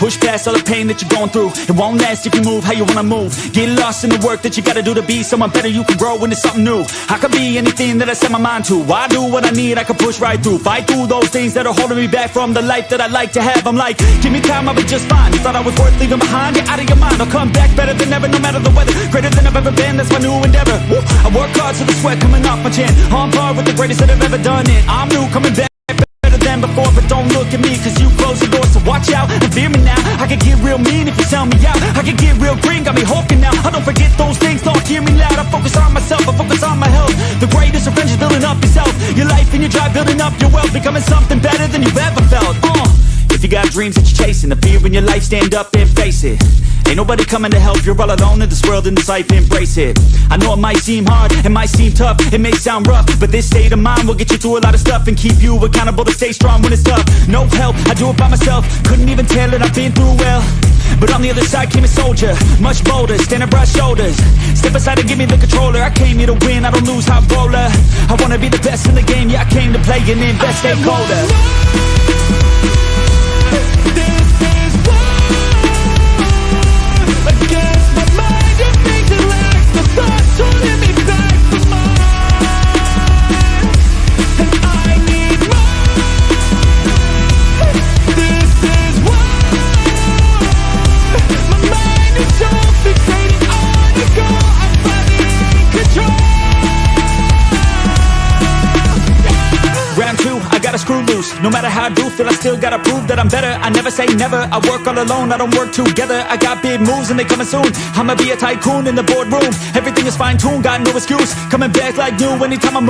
Push past all the pain that you're going through. It won't last if you move how you wanna move. Get lost in the work that you gotta do to be someone better. You can grow into something new. I could be anything that I set my mind to. I do what I need, I can push right through. Fight through those things that are holding me back from the life that I like to have. I'm like, give me time, I'll be just fine. You thought I was worth leaving behind? Get out of your mind, I'll come back better than ever, no matter the weather. Greater than I've ever been, that's my new endeavor. Woo. I work hard so the sweat coming off my chin. On par with the greatest that I've ever done it. I'm new, coming back better than before, but don't look at me, cause you closed the door, so watch out and fear me now. I can get real mean if you tell me out. I can get real green, got me hulking now. I don't forget those things, don't hear me loud. I focus on myself, I focus on my health. The greatest revenge is building up yourself. Your life and your drive, building up your wealth. Becoming something better than you've ever felt. If you got dreams that you're chasing, the fear in your life, stand up and face it. Ain't nobody coming to help, you're all alone in this world, in this life, embrace it. I know it might seem hard, it might seem tough, it may sound rough, but this state of mind will get you through a lot of stuff and keep you accountable to stay strong when it's tough. No help, I do it by myself, couldn't even tell it, I've been through well. But on the other side came a soldier, much bolder, standing broad shoulders. Step aside and give me the controller, I came here to win, I don't lose, high roller. I wanna be the best in the game, yeah I came to play and invest, stay colder. Screw loose, no matter how I do feel, I still gotta prove that I'm better. I never say never, I work all alone, I don't work together. I got big moves and they coming soon. I'ma be a tycoon in the boardroom. Everything is fine-tuned, got no excuse. Coming back like new anytime I move.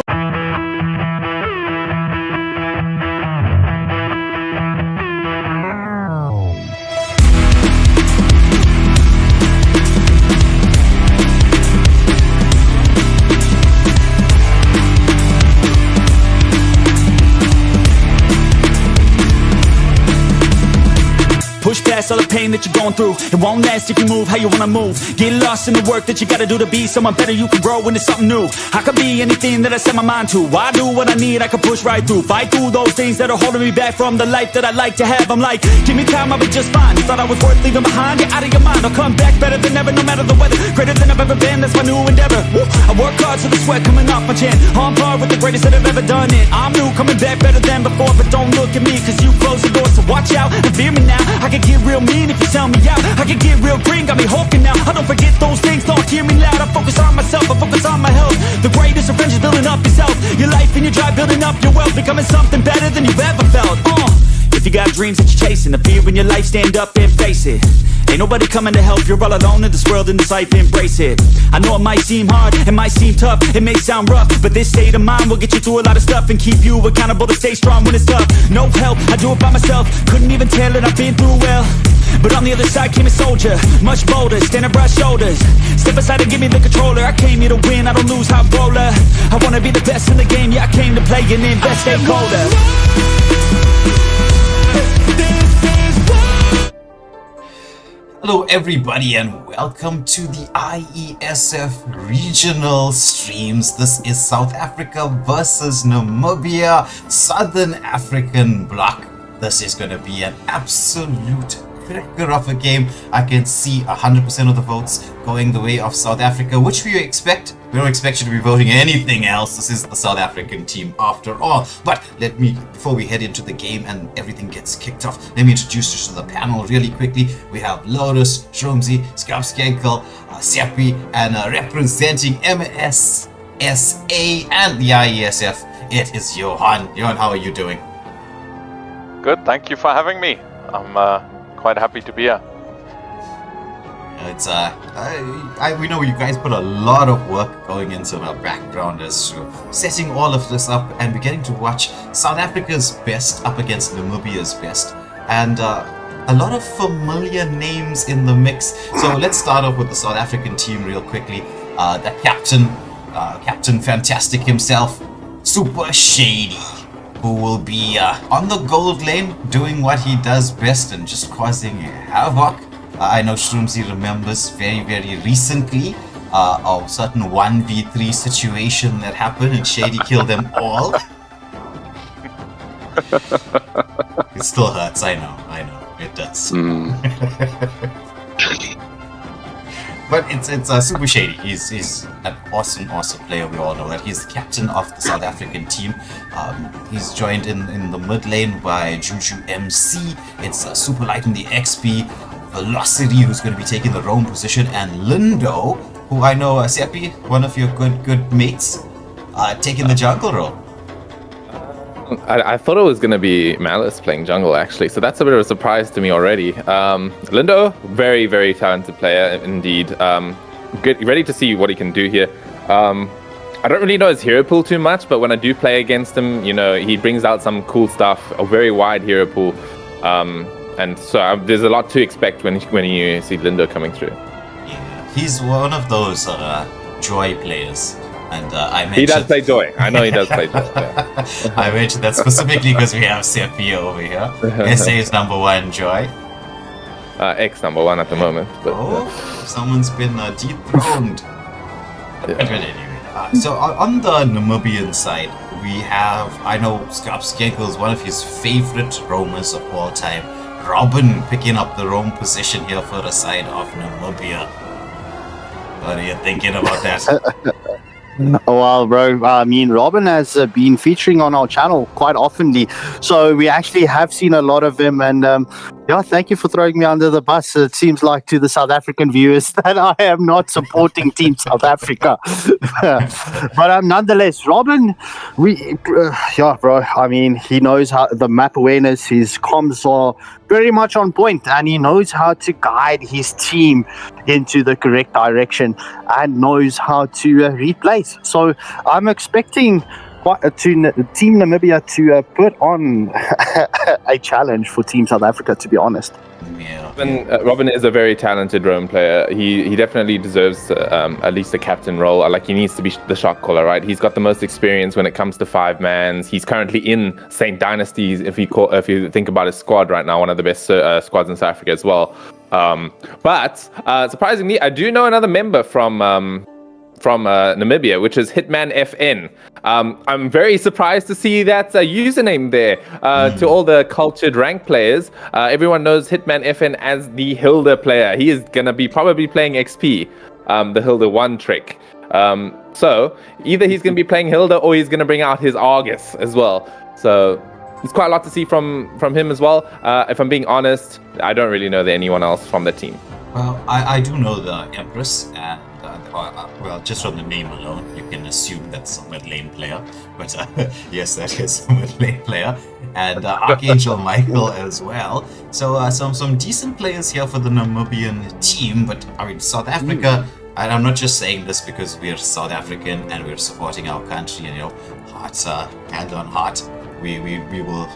Push past all the pain that you're going through. It won't last if you move how you wanna move. Get lost in the work that you gotta do to be someone better. You can grow into something new. I could be anything that I set my mind to. I do what I need, I can push right through. Fight through those things that are holding me back from the life that I like to have. I'm like, give me time, I'll be just fine. You thought I was worth leaving behind? Get out of your mind, I'll come back better than ever, no matter the weather. Greater than I've ever been, that's my new endeavor. Woo. I work hard so the sweat coming off my chin. On par with the greatest that I've ever done it. I'm new, coming back better than before, but don't look at me, cause you closed the door, so watch out and fear me now. I can get real mean if you tell me out. I can get real green, got me hulking now. I don't forget those things, don't hear me loud. I focus on myself, I focus on my health. The greatest revenge is building up yourself. Your life and your drive, building up your wealth. Becoming something better than you've ever felt. If you got dreams that you're chasing, the fear in your life, stand up and face it. Ain't nobody coming to help, you're all alone in this world, in this life, embrace it. I know it might seem hard, it might seem tough, it may sound rough, but this state of mind will get you through a lot of stuff and keep you accountable to stay strong when it's tough. No help, I do it by myself, couldn't even tell it, I've been through well. But on the other side came a soldier, much bolder, standing broad shoulders. Step aside and give me the controller, I came here to win, I don't lose, high roller. I wanna be the best in the game, yeah I came to play and invest, stay colder. Hello everybody and welcome to the IESF regional streams. This is South Africa versus Namibia, Southern African bloc. This is going to be an absolute cracker of a game. I can see 100% of the votes going the way of South Africa, which we expect. We don't expect you to be voting anything else. This is the South African team after all. But let me, before we head into the game and everything gets kicked off, let me introduce you to the panel really quickly. We have Lotus, Shrumsy, Skapskenkel, Sepi, and representing MSSA and the IESF, it is Johan. Johan, how are you doing? Good, thank you for having me. I'm quite happy to be here. It's we know you guys put a lot of work going into the background as to setting all of this up, and we're getting to watch South Africa's best up against Namibia's best, and a lot of familiar names in the mix. So let's start off with the South African team real quickly. The Captain Fantastic himself, Super Shady, who will be on the gold lane doing what he does best and just causing havoc. I know Shrumsy remembers very, very recently a certain 1v3 situation that happened and Shady killed them all. It still hurts, I know. It does. But it's Super Shady. He's an awesome player. We all know that. He's the captain of the South African team. He's joined in the mid lane by Juju MC. It's Super Light in the XP. Velocity, who's going to be taking the roam position, and Lindo, who I know, Seppi, one of your good mates, taking the jungle role. I thought it was going to be Malice playing jungle, actually, so that's a bit of a surprise to me already. Lindo, very, very talented player indeed. Ready to see what he can do here. I don't really know his hero pool too much, but when I do play against him, he brings out some cool stuff, a very wide hero pool. And so there's a lot to expect when you see Lindo coming through. Yeah, he's one of those Joy players. And I mentioned... He does play Joy. I know he does play Joy. Yeah. I mentioned that specifically because we have Sepia over here. SA is number 1 Joy. X number 1 at the moment. But, someone's been dethroned. Yeah. But anyway, so on the Namibian side, we have, I know Skenkel is one of his favorite roamers of all time. Robin picking up the roam position here for the side of Namibia. What are you thinking about that? Well, bro, I mean, Robin has been featuring on our channel quite oftenly, so we actually have seen a lot of him, and thank you for throwing me under the bus. It seems like to the South African viewers that I am not supporting Team South Africa. But nonetheless, Robin, bro, I mean, he knows how the map awareness, his comms are very much on point, and he knows how to guide his team into the correct direction and knows how to replace. So I'm expecting Team Namibia to put on a challenge for Team South Africa, to be honest. Yeah. Robin is a very talented roam player. He definitely deserves at least a captain role. Like, he needs to be the shot caller, right? He's got the most experience when it comes to 5-mans. He's currently in St. Dynasties, if you think about his squad right now, one of the best squads in South Africa as well. But surprisingly, I do know another member from Namibia, which is Hitman FN. I'm very surprised to see that username there. To all the cultured rank players, everyone knows Hitman FN as the Hilda player. He is going to be probably playing XP, the Hilda 1 trick. So either he's going to be playing Hilda or he's going to bring out his Argus as well. So it's quite a lot to see from him as well. If I'm being honest, I don't really know anyone else from the team. Well, I do know the Empress, and well, just from the name alone, you can assume that's a mid lane player. But yes, that is a mid lane player, and Archangel Michael as well. So some decent players here for the Namibian team. But I mean, South Africa. And I'm not just saying this because we're South African and we're supporting our country, and hearts hand on heart, we will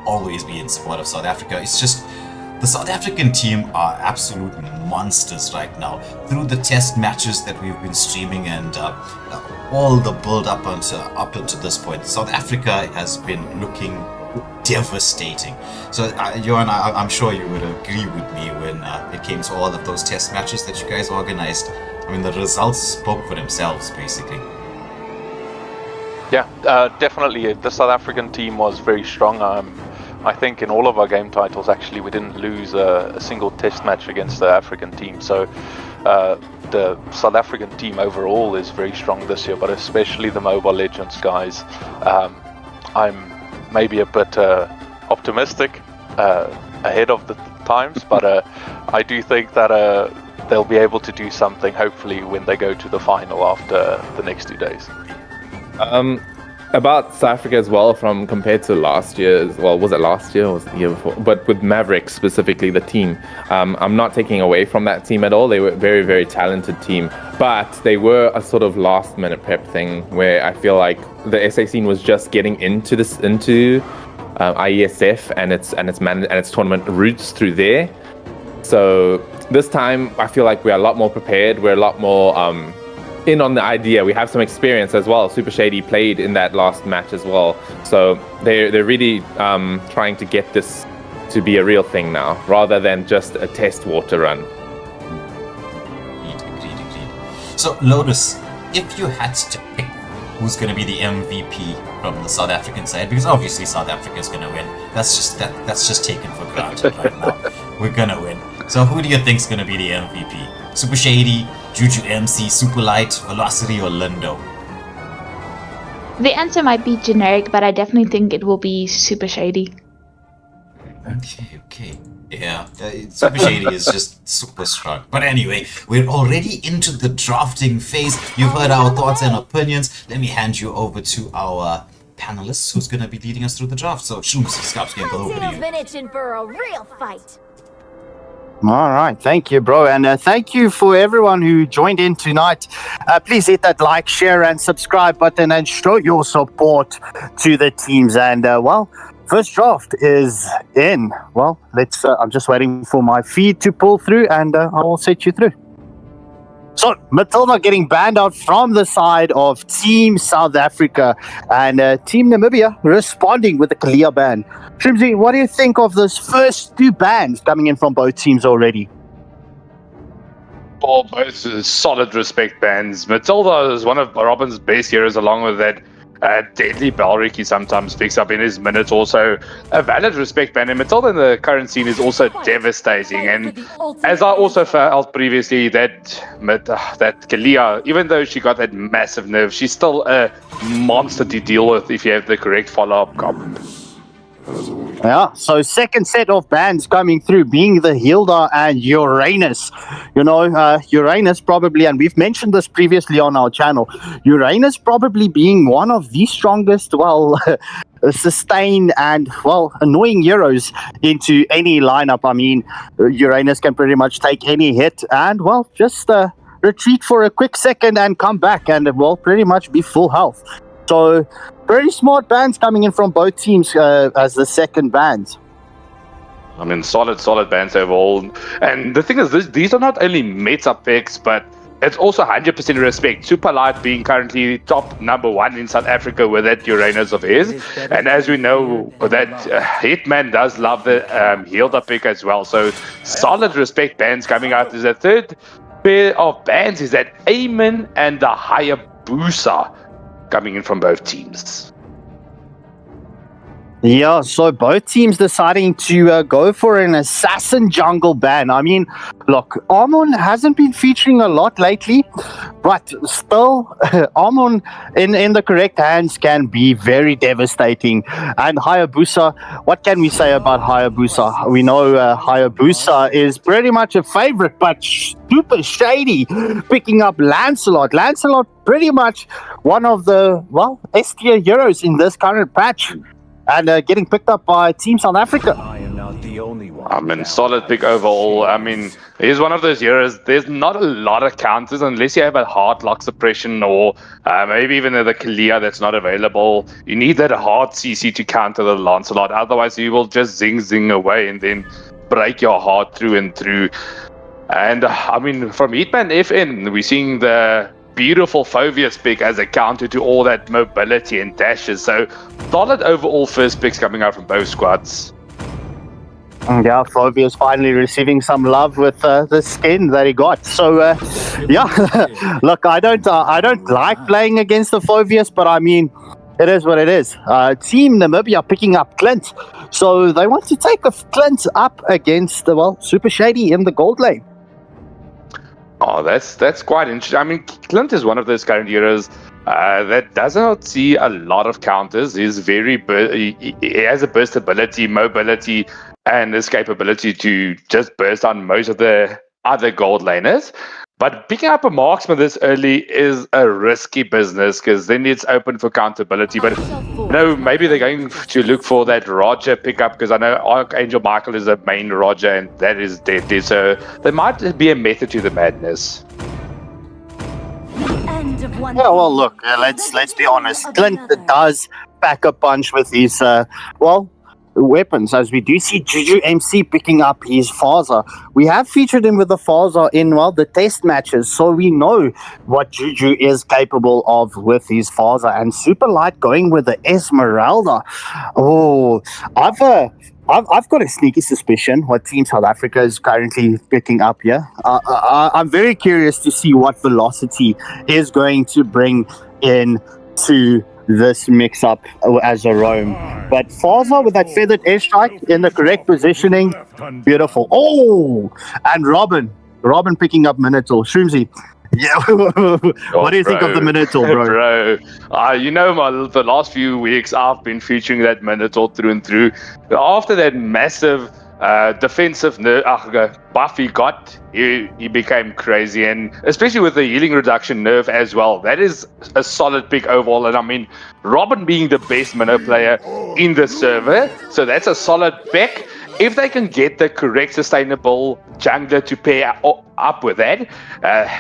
always be in support of South Africa. It's just the South African team are absolute monsters right now. Through the test matches that we've been streaming and all the build up until this point, South Africa has been looking devastating. So, Johan, I'm sure you would agree with me when it came to all of those test matches that you guys organized. I mean, the results spoke for themselves, basically. Yeah, definitely. The South African team was very strong. I think in all of our game titles, actually, we didn't lose a single test match against the African team. So the South African team overall is very strong this year, but especially the Mobile Legends guys. I'm maybe a bit optimistic ahead of the times, but I do think that they'll be able to do something, hopefully, when they go to the final after the next 2 days. About South Africa as well, from compared to last year, well, was it last year or was it the year before? But with Maverick specifically, the team, I'm not taking away from that team at all. They were a very, very talented team, but they were a sort of last minute prep thing where I feel like the SA scene was just getting into IESF and its tournament routes through there. So this time, I feel like we're a lot more prepared. We're a lot more in on the idea. We have some experience as well. Super Shady played in that last match as well. So they're really trying to get this to be a real thing now, rather than just a test water run. Agreed. So, Lotus, if you had to pick who's going to be the MVP from the South African side, because obviously South Africa is going to win. That's just taken for granted right now. We're going to win. So who do you think is going to be the MVP? Super Shady, Juju MC, Super Light, Velocity, or Lindo? The answer might be generic, but I definitely think it will be Super Shady. Okay. Yeah, Super Shady is just super strong. But anyway, we're already into the drafting phase. You've heard our thoughts and opinions. Let me hand you over to our panelists who's going to be leading us through the draft. So, Shooms, Scops, get over to you. Been itching for a real fight. All right, thank you, bro, and thank you for everyone who joined in tonight. Please hit that like, share, and subscribe button and show your support to the teams. And well, first draft is in. Well, let's. I'm just waiting for my feed to pull through, and I will set you through. So, Matilda getting banned out from the side of Team South Africa, and Team Namibia responding with a clear ban. Shrimsy, what do you think of those first two bans coming in from both teams already? Well, both solid respect bans. Matilda is one of Robin's best heroes, along with that deadly Balric he sometimes picks up in his minutes. Also, a valid respect ban. And Matilda in the current scene is also devastating. And as I also felt previously, that Kalia, even though she got that massive nerve, she's still a monster to deal with if you have the correct follow-up comp. Yeah, so second set of bans coming through, being the Hilda and Uranus. You know, Uranus probably, and we've mentioned this previously on our channel, Uranus probably being one of the strongest, well, sustained and, well, annoying heroes into any lineup. I mean, Uranus can pretty much take any hit and, well, just retreat for a quick second and come back and, well, pretty much be full health. So, very smart bans coming in from both teams as the second bans. I mean, solid bans overall. And the thing is, these are not only meta picks, but it's also 100% respect. Super Light being currently top number one in South Africa with that Uranus of his. And as we know, that Hitman does love the Hilda pick as well. So, solid respect bans coming out. The third pair of bans is that Eamon and the Hayabusa coming in from both teams. Yeah, so both teams deciding to go for an assassin jungle ban. I mean, look, Armon hasn't been featuring a lot lately, but still, Armon in the correct hands can be very devastating. And Hayabusa, what can we say about Hayabusa? We know Hayabusa is pretty much a favorite, but super shady, picking up Lancelot. Lancelot pretty much one of the, well, S-tier heroes in this current patch. And getting picked up by Team South Africa. I am not the only one. I mean, solid pick overall. I mean, he's one of those heroes. There's not a lot of counters unless you have a hard lock suppression or maybe even the Kalia that's not available. You need that hard CC to counter the Lancelot. Otherwise, you will just zing away and then break your heart through and through. And I mean, from Hitman FN, we're seeing the beautiful Phoveus pick as a counter to all that mobility and dashes. So solid overall first picks coming out from both squads. Yeah, Phoveus finally receiving some love with the skin that he got. So yeah, look, I don't like playing against the Phoveus, but I mean, it is what it is. Team Namibia picking up Clint, so they want to take Clint up against well, Super Shady in the gold lane. Oh, that's quite interesting. I mean, Clint is one of those current heroes that does not see a lot of counters. He's he has a burst ability, mobility, and this capability to just burst on most of the other gold laners. But picking up a marksman this early is a risky business because then it's open for counterability. But no, maybe they're going to look for that Roger pickup because I know Archangel Michael is a main Roger and that is deadly. So there might be a method to the madness. Yeah, well, look, let's be honest. Clint does pack a punch with his weapons, as we do see Juju MC picking up his Faza. We have featured him with the Faza in, well, the test matches, so we know what Juju is capable of with his Faza. And Super Light going with the Esmeralda. Oh, I've got a sneaky suspicion what Team South Africa is currently picking up here. I'm very curious to see what Velocity is going to bring in to this mix-up as a roam. But Faza with that feathered airstrike in the correct positioning, beautiful. Oh, and Robin picking up Minotaur. Shroomsy, yeah. What do you think of the Minotaur, bro? The last few weeks I've been featuring that Minotaur through and through. After that massive defensive buff he got, he became crazy, and especially with the healing reduction nerf as well. That is a solid pick overall, and I mean, Robin being the best Minnow player in the server, so that's a solid pick. If they can get the correct sustainable jungler to pair up with that,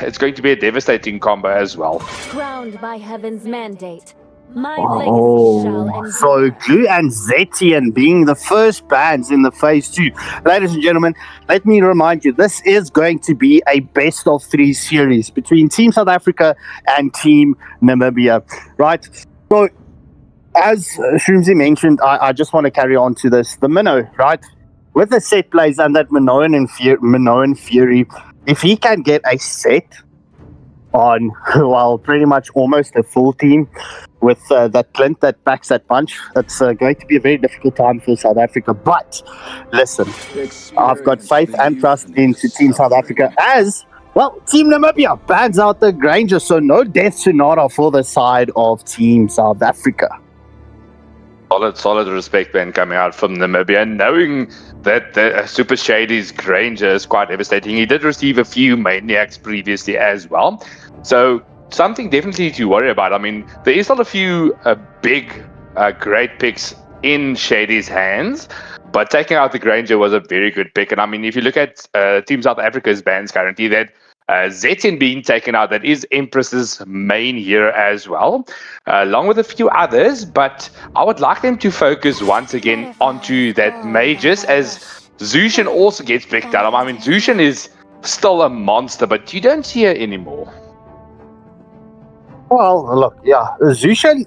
it's going to be a devastating combo as well. Crowned by heaven's mandate. So Glue and Zetian being the first bans in the phase 2. Ladies and gentlemen, let me remind you, this is going to be a best of 3 series between Team South Africa and Team Namibia, right? So, as Shroomsy mentioned, I just want to carry on to this. The Minnow, right? With the set plays and that Minoan and Fury, if he can get a set on, well, pretty much almost a full team with that Clint that backs that punch, it's going to be a very difficult time for South Africa. But listen, I've got faith and trust into Team South Africa as, well, Team Namibia bans out the Granger, so no Death Sonata for the side of Team South Africa. Solid respect, man, coming out from Namibia, and knowing that the Super Shady's Granger is quite devastating. He did receive a few Maniacs previously as well, so something definitely to worry about. I mean, there is still a few big, great picks in Shady's hands, but taking out the Granger was a very good pick. And I mean, if you look at Team South Africa's bans currently, that Zetin being taken out, that is Empress's main hero as well, along with a few others, but I would like them to focus once again onto that Magus, as Zushin also gets picked out. I mean, Zushin is still a monster, but you don't see her anymore. Well, look, yeah, Zushin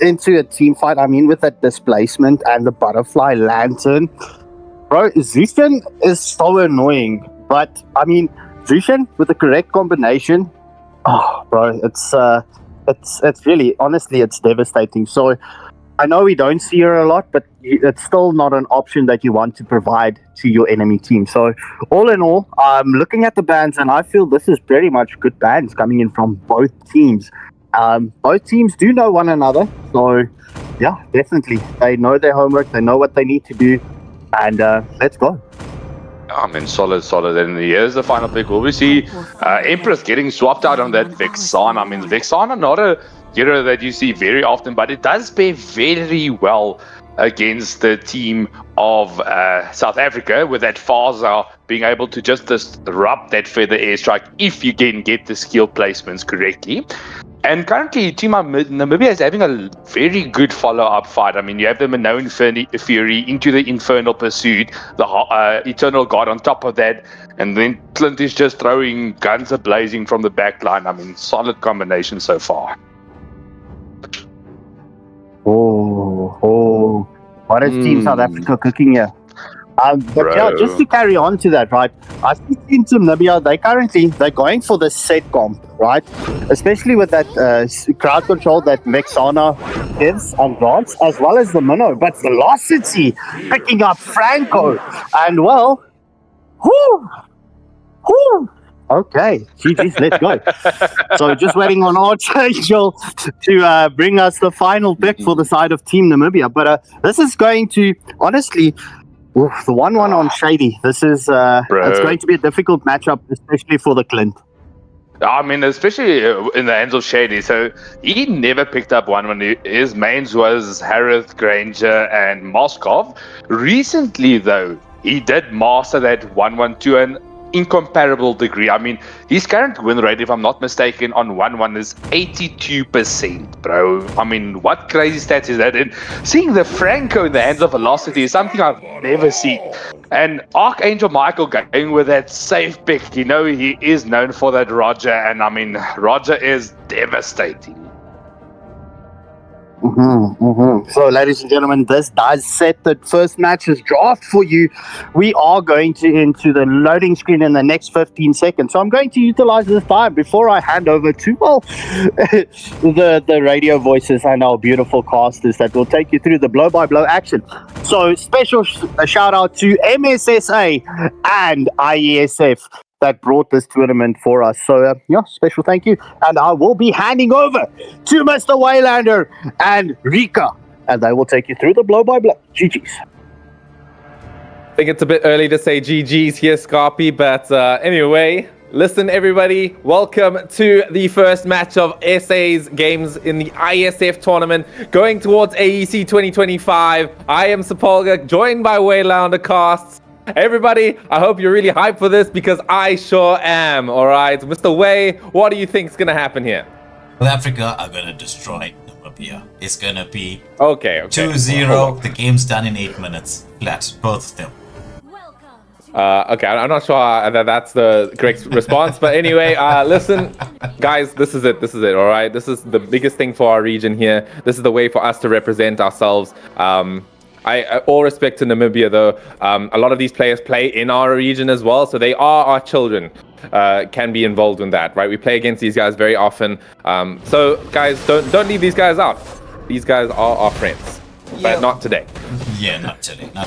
into a team fight, I mean, with that displacement and the butterfly lantern, bro, Zushin is so annoying, but I mean, Zushin with the correct combination, oh, bro, it's really, honestly, it's devastating. So I know we don't see her a lot, but it's still not an option that you want to provide to your enemy team. So all in all, I'm looking at the bans, and I feel this is very much good bans coming in from both teams. Both teams do know one another, so yeah, definitely. They know their homework, they know what they need to do, and let's go. I mean, solid. And here's the final pick. Will we see Empress getting swapped out on that Vexana? I mean, Vexana, not a hero that you see very often, but it does pair very well against the team of South Africa, with that Faza being able to just disrupt that feather airstrike if you can get the skill placements correctly. And currently, Team Namibia is having a very good follow-up fight. I mean, you have the Minoan Fury into the Infernal Pursuit, the Eternal God on top of that, and then Clint is just throwing guns a-blazing from the back line. I mean, solid combination so far. Oh, what is Team South Africa cooking here? But yeah, just to carry on to that, right? I think Team Namibia, they're going for the set comp, right? Especially with that crowd control that Vexana gives and grants, as well as the Minnow. But Velocity picking up Franco, and well, okay, GG's, let's go. So just waiting on Archangel to bring us the final pick for the side of Team Namibia. But this is going to, honestly, the 1-1 on Shady. This is it's going to be a difficult matchup, especially for the Clint. I mean, especially in the hands of Shady. So he never picked up 1-1. His mains was Harith, Granger, and Moskov. Recently, though, he did master that 1-1 to an incomparable degree. I mean, his current win rate, if I'm not mistaken, on 1-1 is 82%, bro. I mean, what crazy stats is that? And seeing the Franco in the hands of Velocity is something I've never seen. And Archangel Michael going with that safe pick. You know, he is known for that Roger, and I mean, Roger is devastating. So, ladies and gentlemen, this does set the first match's draft for you. We are going to into the loading screen in the next 15 seconds. So I'm going to utilize this time before I hand over to, well, the radio voices and our beautiful casters that will take you through the blow-by-blow action. So special shout out to MSSA and IESF that brought this tournament for us. So, special thank you. And I will be handing over to Mr. Waylander and Rika, and they will take you through the blow-by-blow. GG's. I think it's a bit early to say GG's here, Scarpy, but anyway, listen, everybody. Welcome to the first match of SA's games in the IESF tournament, going towards AEC 2025. I am Sepulga, joined by Waylander Casts. Everybody, I hope you're really hyped for this because I sure am. All right, Mr. Way, what do you think is going to happen here? South Africa are going to destroy Namibia. It's going to be okay. 2-0. The game's done in 8 minutes. Flat, both of them. Okay, I'm not sure that that's the correct response, but anyway, listen, guys, this is it, all right? This is the biggest thing for our region here. This is the way for us to represent ourselves. I all respect to Namibia, though. A lot of these players play in our region as well, so they are our children. Can be involved in that, right? We play against these guys very often. So, guys, don't leave these guys out. These guys are our friends, but not today. Yeah, not today. Not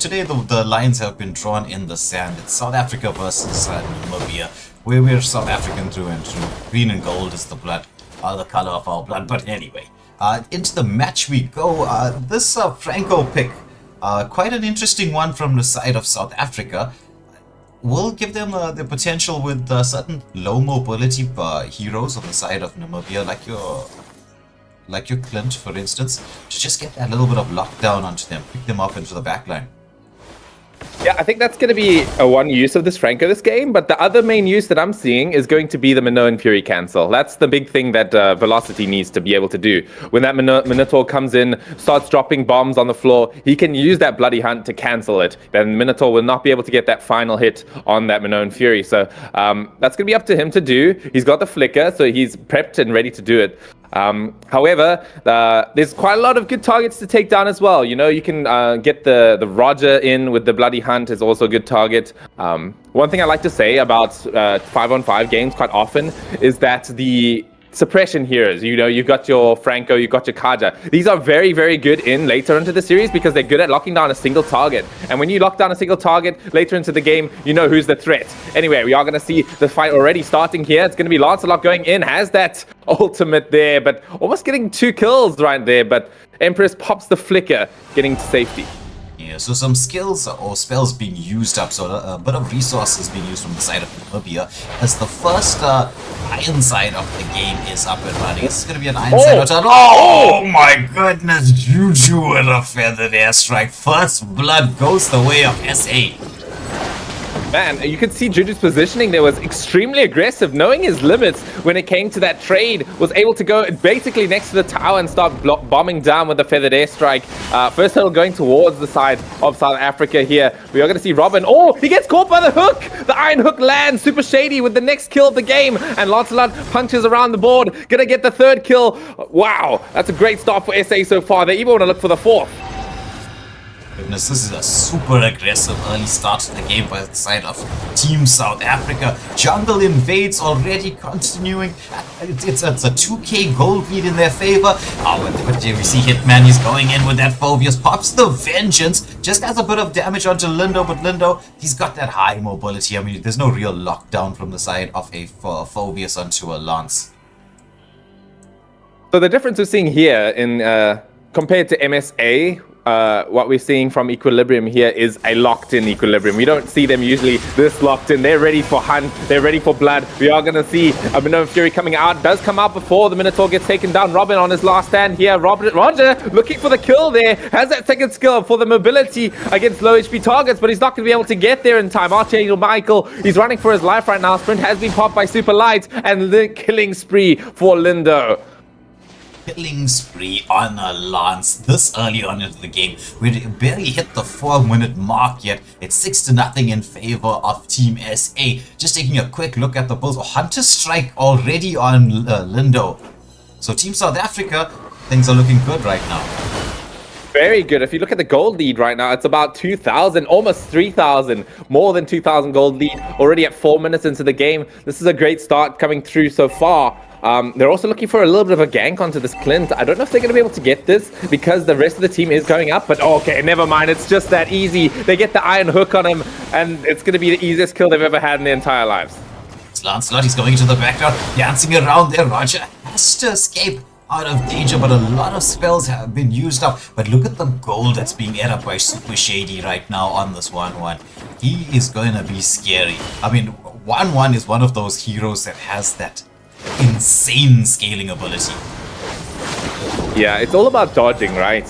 today. The lines have been drawn in the sand. It's South Africa versus Namibia. We're South African through and through. Green and gold is the blood, the color of our blood. But anyway. Into the match we go. This Franco pick, quite an interesting one from the side of South Africa. Will give them the potential with certain low mobility heroes on the side of Namibia, like your Clint, for instance, to just get that little bit of lockdown onto them, pick them up into the backline. Yeah, I think that's going to be one use of this Franco this game, but the other main use that I'm seeing is going to be the Minnow and Fury cancel. That's the big thing that Velocity needs to be able to do. When that Minotaur comes in, starts dropping bombs on the floor, he can use that Bloody Hunt to cancel it. Then Minotaur will not be able to get that final hit on that Minnow and Fury. So that's going to be up to him to do. He's got the flicker, so he's prepped and ready to do it. However, there's quite a lot of good targets to take down as well. You know, you can get the Roger in with the Bloody Hunt is also a good target. One thing I like to say about 5-on-5 games quite often is that the suppression heroes, you know, you've got your Franco, you've got your Kaja. These are very, very good in later into the series because they're good at locking down a single target. And when you lock down a single target later into the game, you know who's the threat. Anyway, we are going to see the fight already starting here. It's going to be Lancelot going in, has that ultimate there, but almost getting 2 kills right there. But Empress pops the flicker, getting to safety. Yeah, so some skills or spells being used up, so a bit of resources being used from the side of Namibia as the first iron side of the game is up and running. This is going to be an iron side. Oh my goodness, Juju with a feathered airstrike. First blood goes the way of SA. Man, you could see Juju's positioning there was extremely aggressive, knowing his limits when it came to that trade, was able to go basically next to the tower and start bombing down with the feathered airstrike. First hurdle going towards the side of South Africa here. We are going to see Robin. Oh, he gets caught by the hook. The iron hook lands. Super Shady with the next kill of the game. And Lancelot punches around the board. Going to get the 3rd kill. Wow, that's a great start for SA so far. They even want to look for the 4th. Goodness, this is a super aggressive early start to the game by the side of Team South Africa. Jungle invades already continuing. It's a 2k gold lead in their favor. But we see Hitman, he's going in with that Phobius, pops the Vengeance, just has a bit of damage onto Lindo, but Lindo, he's got that high mobility. I mean, there's no real lockdown from the side of a Phobius onto a Lance. So the difference we're seeing here in compared to MSA, what we're seeing from Equilibrium here is a locked-in Equilibrium. We don't see them usually this locked in. They're ready for hunt. They're ready for blood. We are going to see a Minnow Fury coming out. Does come out before the Minotaur gets taken down. Robin on his last stand here. Roger looking for the kill there. Has that 2nd skill for the mobility against low HP targets, but he's not going to be able to get there in time. Archangel Michael, he's running for his life right now. Sprint has been popped by Super Light, and the killing spree for Lindo. Killing spree on a Lance this early on into the game. We barely hit the 4-minute mark yet. It's 6-0 in favor of Team SA. Just taking a quick look at the Bulls. Hunter Strike already on Lindo. So Team South Africa things are looking good right now. Very good. If you look at the gold lead right now, it's about 2,000, almost 3,000, more than 2,000 gold lead already at 4 minutes into the game. This is a great start coming through so far. They're also looking for a little bit of a gank onto this Clint. I don't know if they're going to be able to get this because the rest of the team is going up, but okay, never mind. It's just that easy. They get the iron hook on him, and it's going to be the easiest kill they've ever had in their entire lives. It's Lancelot, he's going into the background, dancing around there. Roger has to escape out of danger, but a lot of spells have been used up. But look at the gold that's being ate up by Super Shady right now on this 1-1. He is going to be scary. I mean, 1-1 is one of those heroes that has that insane scaling ability. Yeah, it's all about dodging, right?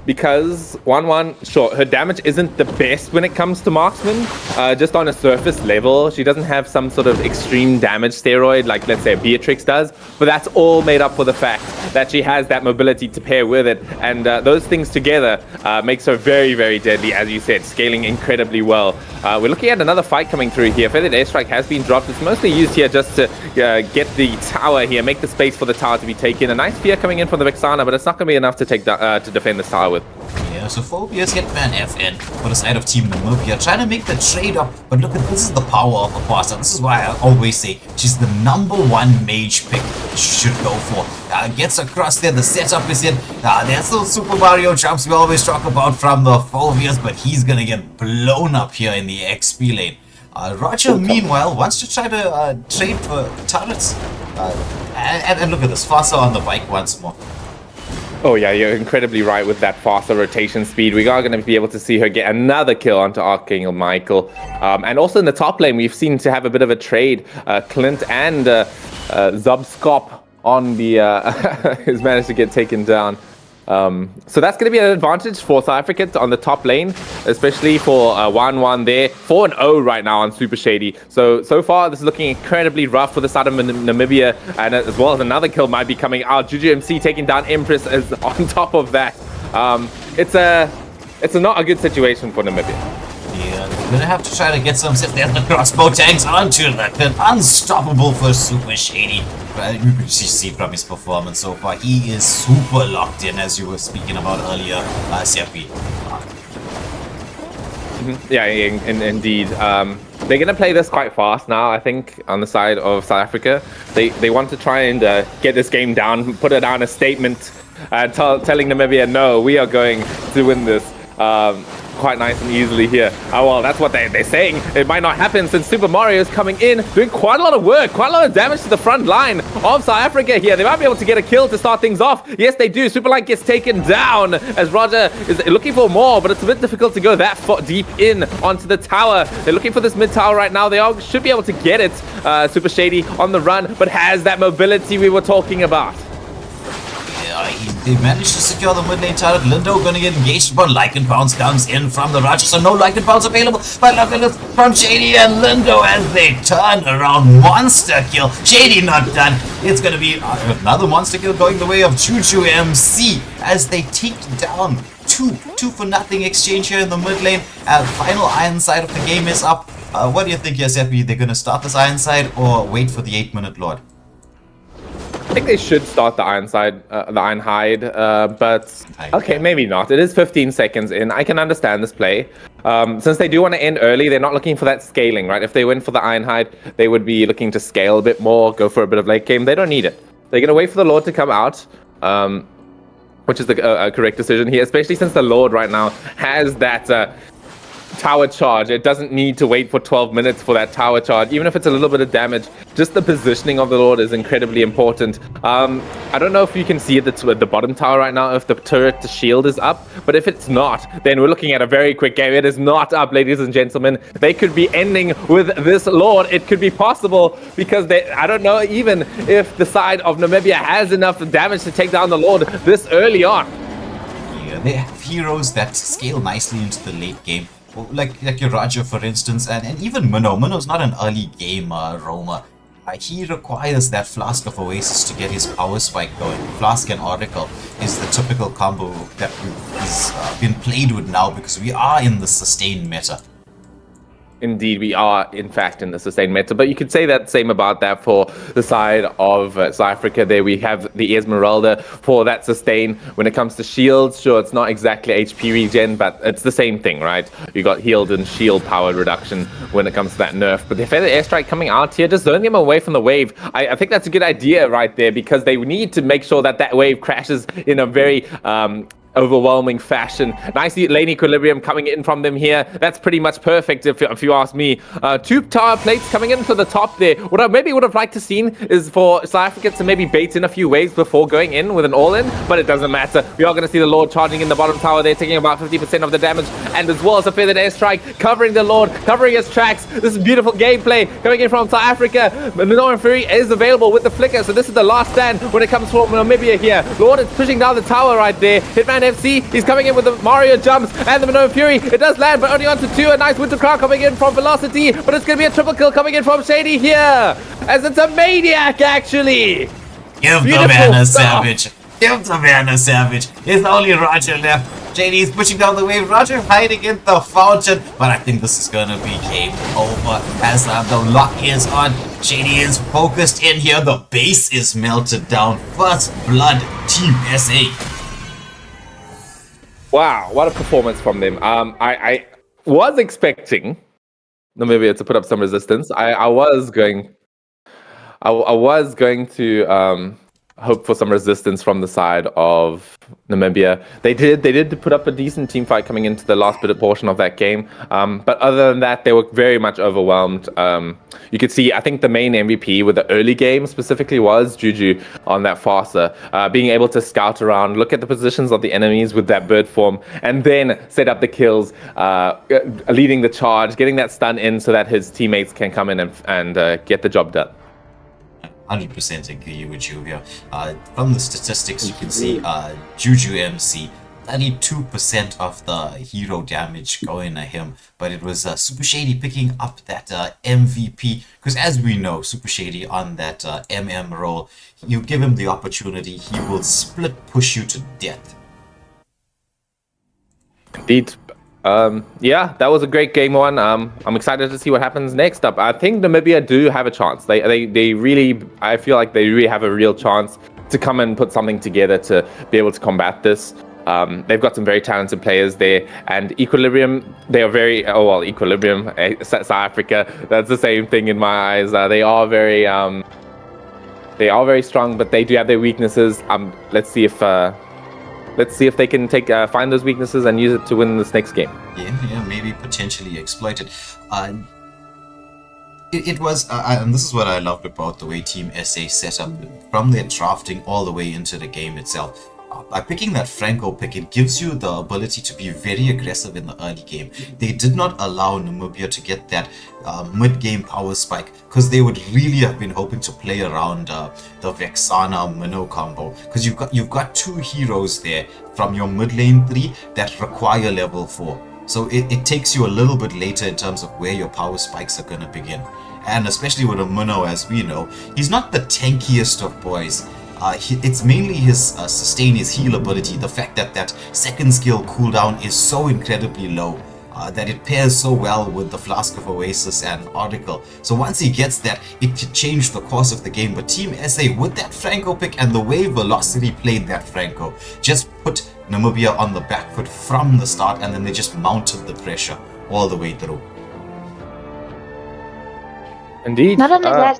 Because 1-1, sure, her damage isn't the best when it comes to marksman, just on a surface level. She doesn't have some sort of extreme damage steroid like, let's say, Beatrix does, but that's all made up for the fact that she has that mobility to pair with it, and those things together makes her very, very deadly, as you said, scaling incredibly well. We're looking at another fight coming through here. Feathered Airstrike has been dropped. It's mostly used here just to get the tower here, make the space for the tower to be taken. A nice spear coming in from the Vexana, but it's not going to be enough to take to defend this tower with. Yeah, so Phobia's Hitman FN for the side of Team Namibia, trying to make the trade up, but look at this is the power of the Pasta. This is why I always say she's the #1 mage pick she should go for. Gets across there, the setup is in. There's those Super Mario jumps we always talk about from the Phobias, but he's gonna get blown up here in the XP lane. Roger, meanwhile, wants to try to trade for turrets. And look at this, Fasa on the bike once more. Oh yeah, you're incredibly right with that faster rotation speed. We are going to be able to see her get another kill onto Archangel Michael. And also in the top lane, we've seen to have a bit of a trade. Clint and Zubskop on the has managed to get taken down. So that's going to be an advantage for South Africa on the top lane, especially for 1-1 there. 4-0 right now on Super Shady. So far, this is looking incredibly rough for the side of Namibia, and as well as another kill might be coming out. Juju MC taking down Empress is on top of that. It's not a good situation for Namibia. Yeah, we're gonna have to try to get some. There's the crossbow tanks onto the pin. Unstoppable for Super Shady. You can see from his performance so far, he is super locked in, as you were speaking about earlier, Seppi. Yeah, indeed. They're going to play this quite fast now, I think, on the side of South Africa. They want to try and get this game down, put it down a statement, telling Namibia, no, we are going to win this. Quite nice and easily here. Oh, well, that's what they're saying. It might not happen since Super Mario is coming in, doing quite a lot of work, quite a lot of damage to the front line of South Africa here. They might be able to get a kill to start things off. Yes, they do. Superlight gets taken down as Roger is looking for more, but it's a bit difficult to go that far deep in onto the tower. They're looking for this mid tower right now. They should be able to get it. Super Shady on the run, but has that mobility we were talking about. They managed to secure the mid lane turret. Lindo gonna get engaged, but Lycan Bounce comes in from the Roger, so no Lycan Bounce available. But look at this from Shady and Lindo as they turn around. Monster kill. Shady not done. It's gonna be another monster kill going the way of Choo MC as they take down two for nothing exchange here in the mid lane. Final Iron side of the game is up. What do you think, Yasepi? They're gonna start this Iron side or wait for the 8-minute Lord? I think they should start the Iron side, the Iron Hide, but okay, maybe not. It is 15 seconds in. I can understand this play. Since they do want to end early, they're not looking for that scaling, right? If they went for the Iron Hide, they would be looking to scale a bit more, go for a bit of late game. They don't need it. They're going to wait for the Lord to come out, which is the correct decision here, especially since the Lord right now has that tower charge. It doesn't need to wait for 12 minutes for that tower charge, even if it's a little bit of damage. Just the positioning of the Lord is incredibly important. I don't know if you can see at the bottom tower right now if the turret shield is up, but if it's not, then we're looking at a very quick game. It is not up, ladies and gentlemen. They could be ending with this Lord. It could be possible because I don't know even if the side of Namibia has enough damage to take down the Lord this early on. Yeah, they have heroes that scale nicely into the late game. Like your Raja, for instance, and even Minnow. Minnow's not an early game roamer. He requires that Flask of Oasis to get his power spike going. Flask and Oracle is the typical combo that has been played with now because we are in the sustained meta. Indeed, we are, in fact, in the sustained meta. But you could say that same about that for the side of South Africa. There we have the Esmeralda for that sustain. When it comes to shields, sure, it's not exactly HP regen, but it's the same thing, right? You got healed and shield power reduction when it comes to that nerf. But the Feather Airstrike coming out here, just zoning them away from the wave. I think that's a good idea right there, because they need to make sure that wave crashes in a very overwhelming fashion. Nice lane equilibrium coming in from them here. That's pretty much perfect if you ask me. Two tower plates coming in to the top there. What I maybe would have liked to seen is for South Africa to maybe bait in a few waves before going in with an all-in, but it doesn't matter. We are going to see the Lord charging in the bottom tower there, taking about 50% of the damage, and as well as a Feathered Airstrike covering the Lord, covering his tracks. This is beautiful gameplay coming in from South Africa. Minoan Fury is available with the flicker, so this is the last stand when it comes for Namibia here. Lord is pushing down the tower right there. Hitman FC, he's coming in with the Mario jumps and the Minoan Fury. It does land, but only onto two. A nice Winter Crown coming in from Velocity, but it's going to be a triple kill coming in from Shady here, as it's a Maniac, actually. Give the man a savage. Give the man a savage. It's only Roger left. JD is pushing down the wave. Roger hiding in the fountain. But I think this is going to be game over as the lock is on. JD is focused in here. The base is melted down. First blood, Team SA. Wow, what a performance from them. I was expecting Namibia to put up some resistance. I was going to hope for some resistance from the side of Namibia. They did put up a decent team fight coming into the last bit of portion of that game. But other than that, they were very much overwhelmed. You could see, I think the main MVP with the early game specifically was Juju on that Farsa. Being able to scout around, look at the positions of the enemies with that bird form, and then set up the kills, leading the charge, getting that stun in so that his teammates can come in and get the job done. 100% agree with you here. From the statistics, you can see Juju MC, 32% of the hero damage going at him, but it was Super Shady picking up that MVP, because as we know, Super Shady on that MM role, you give him the opportunity, he will split push you to death. Indeed. Yeah, that was a great game one. I'm excited to see what happens next up. I think Namibia do have a chance. They really, I feel like they really have a real chance to come and put something together to be able to combat this. They've got some very talented players there, and Equilibrium, they are very, Equilibrium, South Africa, that's the same thing in my eyes. They are very strong, but they do have their weaknesses. Let's see if they can find those weaknesses and use it to win this next game. Yeah, maybe potentially exploit it. It was, and this is what I loved about the way Team SA set up from their drafting all the way into the game itself. By picking that Franco pick, it gives you the ability to be very aggressive in the early game. They did not allow Namibia to get that mid-game power spike, because they would really have been hoping to play around the Vexana Minnow combo, because you've got two heroes there from your mid lane 3 that require level 4. So it takes you a little bit later in terms of where your power spikes are going to begin. And especially with a Minnow, as we know, he's not the tankiest of boys. It's mainly his sustain, his heal ability, the fact that that second skill cooldown is so incredibly low, that it pairs so well with the Flask of Oasis and Oracle. So once he gets that, it could change the course of the game. But Team SA, with that Franco pick and the way Velocity played that Franco, just put Namibia on the back foot from the start, and then they just mounted the pressure all the way through. Indeed. Not only that.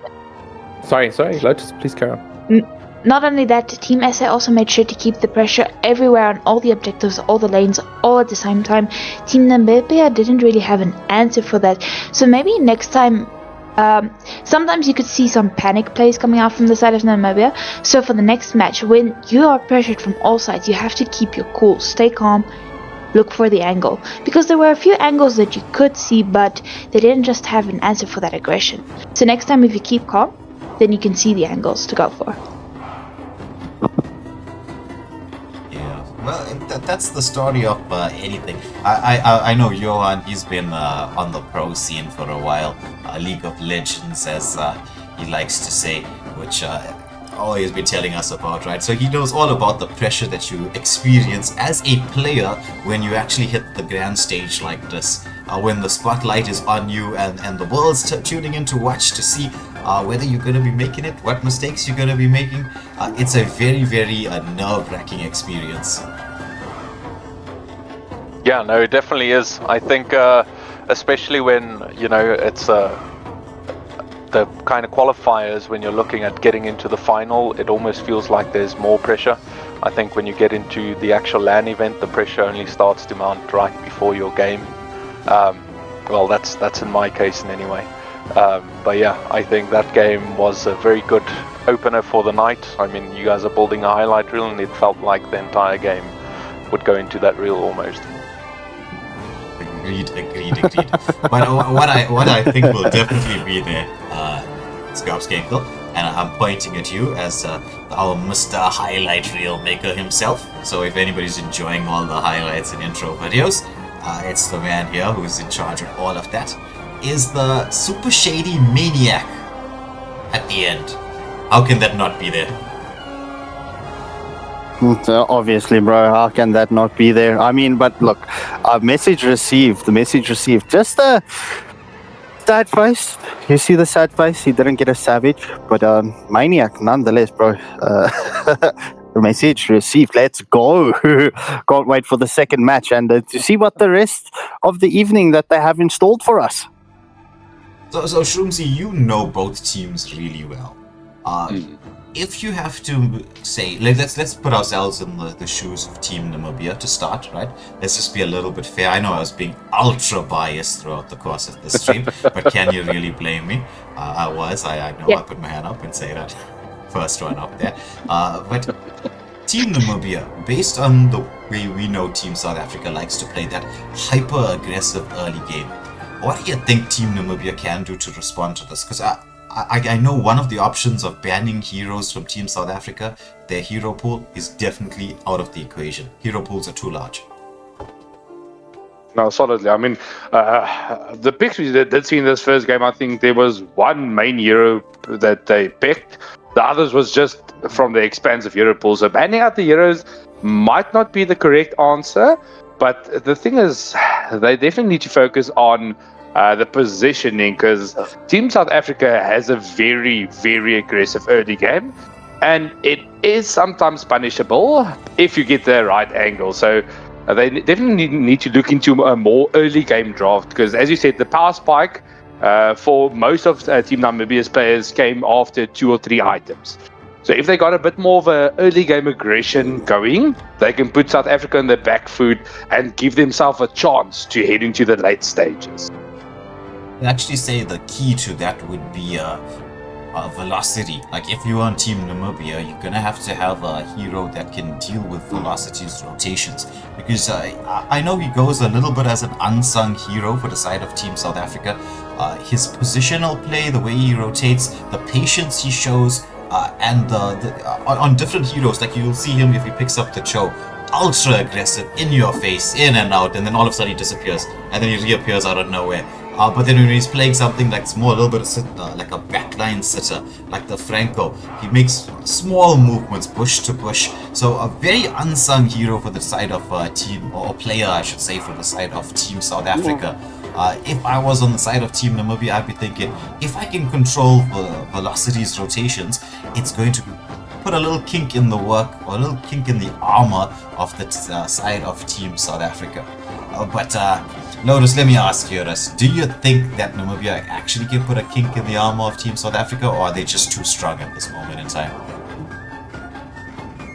Sorry, Lotus, please carry on. Not only that, Team SA also made sure to keep the pressure everywhere on all the objectives, all the lanes, all at the same time. Team Namibia didn't really have an answer for that. So maybe next time, sometimes you could see some panic plays coming out from the side of Namibia. So for the next match, when you are pressured from all sides, you have to keep your cool, stay calm, look for the angle. Because there were a few angles that you could see, but they didn't just have an answer for that aggression. So next time, if you keep calm, then you can see the angles to go for. Well, that's the story of anything. I know Johan, he's been on the pro scene for a while, League of Legends, as he likes to say, which always been telling us about, right? So he knows all about the pressure that you experience as a player when you actually hit the grand stage like this. when the spotlight is on you and the world's tuning in to watch to see whether you're going to be making it, what mistakes you're going to be making. It's a very, very nerve-wracking experience. Yeah, no, it definitely is. I think, especially when, it's the kind of qualifiers, when you're looking at getting into the final, it almost feels like there's more pressure. I think when you get into the actual LAN event, the pressure only starts to mount right before your game. Well, that's in my case in any way. But yeah, I think that game was a very good opener for the night. I mean, you guys are building a highlight reel, and it felt like the entire game would go into that reel almost. Agreed. But what I think will definitely be there, Skarpskenkel, and I'm pointing at you as our Mr. Highlight Reel maker himself. So if anybody's enjoying all the highlights and intro videos, it's the man here who's in charge of all of that, is the super shady maniac at the end. How can that not be there? Obviously, bro, how can that not be there? I mean, but look, message received. Just the sad face. You see the sad face? He didn't get a savage, but maniac nonetheless, bro. The message received. Let's go. Can't wait for the second match and to see what the rest of the evening that they have installed for us. So Shroomsy, you know both teams really well. If you have to say, let's put ourselves in the shoes of Team Namibia to start, right? Let's just be a little bit fair. I know I was being ultra biased throughout the course of the stream, but can you really blame me? I was. I know. Yeah. I put my hand up and say that. First one up there. But Team Namibia, based on the way we know Team South Africa likes to play that hyper-aggressive early game, what do you think Team Namibia can do to respond to this? Because I know one of the options of banning heroes from Team South Africa, their hero pool, is definitely out of the equation. Hero pools are too large. No, solidly. I mean, the picks we did see in this first game, I think there was one main hero that they picked. The others was just from the expansive hero pool. So banning out the heroes might not be the correct answer, but the thing is, they definitely need to focus on the positioning, because Team South Africa has a very, very aggressive early game, and it is sometimes punishable if you get the right angle. So they definitely need to look into a more early game draft, because as you said, the power spike for most of Team Namibia's players came after 2 or 3 items. So if they got a bit more of an early game aggression going, they can put South Africa in the back foot and give themselves a chance to head into the late stages. I actually say the key to that would be velocity. Like if you're on Team Namibia, you're gonna have to have a hero that can deal with velocities, rotations. Because I know he goes a little bit as an unsung hero for the side of Team South Africa. His positional play, the way he rotates, the patience he shows, and on different heroes, like you'll see him if he picks up the Cho, ultra aggressive, in your face, in and out, and then all of a sudden he disappears, and then he reappears out of nowhere. But then when he's playing something that's more a little bit like a backline sitter, like the Franco, he makes small movements, bush to bush. So a very unsung hero for the side of team, or player I should say, for the side of Team South Africa. If I was on the side of Team Namibia, I'd be thinking, if I can control velocities, rotations, it's going to put a little kink in the work, or a little kink in the armor of the side of Team South Africa. But Lotus, let me ask you this. Do you think that Namibia actually can put a kink in the armor of Team South Africa, or are they just too strong at this moment in time?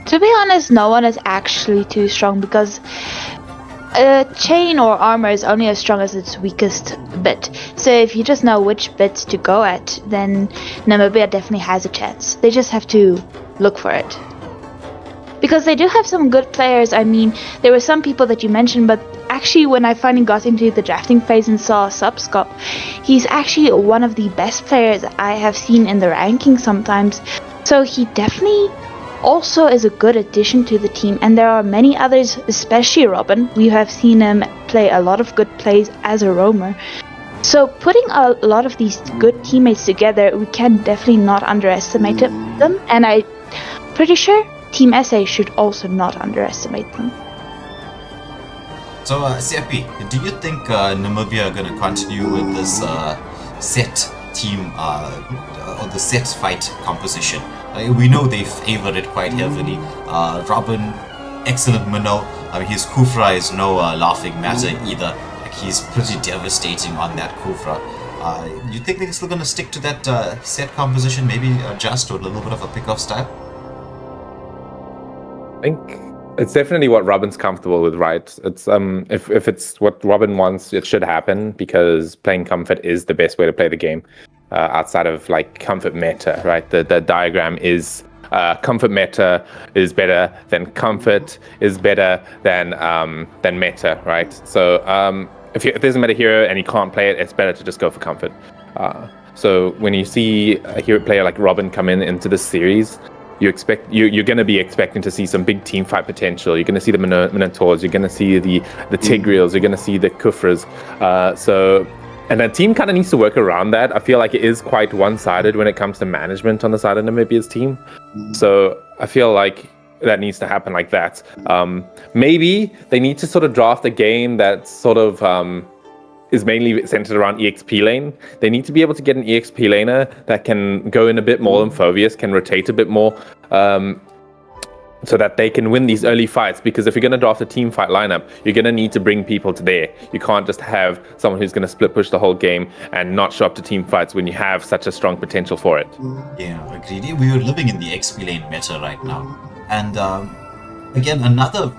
To be honest, no one is actually too strong, because a chain or armor is only as strong as its weakest bit. So if you just know which bits to go at, then Namibia definitely has a chance. They just have to look for it. Because they do have some good players. I mean, there were some people that you mentioned, but actually when I finally got into the drafting phase and saw Subscop, he's actually one of the best players I have seen in the rankings sometimes. So he definitely also is a good addition to the team, and there are many others, especially Robin. We have seen him play a lot of good plays as a roamer. So putting a lot of these good teammates together, we can definitely not underestimate them, and I'm pretty sure Team SA should also not underestimate them. So, Seppi, do you think Namibia are going to continue with this set team or the set fight composition? We know they favor it quite heavily. Robin, excellent minnow. I mean, his Kufra is no laughing matter either. Like, he's pretty devastating on that Kufra. You think they're still going to stick to that set composition, maybe adjust to a little bit of a pick-off style? I think it's definitely what Robin's comfortable with, right? It's if it's what Robin wants, it should happen, because playing comfort is the best way to play the game. Outside of like comfort meta, right? The diagram is comfort meta is better than comfort is better than meta, right? So if there's a meta hero and you can't play it, it's better to just go for comfort. So when you see a hero player like Robin come into this series, you're going to be expecting to see some big team fight potential. You're going to see the Minotaurs, you're going to see the Tigreals, you're going to see the Kufras. And the team kind of needs to work around that. I feel like it is quite one-sided when it comes to management on the side of Namibia's team. So I feel like that needs to happen like that. Maybe they need to sort of draft a game that sort of is mainly centered around EXP lane. They need to be able to get an EXP laner that can go in a bit more than Phoveus, can rotate a bit more, so that they can win these early fights. Because if you're going to draft a team fight lineup, you're going to need to bring people to there. You can't just have someone who's going to split push the whole game and not show up to team fights when you have such a strong potential for it. Yeah, agreed. We are living in the XP lane meta right now. And again, another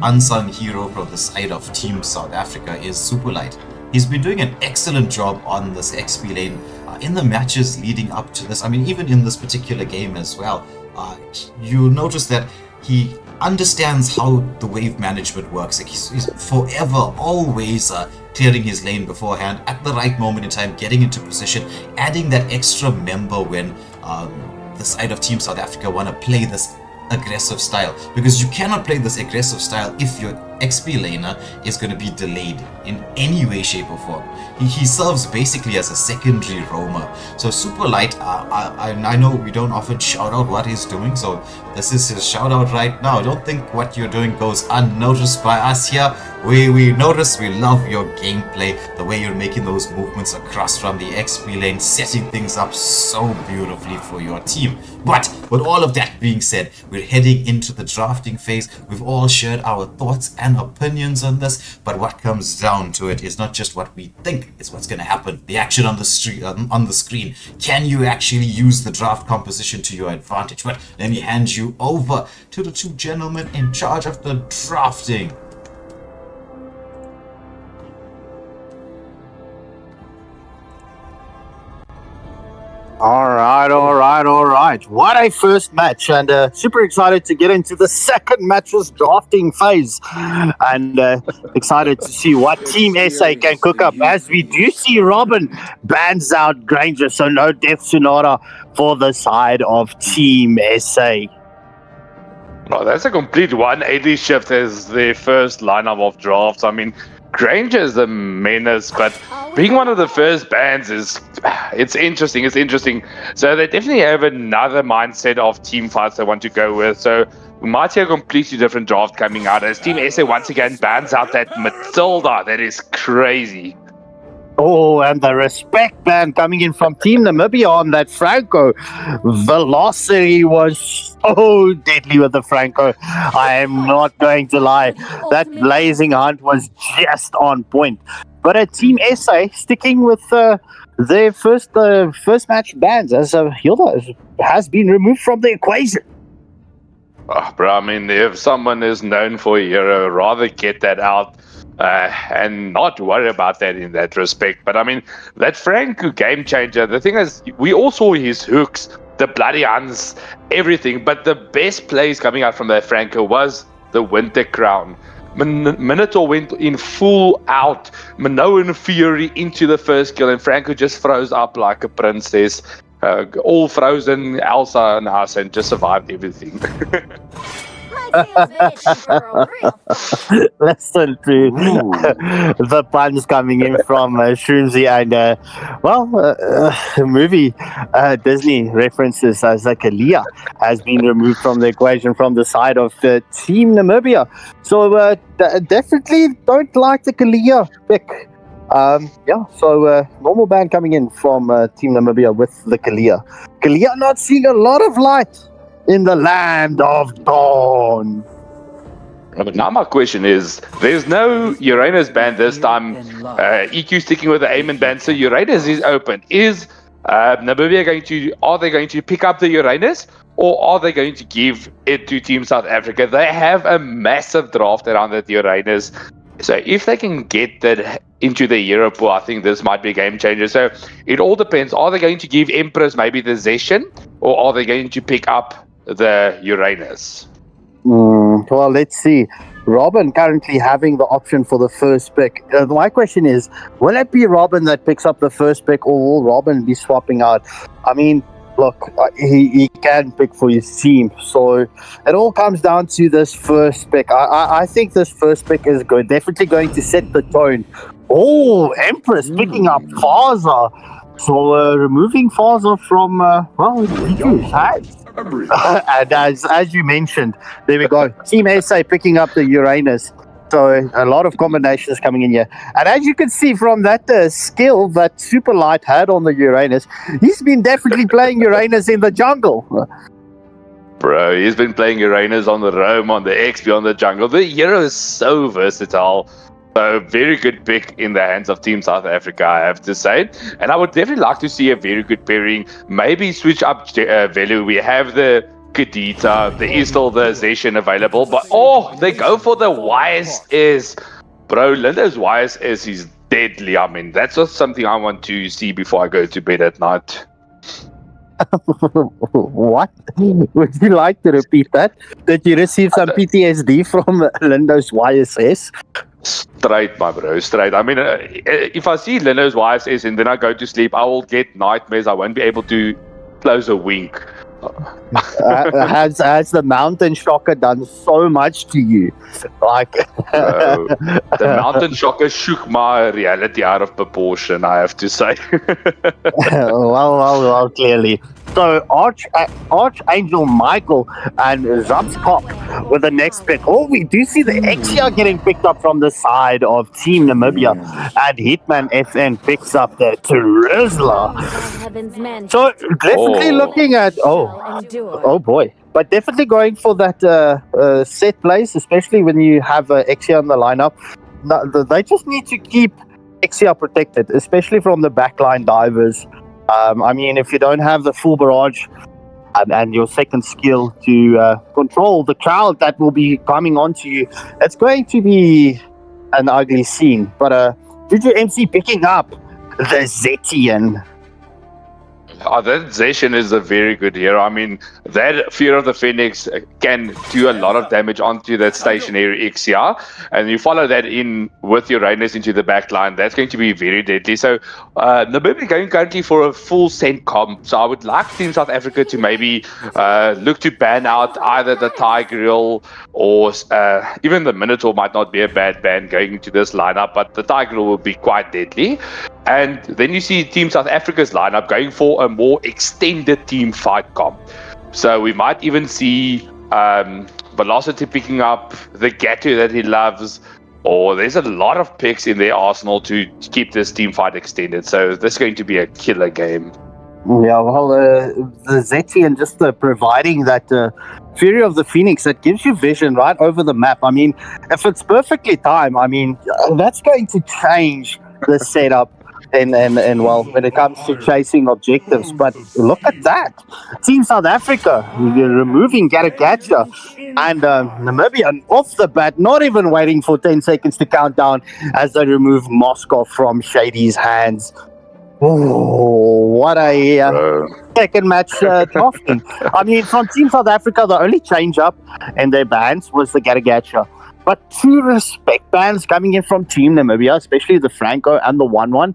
unsung hero from the side of Team South Africa is Superlight. He's been doing an excellent job on this XP lane in the matches leading up to this. I mean, even in this particular game as well. You'll notice that he understands how the wave management works. Like he's forever, always clearing his lane beforehand at the right moment in time, getting into position, adding that extra member when the side of Team South Africa want to play this aggressive style, because you cannot play this aggressive style if your XP laner is going to be delayed in any way, shape or form. He serves basically as a secondary roamer. So Superlight, I know we don't often shout out what he's doing, so this is his shout out right now. Don't think what you're doing goes unnoticed by us here. We notice, we love your gameplay, the way you're making those movements across from the XP lane, setting things up so beautifully for your team. But with all of that being said, we're heading into the drafting phase. We've all shared our thoughts and opinions on this, but what comes down to it is not just what we think, it's what's going to happen. The action on the screen. Can you actually use the draft composition to your advantage? But let me hand you over to the two gentlemen in charge of the drafting. All right. What a first match, and super excited to get into the second match's drafting phase, and excited to see what Team SA can cook up, as we do see Robin bans out Granger, so no Death Sonata for the side of Team SA. No, that's a complete 180 shift as their first lineup of drafts. I mean, Granger is a menace, but being one of the first bans it's interesting. So they definitely have another mindset of team fights they want to go with. So we might see a completely different draft coming out as Team SA once again bans out that Matilda. That is crazy. Oh, and the respect ban coming in from Team Namibia on that Franco. Velocity was so deadly with the Franco. I am not going to lie. That blazing hunt was just on point. But a Team SA sticking with their first match bans, as Hilda has been removed from the equation. Oh, bro, I mean, if someone is known for a hero, rather get that out. And not worry about that in that respect. But I mean, that Franco game changer, the thing is, we all saw his hooks, the bloody hunts, everything. But the best plays coming out from that Franco was the Winter Crown. Minotaur went in full out, Minoan Fury into the first kill, and Franco just froze up like a princess. All frozen, Elsa and us, and just survived everything. Listen to the puns coming in from Shroomsy and movie Disney references as Kalia has been removed from the equation from the side of Team Namibia. So definitely don't like the Kalia pick. So normal ban coming in from Team Namibia with the Kalia. Kalia not seeing a lot of light in the land of dawn. But now my question is, there's no Uranus ban this time. EQ sticking with the Aimon ban, so Uranus is open. Is Namibia are they going to pick up the Uranus, or are they going to give it to Team South Africa? They have a massive draft around that Uranus. So if they can get that into the Euro pool, I think this might be a game changer. So it all depends. Are they going to give Empress maybe the Zeshan, or are they going to pick up the Uranus? Well, let's see. Robin currently having the option for the first pick. My question is, will it be Robin that picks up the first pick, or will Robin be swapping out? I mean, look, he can pick for his team. So it all comes down to this first pick. I think this first pick is definitely going to set the tone. Oh, Empress picking up Faza. So removing Faza from, and as you mentioned, there we go. Team SA picking up the Uranus. So a lot of combinations coming in here. And as you can see from that skill that Super Light had on the Uranus, he's been definitely playing Uranus in the jungle. Bro, he's been playing Uranus on the roam, on the XP, on the jungle. The hero is so versatile. So very good pick in the hands of Team South Africa, I have to say. And I would definitely like to see a very good pairing. Maybe switch up value. We have the Kadita. There is still the Zeshan available. But, they go for the YSS. Bro, Lindo's YSS is deadly. I mean, that's just something I want to see before I go to bed at night. What? Would you like to repeat that? Did you receive some PTSD from Lindo's YSS? Straight, my bro, straight. I mean, if I see Lindo's YSS and then I go to sleep, I will get nightmares. I won't be able to close a wink. Has the Mountain Shocker done so much to you? Like the Mountain Shocker shook my reality out of proportion, I have to say. well, clearly. So Archangel Michael and Zapskop with the next pick. Oh, we do see the Exia getting picked up from the side of Team Namibia, and Hitman FN picks up the Terizla. So definitely looking at oh boy, but definitely going for that set place, especially when you have Exia in the lineup. They just need to keep Exia protected, especially from the backline divers. I mean, if you don't have the full barrage and your second skill to control the crowd that will be coming onto you, it's going to be an ugly scene. But Juju MC picking up the Zetian. That Zeshan is a very good hero. I mean, that Fear of the Phoenix can do a lot of damage onto that stationary XCR, and you follow that in with Uranus into the back line, that's going to be very deadly. So Namibia going currently for a full cent comp, so I would like Team South Africa to maybe look to ban out either the Tigreal or even the Minotaur might not be a bad ban going into this lineup, but the Tigreal will be quite deadly. And then you see Team South Africa's lineup going for a more extended team fight comp. So we might even see Velocity picking up the Gato that he loves, or there's a lot of picks in their arsenal to keep this team fight extended. So this is going to be a killer game. Yeah, well, the Zeti and just providing that Fury of the Phoenix that gives you vision right over the map. I mean, if it's perfectly timed, I mean, that's going to change the setup. And well, when it comes to chasing objectives, but look at that. Team South Africa removing Garagacha and Namibia off the bat, not even waiting for 10 seconds to count down as they remove Moskov from Shady's hands. Oh, what a second match drafting. I mean, from Team South Africa, the only change up in their bans was the Garagacha. But two respect bans coming in from Team Namibia, especially the Franco and the 1-1.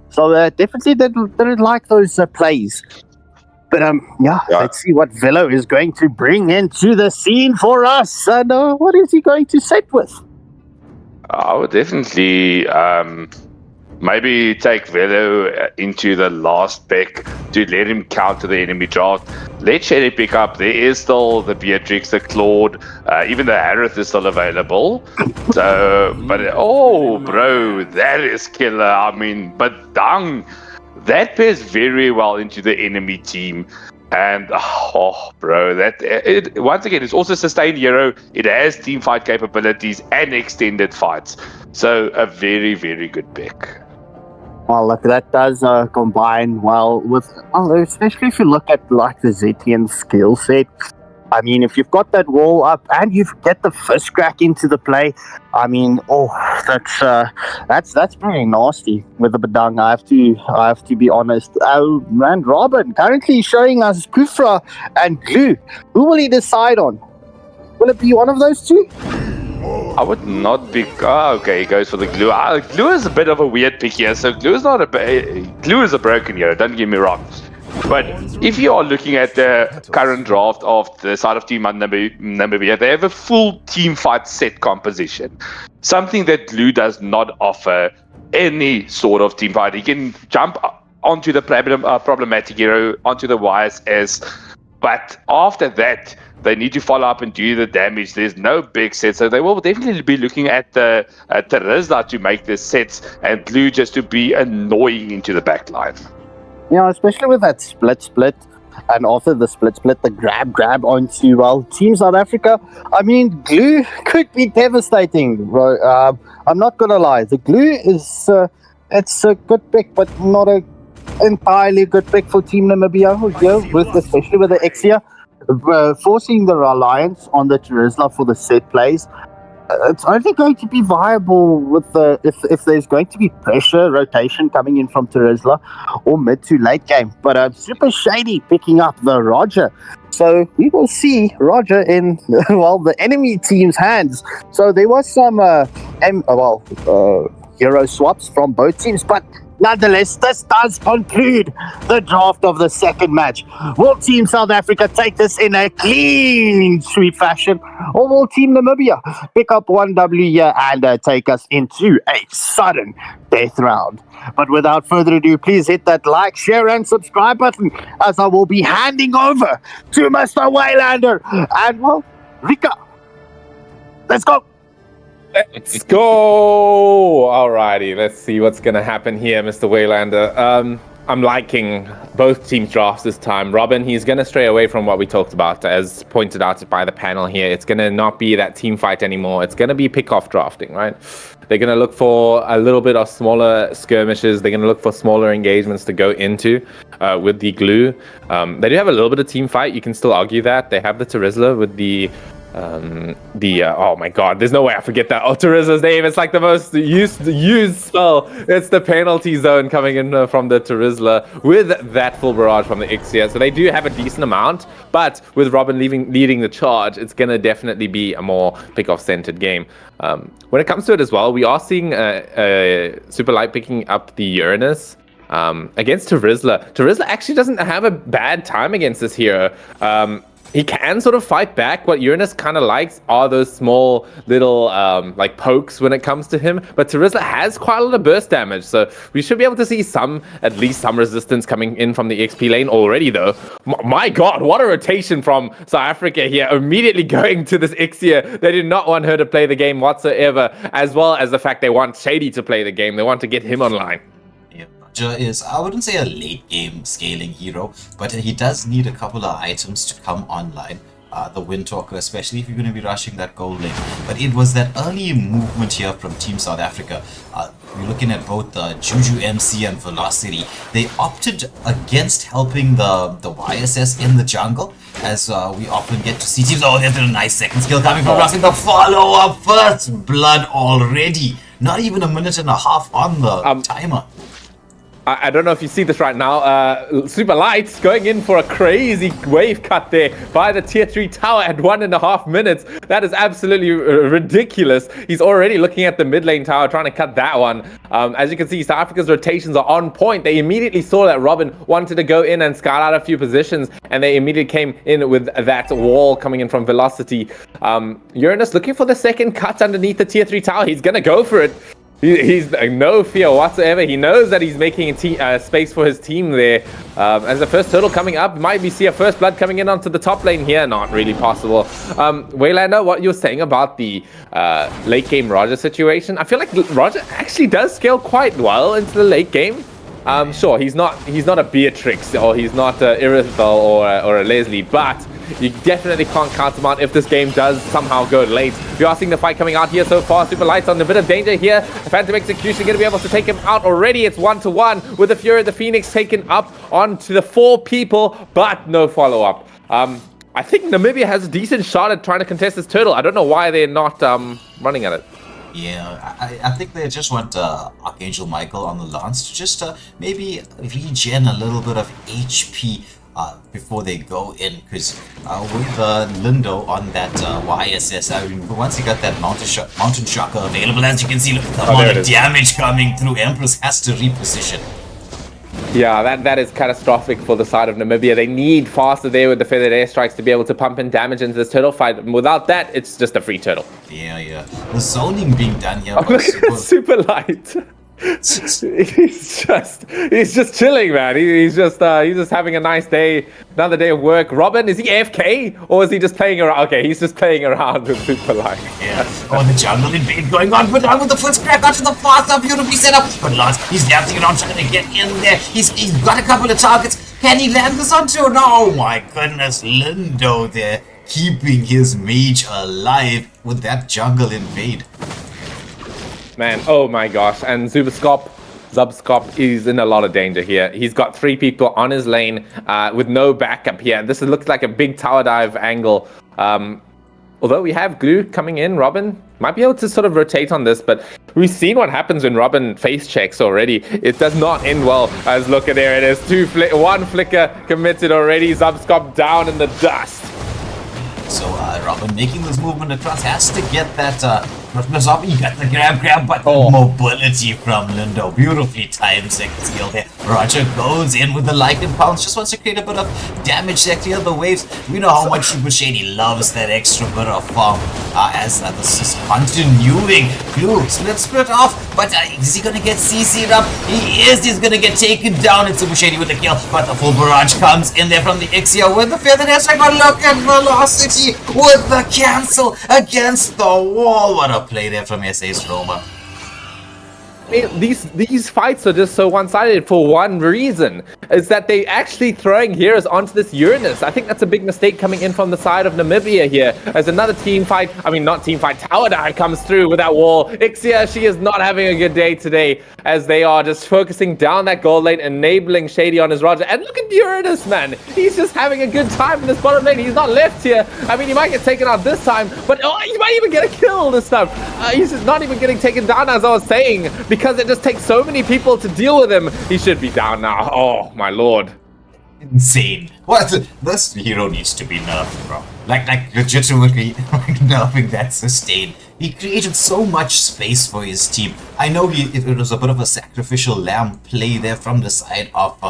So definitely didn't like those plays. But let's see what Velo is going to bring into the scene for us. And what is he going to set with? I would definitely maybe take Velo into the last pick to let him counter the enemy draft. Let Shelly pick up. There is still the Beatrix, the Claude, even the Harith is still available. So, but bro, that is killer. I mean, but Dang, that pairs very well into the enemy team. And bro, once again, it's also sustained hero. It has team fight capabilities and extended fights. So a very, very good pick. Well, look, that does combine well with, especially if you look at like the Zetian skill set. I mean, if you've got that wall up and you get the first crack into the play, I mean, that's very nasty with the Badang. I have to be honest. Oh man, Robin currently showing us Kufra and Glue. Who will he decide on? Will it be one of those two? I would not pick. Okay, he goes for the Glue. Glue is a bit of a weird pick here. So Glue is Glue is a broken hero. Don't get me wrong. But if you are looking at the current draft of the side of Team Namibia, they have a full team fight set composition. Something that Glue does not offer any sort of team fight. He can jump onto the problematic hero, onto the IESF, but after that, they need to follow up and do the damage. There's no big set, so they will definitely be looking at the Terizla to make the sets and Glue just to be annoying into the backline. Yeah, especially with that split, and after the split, the grab onto Team South Africa. I mean, Glue could be devastating, bro. I'm not gonna lie, the Glue is it's a good pick, but not a entirely good pick for Team Namibia. Especially with the Exia. Forcing the reliance on the Terizla for the set plays, it's only going to be viable with if there's going to be pressure rotation coming in from Terizla or mid to late game. But Super Shady picking up the Roger, so we will see Roger in the enemy team's hands. So there was some hero swaps from both teams, but nonetheless, this does conclude the draft of the second match. Will Team South Africa take this in a clean sweep fashion, or will Team Namibia pick up one W here and take us into a sudden death round? But without further ado, please hit that like, share, and subscribe button, as I will be handing over to Mr. Waylander and, Rika. Let's go. Let's go! Alrighty, let's see what's going to happen here, Mr. Waylander. I'm liking both teams' drafts this time. Robin, he's going to stray away from what we talked about, as pointed out by the panel here. It's going to not be that team fight anymore. It's going to be pick-off drafting, right? They're going to look for a little bit of smaller skirmishes. They're going to look for smaller engagements to go into with the Glue. They do have a little bit of team fight. You can still argue that. They have the Terizla with the oh my god, there's no way I forget that Terizla's name. It's like the most used spell. It's the penalty zone coming in from the Terizla with that full barrage from the Ixia. So they do have a decent amount, but with Robin leading the charge, it's going to definitely be a more pick-off centered game. When it comes to it as well, we are seeing Super Light picking up the Uranus against Terizla. Terizla actually doesn't have a bad time against this hero. He can sort of fight back. What Uranus kind of likes are those small little like pokes when it comes to him. But Terizla has quite a lot of burst damage, so we should be able to see at least some resistance coming in from the XP lane already, though. My god, what a rotation from South Africa here, immediately going to this Ixia. They did not want her to play the game whatsoever, as well as the fact they want Shady to play the game. They want to get him online. Is, I wouldn't say a late game scaling hero, but he does need a couple of items to come online. The Windtalker, especially if you're going to be rushing that gold lane. But it was that early movement here from Team South Africa. We're looking at both the Juju MC and Velocity. They opted against helping the YSS in the jungle, as we often get to see teams. Oh, there's a nice second skill coming from Rustling. The follow-up, first blood already. Not even a minute and a half on the timer. I don't know if you see this right now. Super Light going in for a crazy wave cut there by the tier 3 tower at 1.5 minutes. That is absolutely ridiculous. He's already looking at the mid lane tower, trying to cut that one. As you can see, South Africa's rotations are on point. They immediately saw that Robin wanted to go in and scout out a few positions, and they immediately came in with that wall coming in from Velocity. Uranus looking for the second cut underneath the tier 3 tower. He's going to go for it. He's no fear whatsoever. He knows that he's making a space for his team there. As the first turtle coming up, might we see a first blood coming in onto the top lane here? Not really possible. Waylander, what you're saying about the late game Roger situation, I feel like Roger actually does scale quite well into the late game. Sure, he's not a Beatrix, or he's not a Irithel or a Leslie, but you definitely can't count him out if this game does somehow go late. We are seeing the fight coming out here so far. Super Light's on a bit of danger here. The Phantom Execution going to be able to take him out already. It's 1-1 with the Fury of the Phoenix taken up onto the 4 people, but no follow-up. I think Namibia has a decent shot at trying to contest this turtle. I don't know why they're not running at it. Yeah, I think they just want Archangel Michael on the Lance to just maybe regen a little bit of HP before they go in, because with Lindo on that IESF, I mean, once he got that Mountain Shocker available, as you can see, look at the amount of damage coming through. Empress has to reposition. Yeah, that is catastrophic for the side of Namibia. They need faster there with the feathered airstrikes to be able to pump in damage into this turtle fight. And without that, it's just a free turtle. Yeah. The zoning being done here. Oh, look at Super Light. he's just chilling, man. He's just having a nice day, another day of work. Robin, is he AFK or is he just playing around? Okay, he's just playing around with Super Light. Yeah. Oh, the jungle invade going on, but with the first crack onto the fast up, beautifully set up. But Lance, he's dancing around trying to get in there. He's got a couple of targets. Can he land this on two? No, oh my goodness, Lindo there keeping his mage alive with that jungle invade. Man, oh my gosh, and Zubskop is in a lot of danger here. He's got 3 people on his lane with no backup here. This looks like a big tower dive angle. Although we have Glue coming in, Robin might be able to sort of rotate on this, but we've seen what happens when Robin face checks already. It does not end well, as look at there it is. 1 flicker committed already. Zubskop down in the dust. So Robin making this movement across has to get that Zombie got the grab, but the mobility from Lindo. Beautifully timed second skill there. Roger goes in with the Lycan Pounce, just wants to create a bit of damage there, clear the waves. We know how much Super Shady loves that extra bit of farm as this is continuing. Glue, split off, but is he gonna get CC'd up? He is, he's gonna get taken down. It's Super Shady with the kill, but the full barrage comes in there from the Ixia with the feathered airstrike. But look at Velocity with the cancel against the wall. What a play there from SA's Roma. These fights are just so one-sided for one reason, is that they actually throwing heroes onto this Uranus. I think that's a big mistake coming in from the side of Namibia here, as another team fight, tower dive comes through with that wall. Ixia, she is not having a good day today, as they are just focusing down that gold lane, enabling Shady on his Roger. And look at Uranus, man. He's just having a good time in this bottom lane. He's not left here. I mean, he might get taken out this time, but he might even get a kill this time. He's not even getting taken down, as I was saying, because it just takes so many people to deal with him. He should be down now. Oh my lord. Insane. What? This hero needs to be nerfed, bro. Like legitimately nerfing that sustain. He created so much space for his team. I know it was a bit of a sacrificial lamb play there from the side of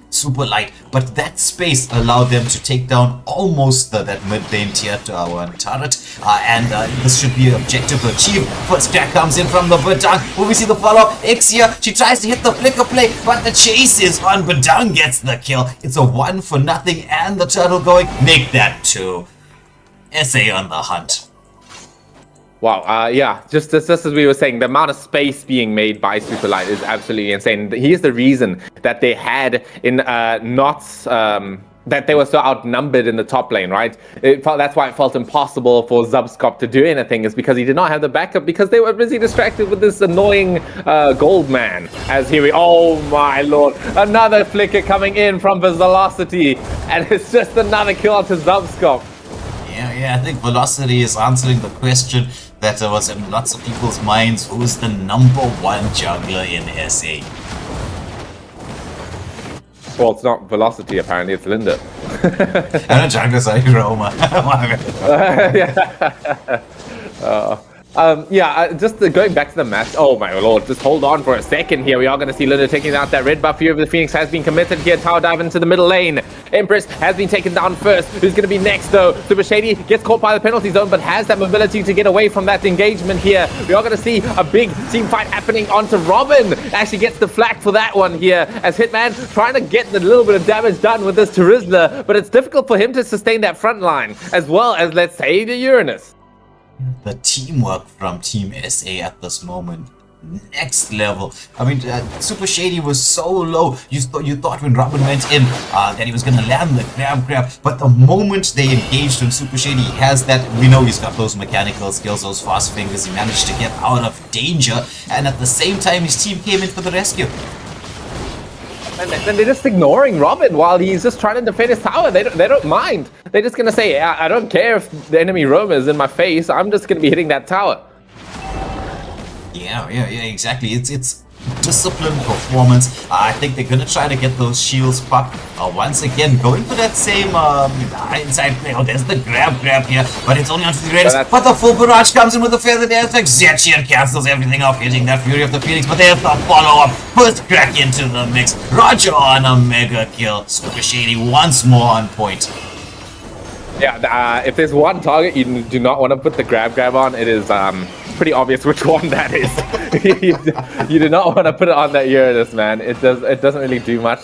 Super Light, but that space allowed them to take down almost that mid lane tier 1 turret, and this should be objective achieved. First crack comes in from the Badang. Will we see the follow-up? Ixia, she tries to hit the flicker play, but the chase is on. Badang gets the kill. It's a 1-0, and the turtle going. Make that 2. SA on the hunt. Wow, yeah, just as we were saying, the amount of space being made by Super Light is absolutely insane. Here's the reason that they had in that they were so outnumbered in the top lane, right? That's why it felt impossible for Zubskop to do anything, is because he did not have the backup, because they were busy distracted with this annoying gold man. As here oh my lord, another flicker coming in from Velocity, and it's just another kill onto Zubskop. Yeah, I think Velocity is answering the question that was in lots of people's minds. Who's the #1 jungler in SA? Well, it's not Velocity, apparently, it's Linda. And a jungler, sorry, Roma. Just going back to the match. Oh my lord, just hold on for a second here. We are going to see Linda taking out that red buff. Fear of the Phoenix has been committed here. Tower dive into the middle lane. Empress has been taken down first. Who's going to be next though? Super Shady gets caught by the penalty zone, but has that mobility to get away from that engagement here. We are going to see a big team fight happening onto Robin. Actually gets the flak for that one here, as Hitman trying to get the little bit of damage done with this Terizla, but it's difficult for him to sustain that front line, as well as, let's say, the Uranus. The teamwork from Team SA at this moment, next level. I mean, Super Shady was so low. You thought when Robin went in that he was going to land the grab, but the moment they engaged him, Super Shady has that. We know he's got those mechanical skills, those fast fingers. He managed to get out of danger, and at the same time, his team came in for the rescue. And they're just ignoring Robin while he's just trying to defend his tower. They don't mind. They're just going to say, I don't care if the enemy roamer is in my face. I'm just going to be hitting that tower. Yeah, exactly. It's disciplined performance. I think they're going to try to get those shields popped. Once again, going for that same inside play. Oh, there's the grab here, but it's only onto the greatest. But the full barrage comes in with the feathered airstrike. Zetchier cancels everything off, hitting that Fury of the Phoenix, but there's the follow-up. First crack into the mix. Roger on a mega kill. Super Shady once more on point. Yeah, if there's one target you do not want to put the grab on, it is pretty obvious which one that is. You do not want to put it on that Uranus, man. It doesn't really do much.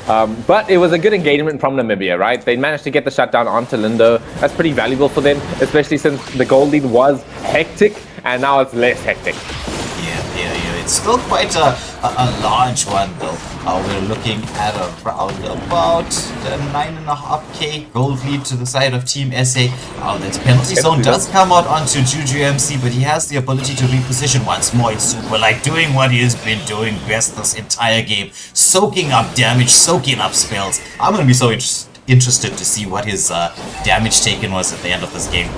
But it was a good engagement from Namibia, right? They managed to get the shutdown onto Lindo. That's pretty valuable for them, especially since the gold lead was hectic, and now it's less hectic. Yeah. It's still quite a large one, though. We're looking at around about 9.5k gold lead to the side of Team SA. That penalty zone does come out onto Juju MC, but he has the ability to reposition once more. It's Super Light doing what he has been doing best this entire game, soaking up damage, soaking up spells. I'm going to be so interested to see what his damage taken was at the end of this game.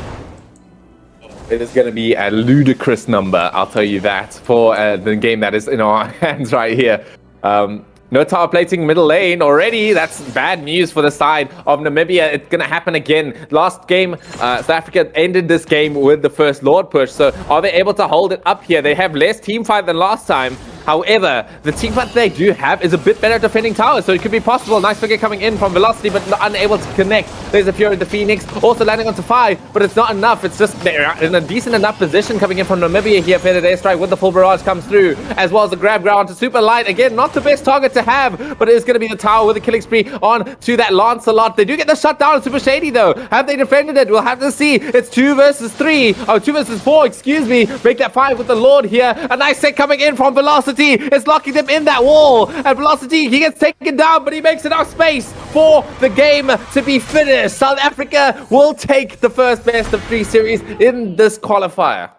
It is going to be a ludicrous number, I'll tell you that, for the game that is in our hands right here. No tower plating middle lane already. That's bad news for the side of Namibia. It's going to happen again. Last game, South Africa ended this game with the first Lord push. So are they able to hold it up here? They have less team fight than last time. However, the team fight they do have is a bit better defending towers, so it could be possible. Nice figure coming in from Velocity, but unable to connect. There's a Fury of the Phoenix, also landing onto 5, but it's not enough. It's just they're in a decent enough position coming in from Namibia here. Feathered airstrike with the full barrage comes through, as well as the grab ground to Super Light. Again, not the best target to have, but it is going to be the tower with a killing spree on to that Lancelot. They do get the shutdown on Super Shady though. Have they defended it? We'll have to see. It's 2 versus 3. Oh, 2 versus 4, excuse me. Make that 5 with the Lord here. A nice set coming in from Velocity. It's locking them in that wall. And Velocity, he gets taken down, but he makes enough space for the game to be finished. South Africa will take the first best of 3 series in this qualifier.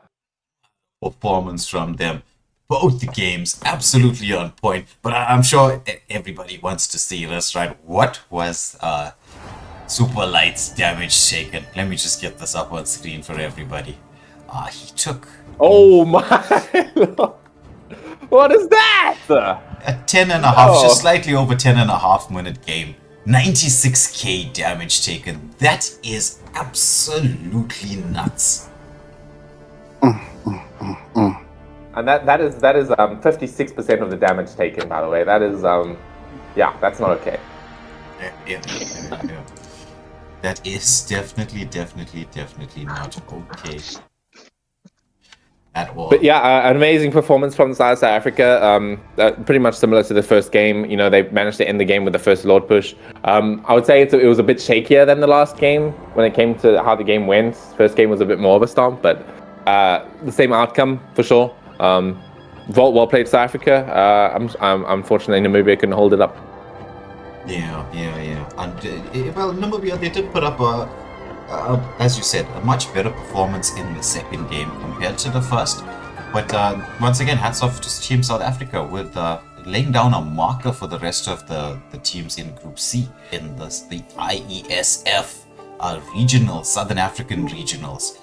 Performance from them. Both the games absolutely on point. But I'm sure everybody wants to see this, right? What was Super Light's damage taken? Let me just get this up on screen for everybody. He took... Oh my Lord. What is that? A 10.5, just slightly over 10.5 minute game. 96k damage taken. That is absolutely nuts. And that is 56% of the damage taken, by the way. That is yeah, that's not okay. Yeah. That is definitely not okay at all. But yeah, an amazing performance from South Africa. Pretty much similar to the first game. You know, they managed to end the game with the first Lord push. I would say it was a bit shakier than the last game when it came to how the game went. First game was a bit more of a stomp, but the same outcome for sure. Well played, South Africa. Unfortunately, Namibia couldn't hold it up. Yeah. And well, Namibia, they did put up as you said, a much better performance in the second game compared to the first. But once again, hats off to Team South Africa with laying down a marker for the rest of the teams in Group C in the IESF regionals, Southern African regionals.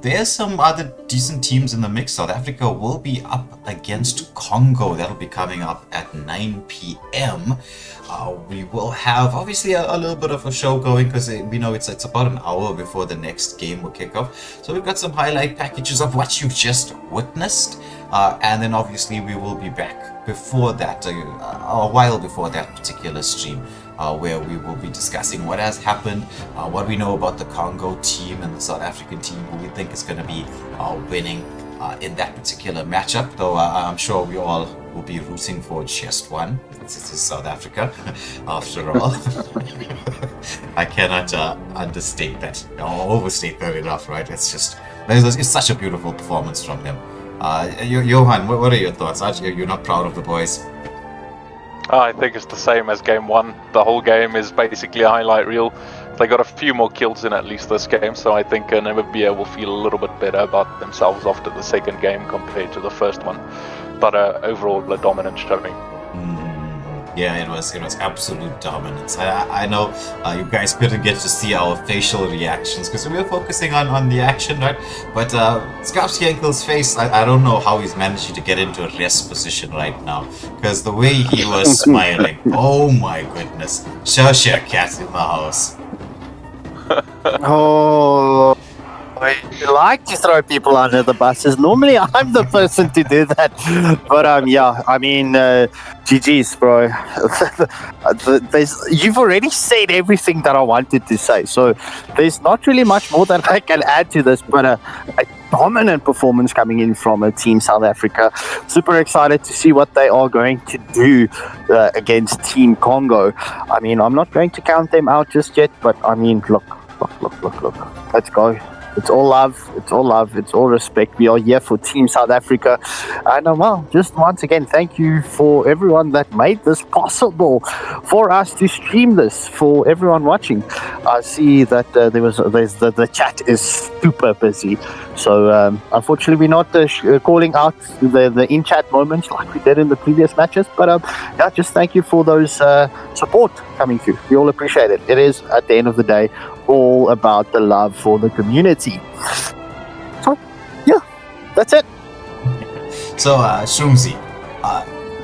there's some other decent teams in the mix. South Africa will be up against Congo. That'll be coming up at 9 p.m. We will have obviously a little bit of a show going because we know it's about an hour before the next game will kick off. So we've got some highlight packages of what you've just witnessed. And then obviously we will be back before that, a while before that particular stream, where we will be discussing what has happened, what we know about the Congo team and the South African team, who we think is going to be winning in that particular matchup. Though I'm sure we all will be rooting for just one. This is South Africa, after all. I cannot understate that or overstate that enough, right? It's such a beautiful performance from him. Johan, what are your thoughts? You're not proud of the boys? I think it's the same as game one. The whole game is basically a highlight reel. They got a few more kills in at least this game, so I think Namibia will feel a little bit better about themselves after the second game compared to the first one. But overall, a dominant showing. Yeah, it was absolute dominance. I know you guys couldn't get to see our facial reactions because we were focusing on the action, right? But Skarpskenkel's face, I don't know how he's managing to get into a rest position right now because the way he was smiling, oh my goodness. Share cat in the house. Oh, I like to throw people under the buses. Normally, I'm the person to do that. But yeah, I mean, GG's, bro. You've already said everything that I wanted to say, so there's not really much more that I can add to this. But a dominant performance coming in from Team South Africa. Super excited to see what they are going to do against Team Congo. I mean, I'm not going to count them out just yet, but I mean, look. Let's go. It's all love, it's all respect. We are here for Team South Africa. And well, just once again, thank you for everyone that made this possible for us to stream this, for everyone watching. I see that the chat is super busy. So unfortunately, we're not calling out the in-chat moments like we did in the previous matches. But yeah, just thank you for those support coming through. We all appreciate it. It is, at the end of the day, all about the love for the community. So, yeah, that's it. So, Shroomzy,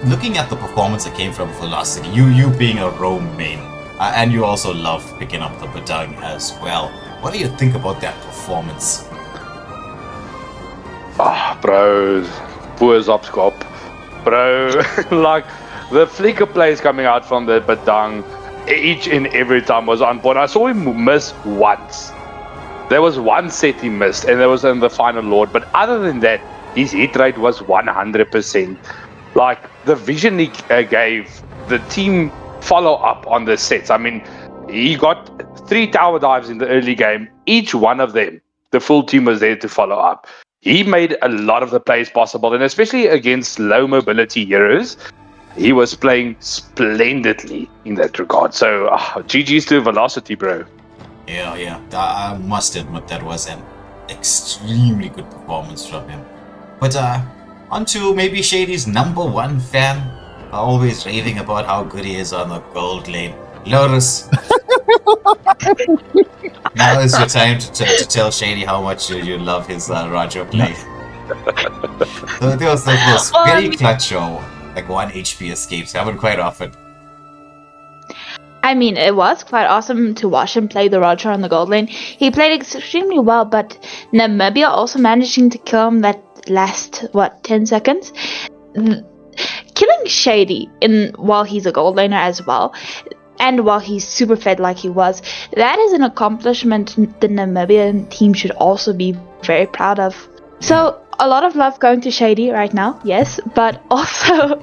looking at the performance that came from Velocity, you being a Rome main, and you also love picking up the Badang as well. What do you think about that performance? Bro, poor Zopskop. Bro, like, the flicker plays coming out from the Badang, each and every time was on point. I saw him miss once. There was one set he missed, and that was in the final Lord. But other than that, his hit rate was 100%. Like, the vision he gave the team follow up on the sets. I mean, he got 3 tower dives in the early game. Each one of them, the full team was there to follow up. He made a lot of the plays possible, and especially against low mobility heroes, he was playing splendidly in that regard. So, GG's to Velocity, bro. Yeah. I must admit that was an extremely good performance from him. But on to maybe Shady's #1 fan, always raving about how good he is on the gold lane. Lotus. Now is your time to tell Shady how much you love his Raja play. There was very clutch like 1 HP escapes. Happen quite often. I mean, it was quite awesome to watch him play the Roger on the gold lane. He played extremely well, but Namibia also managing to kill him that last, 10 seconds? Killing Shady while he's a gold laner as well, and while he's super fed like he was, that is an accomplishment the Namibian team should also be very proud of. So, a lot of love going to Shady right now, yes, but also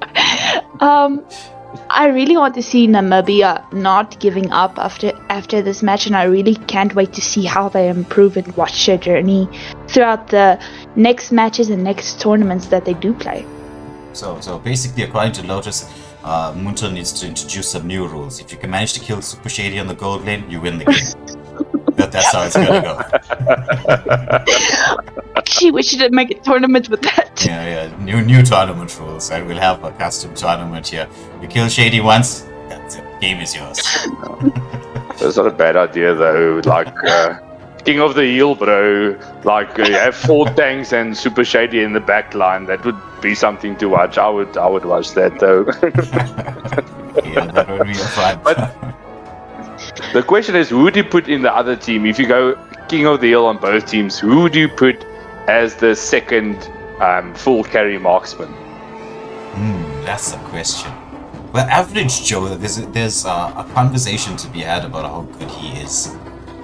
I really want to see Namibia not giving up after this match, and I really can't wait to see how they improve and watch their journey throughout the next matches and next tournaments that they do play. So basically, according to Lotus, Munto needs to introduce some new rules. If you can manage to kill Super Shady on the gold lane, you win the game. That's how it's gonna go. Gee, we should make a tournament with that. Yeah. New tournament rules, and we'll have a custom tournament here. You kill Shady once, that's it. Game is yours. That's not a bad idea, though. Like, King of the Hill, bro. Like you have 4 tanks and Super Shady in the back line. That would be something to watch. I would watch that though. Yeah, that would be fun. But the question is, who would you put in the other team? If you go King of the Hill on both teams, who would you put as the second full carry marksman? That's the question. Well, Average Joe, there's a conversation to be had about how good he is.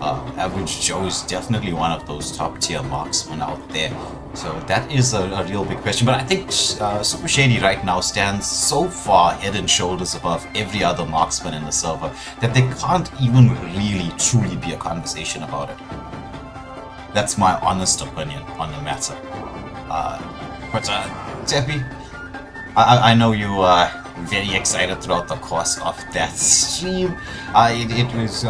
Average Joe is definitely one of those top tier marksmen out there. So that is a real big question. But I think Super Shady right now stands so far head and shoulders above every other marksman in the server that there can't even really truly be a conversation about it. That's my honest opinion on the matter. But Teppy, I know you are very excited throughout the course of that stream. It was,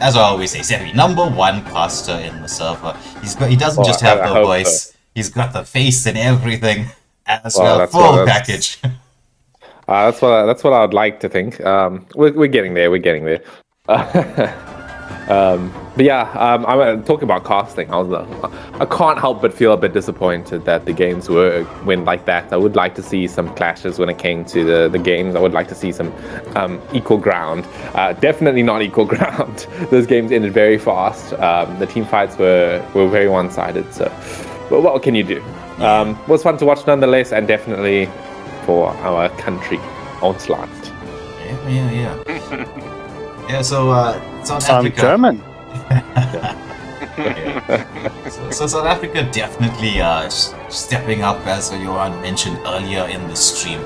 as I always say, Teppy, #1 caster in the server. He doesn't just have the voice, he's got the face and everything as well, full package. That's what I would like to think. We're getting there. We're getting there. But yeah, I'm talking about casting. I can't help but feel a bit disappointed that the games went like that. I would like to see some clashes when it came to the games. I would like to see some equal ground. Definitely not equal ground. Those games ended very fast. The team fights were very one-sided. So, but what can you do? It was fun to watch nonetheless, and definitely for our country, ons land. Yeah. Yeah, so South I'm Africa. German. So South Africa definitely stepping up, as Johan mentioned earlier in the stream.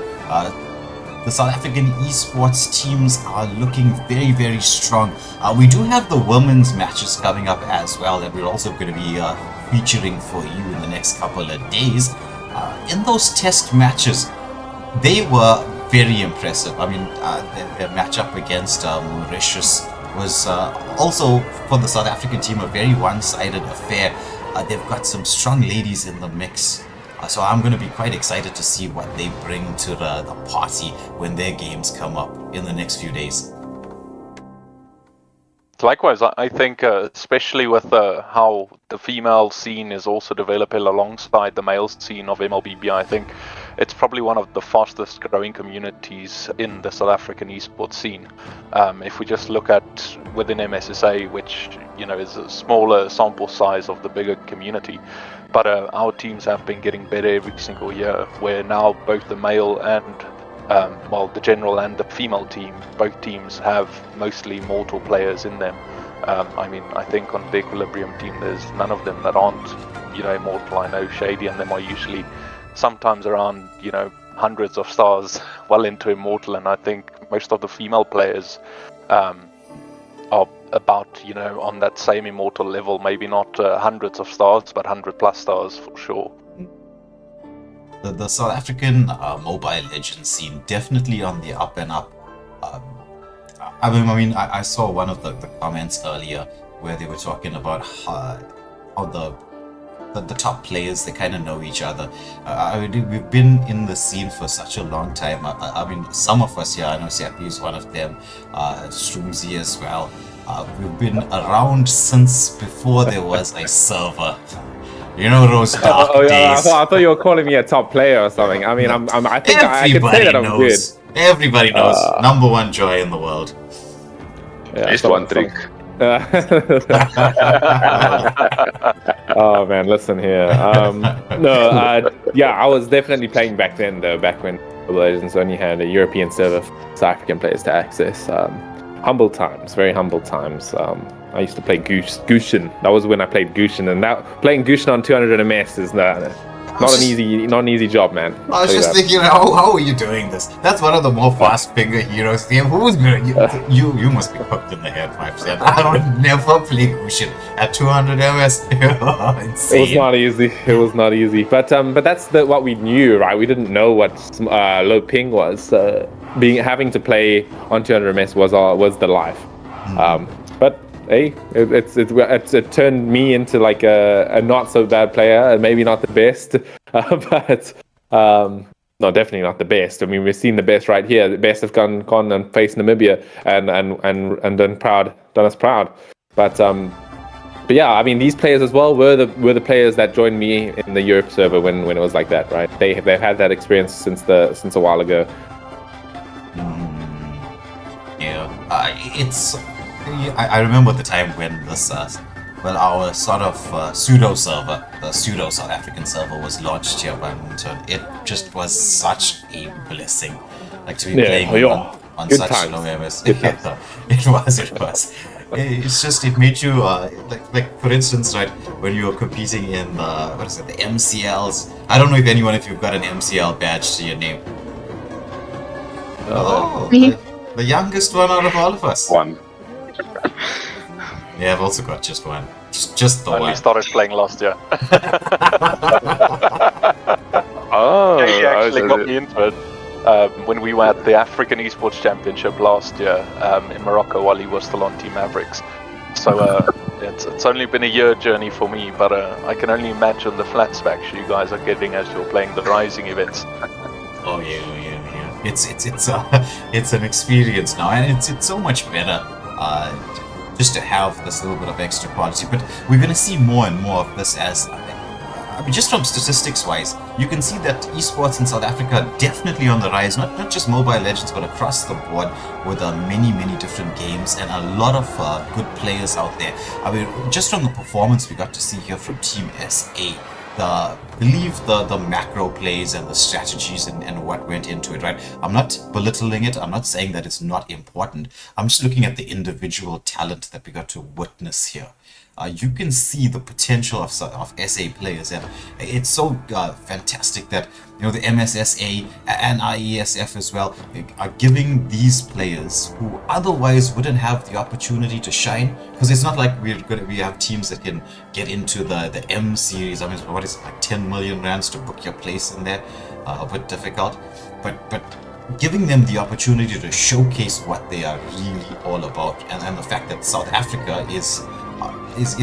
The South African esports teams are looking very, very strong. We do have the women's matches coming up as well that we're also going to be featuring for you in the next couple of days. In those test matches, they were very impressive. I mean, their matchup against Mauritius was also, for the South African team, a very one-sided affair. They've got some strong ladies in the mix. So I'm going to be quite excited to see what they bring to the party when their games come up in the next few days. Likewise, I think especially with how the female scene is also developing alongside the male scene of Mlbb, I think it's probably one of the fastest growing communities in the South African esports scene. If we just look at within MSSA, which is a smaller sample size of the bigger community, but our teams have been getting better every single year, where now both the male and the general and the female team, both teams have mostly mortal players in them. I think on the Equilibrium team, there's none of them that aren't, immortal. I know Shady and them are usually sometimes around, hundreds of stars well into immortal, and I think most of the female players are about, on that same immortal level, maybe not hundreds of stars, but 100+ stars for sure. The South African Mobile Legends scene definitely on the up and up. I saw one of the comments earlier where they were talking about how the top players, they kind of know each other. We've been in the scene for such a long time. Some of us here, I know Seppi is one of them, Stroomsy as well. We've been around since before there was a server. Those dark days. I thought you were calling me a top player or something. I think I can say that I'm good. Everybody knows. #1 joy in the world. Yeah, Just one drink. Oh man, listen here. I was definitely playing back then, though. Back when Mobile Legends only had a European server for South African players to access. Humble times, very humble times. I used to play Gushin. That was when I played Gushin, and playing Gushin on 200 MS is not an easy job, man. I was just thinking, how are you doing this? That's one of the more fast finger heroes. Who's gonna? You must be hooked in the head, 5%. I would never play Gushin at 200 MS. Insane. It was not easy. But that's what we knew, right? We didn't know what low ping was. Having to play on 200 MS was the life. But hey, it turned me into like a not so bad player, and maybe not the best, but no, definitely not the best. I mean, we've seen the best right here. The best have gone and faced Namibia and done us proud. But But yeah, I mean, these players as well were the players that joined me in the Europe server when it was like that, right? They've had that experience since a while ago. I remember the time when this our sort of pseudo server, the pseudo South African server, was launched here by Moonton. It just was such a blessing, like to be playing on Good such times. low MS. Good times. It was. It's just, it made you like for instance, right, when you were competing in the the MCLs. I don't know if anyone of you've got an MCL badge to your name. The youngest one out of all of us. One. Yeah, I've also got just one. Just the Only one. started playing last year. Oh, He actually so got me into it when we were at the African Esports Championship last year in Morocco while he was still on Team Mavericks. So it's only been a year journey for me, but I can only imagine the flat specs you guys are getting as you're playing the Rising events. Oh yeah. It's an experience now, and it's so much better just to have this little bit of extra quality. But we're going to see more and more of this as. I mean, just from statistics-wise, you can see that esports in South Africa are definitely on the rise, not just Mobile Legends, but across the board with many different games and a lot of good players out there. I mean, just from the performance we got to see here from Team SA, the macro plays and the strategies and what went into it, right? I'm not belittling it. I'm not saying that it's not important. I'm just looking at the individual talent that we got to witness here. You can see the potential of SA players, and it's so fantastic that the MSSA and IESF as well are giving these players who otherwise wouldn't have the opportunity to shine, because it's not like we have teams that can get into the M series. I mean, what is it, like 10 million rands to book your place in there? A bit difficult, but giving them the opportunity to showcase what they are really all about, and the fact that South Africa is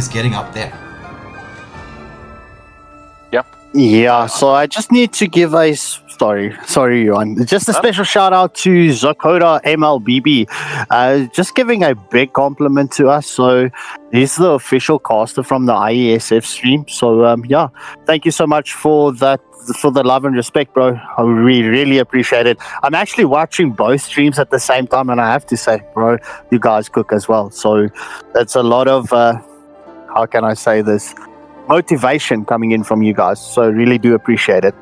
getting up there. Yeah, so I just need to give a sorry, Johan. Just a special shout out to Zakoda Mlbb, just giving a big compliment to us. So he's the official caster from the IESF stream. So yeah, thank you so much for that, for the love and respect, bro. We really appreciate it. I'm actually watching both streams at the same time, and I have to say, bro, you guys cook as well. So that's a lot of how can I say this, motivation coming in from you guys. So really do appreciate it.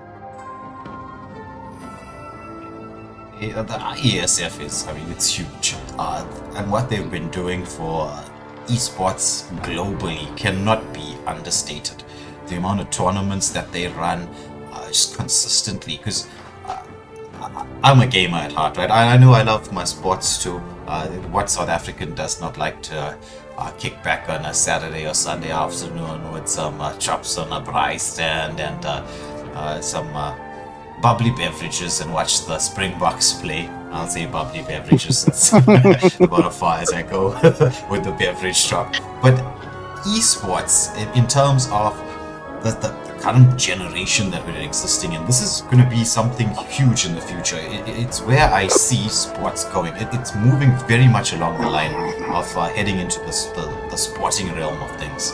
The IESF it's huge, and what they've been doing for esports globally cannot be understated. The amount of tournaments that they run just consistently, because I'm a gamer at heart, right? I know I love my sports too. What South African does not like to kick back on a Saturday or Sunday afternoon with some chops on a braai stand and some bubbly beverages and watch the Springboks play. I'll say bubbly beverages. It's about as far as I go with the beverage talk. But esports, in terms of the current generation that we're existing in, this is going to be something huge in the future. It's where I see sports going. It's moving very much along the line of heading into the sporting realm of things.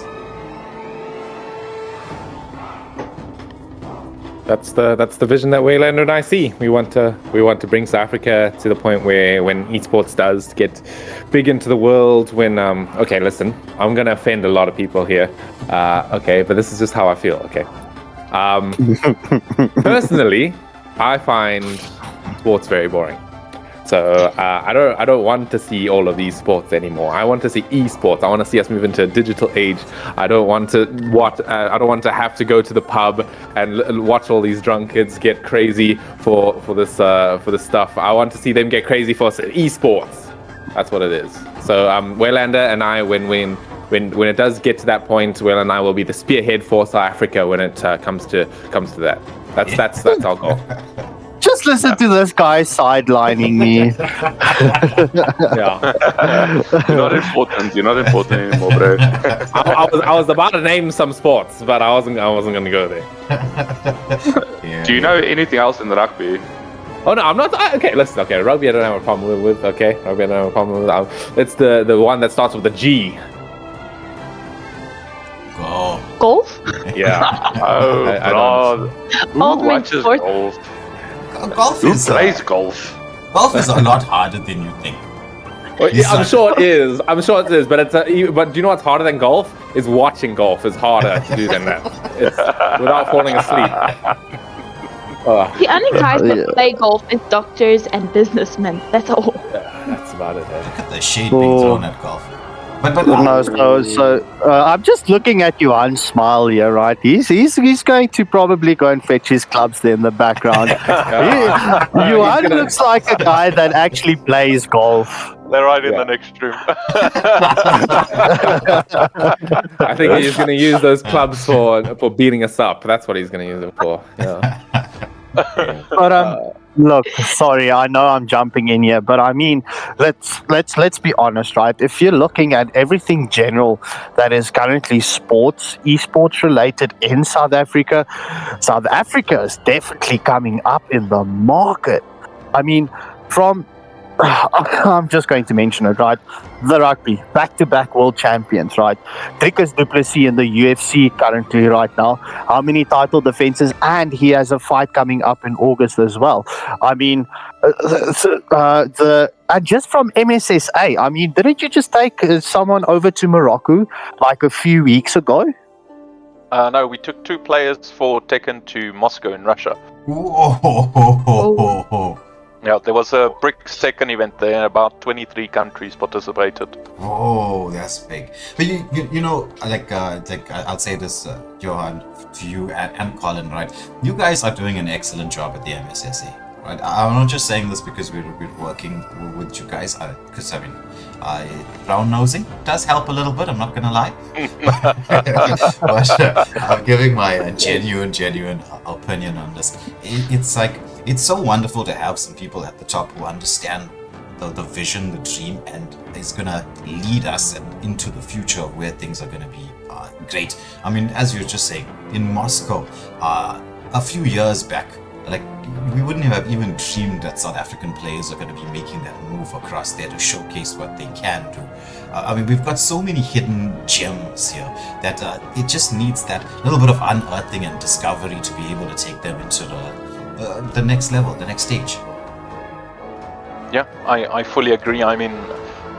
That's the vision that Waylander and I see. We want to bring South Africa to the point where when esports does get big into the world, when okay, listen, I'm gonna offend a lot of people here, okay, but this is just how I feel, okay. Personally, I find sports very boring. So I don't want to see all of these sports anymore. I want to see esports. I want to see us move into a digital age. I don't want to have to go to the pub and watch all these drunk kids get crazy for this stuff. I want to see them get crazy for esports. That's what it is. So Waylander and I, when it does get to that point, Waylander and I will be the spearhead for South Africa when it comes to that. That's our goal. Just listen to this guy sidelining me. Yeah. You're not important anymore, bro. I was about to name some sports, but I wasn't going to go there. Yeah. Do you know anything else in the rugby? Oh no, I'm not. Okay, listen. Okay, rugby I don't have a problem with. Okay, rugby I don't have a problem with. It's the one that starts with a G. Golf? Yeah. Oh, I don't. Who Ultimate watches sport. golf? Golf Who is plays golf? golf is a lot harder than you think. Well, It's I'm like- sure it is. I'm sure it is. But but do you know what's harder than golf? Is watching golf is harder to do than that. It's without falling asleep. The only guys that Yeah. play golf is doctors and businessmen. That's all. That's about it. Look at the shade being thrown at golf. But No, so I'm just looking at Johan's smile here, right? He's going to probably go and fetch his clubs there in the background. Johan looks like a guy that actually plays golf. They're right in Yeah. the next room. I think he's going to use those clubs for beating us up. That's what he's going to use it for. Yeah. But look, sorry, I know I'm jumping in here, but I mean, let's be honest, right? If you're looking at everything general that is currently esports related in South Africa is definitely coming up in the market. I mean, I'm just going to mention it, right? The rugby, back-to-back world champions, right? Dricus du Plessis in the UFC currently right now. How many title defenses? And he has a fight coming up in August as well. I mean, and just from MSSA, I mean, didn't you just take someone over to Morocco like a few weeks ago? No, we took 2 players for Tekken to Moscow in Russia. Whoa. Yeah, there was a BRICS Tekken event there, and about 23 countries participated. Oh, that's big. But you know, like I'll say this, Johan, to you and Colin, right? You guys are doing an excellent job at the MSSA, right? I'm not just saying this because we're working with you guys, because I mean, brown nosing does help a little bit. I'm not gonna lie, but I'm giving my genuine opinion on this. It's like. It's so wonderful to have some people at the top who understand the vision, the dream, and is gonna lead us into the future of where things are gonna be great. I mean, as you were just saying, in Moscow, a few years back, like we wouldn't have even dreamed that South African players are gonna be making that move across there to showcase what they can do. I mean, we've got so many hidden gems here that it just needs that little bit of unearthing and discovery to be able to take them into the next level, the next stage. Yeah, I fully agree. I mean,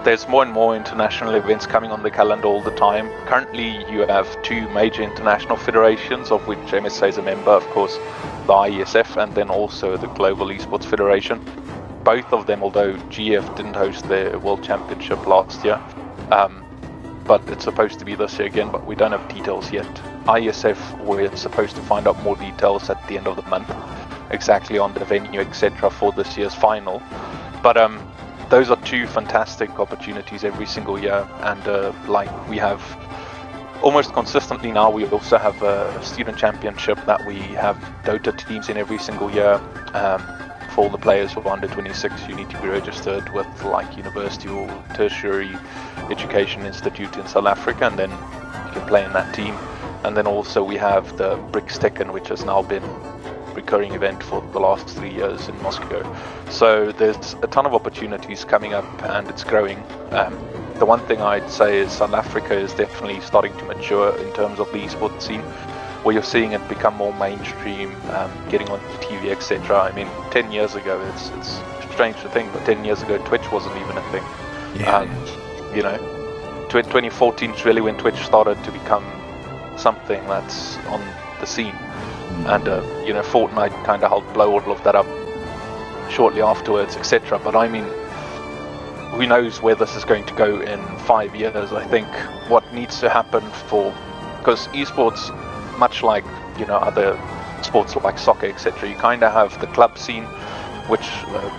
there's more and more international events coming on the calendar all the time. Currently, you have 2 major international federations, of which MSA is a member, of course, the IESF, and then also the Global Esports Federation. Both of them, although GF didn't host their World Championship last year, but it's supposed to be this year again, but we don't have details yet. IESF, we're supposed to find out more details at the end of the month, exactly on the venue, etc., for this year's final. But those are 2 fantastic opportunities every single year, and like we have almost consistently now, we also have a student championship that we have Dota teams in every single year. For all the players who are under 26, you need to be registered with like university or tertiary education institute in South Africa, and then you can play in that team. And then also we have the BRICS Tekken, which has now been recurring event for the last 3 years in Moscow. So there's a ton of opportunities coming up, and it's growing. The one thing I'd say is South Africa is definitely starting to mature in terms of the esports scene, where you're seeing it become more mainstream, getting on TV, etc. I mean, 10 years ago, it's strange to think, but 10 years ago, Twitch wasn't even a thing. You know, 2014 is really when Twitch started to become something that's on the scene. And you know, Fortnite kind of helped blow all of that up shortly afterwards, etc. But I mean, who knows where this is going to go in 5 years? I think what needs to happen because esports, much like, you know, other sports like soccer, etc., you kind of have the club scene, which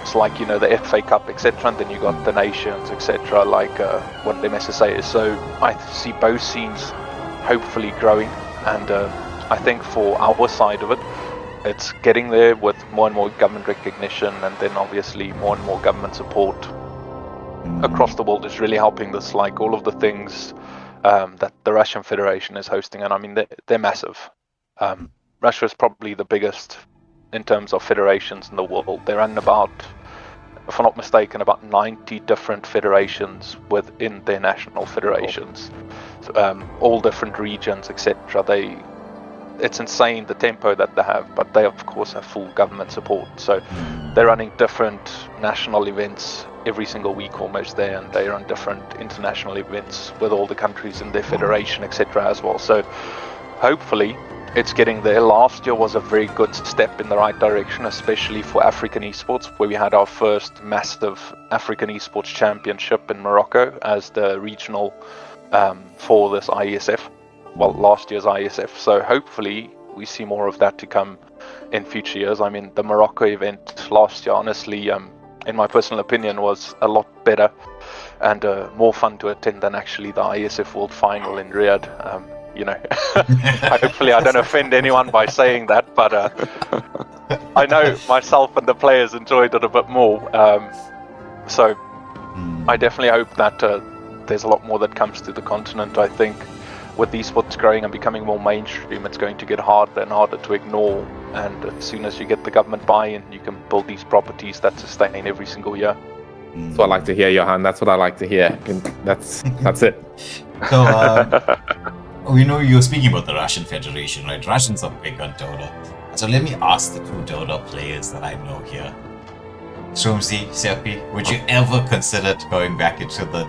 it's like, you know, the FA Cup, etc., and then you got the nations, etc., like what the MSSA is. So I see both scenes hopefully growing, and I think for our side of it, it's getting there with more and more government recognition, and then obviously more and more government support across the world is really helping this, like all of the things that the Russian Federation is hosting, and I mean, they're massive. Russia is probably the biggest in terms of federations in the world. They run about, if I'm not mistaken, about 90 different federations within their national federations. all different regions, etc. It's insane the tempo that they have, but they of course have full government support. So they're running different national events every single week almost there, and they run different international events with all the countries in their federation, etc. as well. So hopefully it's getting there. Last year was a very good step in the right direction, especially for African esports, where we had our first massive African esports championship in Morocco as the regional for this IESF. Well, last year's IESF. So hopefully we see more of that to come in future years. I mean, the Morocco event last year, honestly, in my personal opinion, was a lot better and more fun to attend than actually the IESF World Final in Riyadh. Hopefully I don't offend anyone by saying that, but I know myself and the players enjoyed it a bit more. So I definitely hope that there's a lot more that comes to the continent. I think with esports growing and becoming more mainstream, it's going to get harder and harder to ignore. And as soon as you get the government buy-in, you can build these properties that sustain every single year. That's what I like to hear, Johan. That's what I like to hear. That's it. So, we know you're speaking about the Russian Federation, right? Russians are big on Dota. So let me ask the two Dota players that I know here. Shroomzy, Seppi, would you ever consider going back into the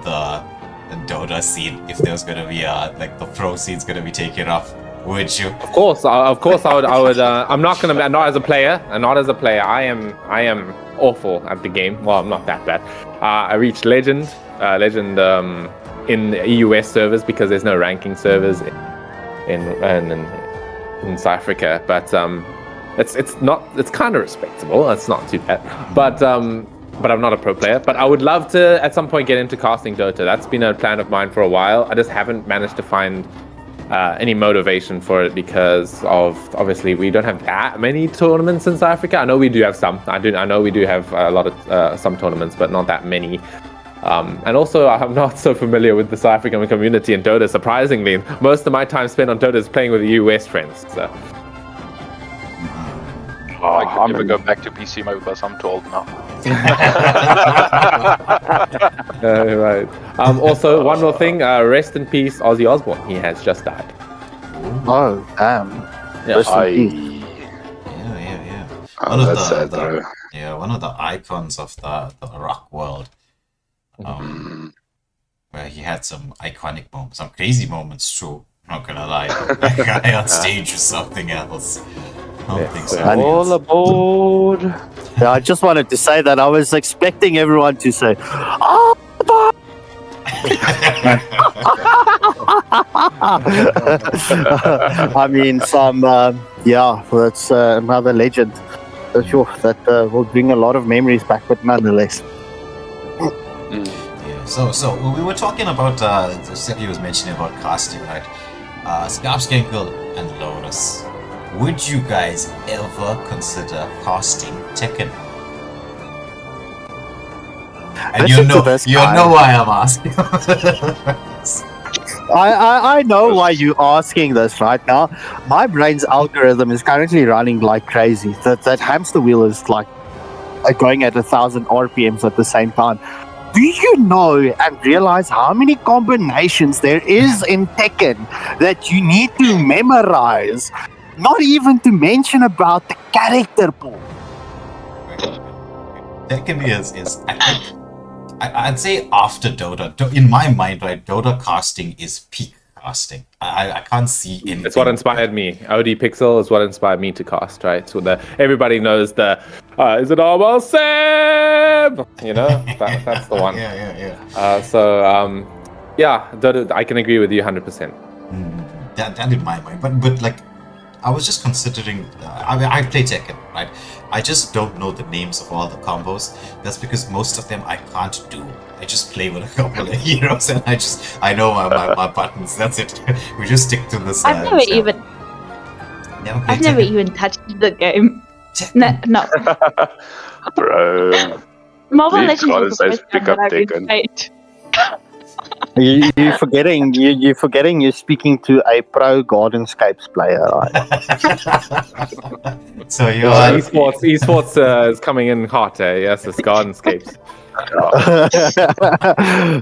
Dota scene if there's going to be the pro scene's going to be taken off? Would you? Of course I would. I'm not going to. Not as a player. I am awful at the game. Well, I'm not that bad. I reached legend in EUS servers because there's no ranking servers in South Africa. But it's kind of respectable. It's not too bad. But I'm not a pro player. But I would love to at some point get into casting Dota. That's been a plan of mine for a while. I just haven't managed to find any motivation for it because of obviously we don't have that many tournaments in South Africa. I know we do have some. I know we do have a lot of some tournaments, but not that many. And also, I'm not so familiar with the South African community in Dota. Surprisingly, most of my time spent on Dota is playing with US friends. So. I can never go back to PC MOBAs, I'm too old now. Right. Also, one more thing. Rest in peace, Ozzy Osbourne. He has just died. Oh, damn. Yeah. Yeah. One of the icons of the rock world. Where he had some iconic moments, some crazy moments too. Not gonna lie, that guy on stage was something else. All aboard. Yeah, I just wanted to say that I was expecting everyone to say, "Oh!" I mean, that's another legend. Sure, that will bring a lot of memories back, but nonetheless. So we were talking about, Seppi was mentioning about casting, right? Skarpskenkel and Lotus. Would you guys ever consider casting Tekken? And you know why I'm asking. I know why you're asking this right now. My brain's algorithm is currently running like crazy. That hamster wheel is like going at 1,000 RPMs at the same time. Do you know and realize how many combinations there is in Tekken that you need to memorize? Not even to mention about the character pool. Tekken is I think I'd say after Dota. In my mind, right, Dota casting is peak casting. I can't see anything. It's what inspired me. OD Pixel is what inspired me to cast, right? So everybody knows is it almost Sam? You know, that's the one. Yeah. Dota, I can agree with you 100%. That in my mind, but like, I was just considering. I play Tekken, right? I just don't know the names of all the combos. That's because most of them I can't do. I just play with a couple of heroes, and I know my buttons. That's it. We just stick to this. I've never even touched the game. No. Bro. Mobile Legends is the first pick time up that I've Tekken. played. You're forgetting. You're forgetting. You're speaking to a pro Gardenscapes player, right? So you're esports is coming in hot. Yes, it's Gardenscapes.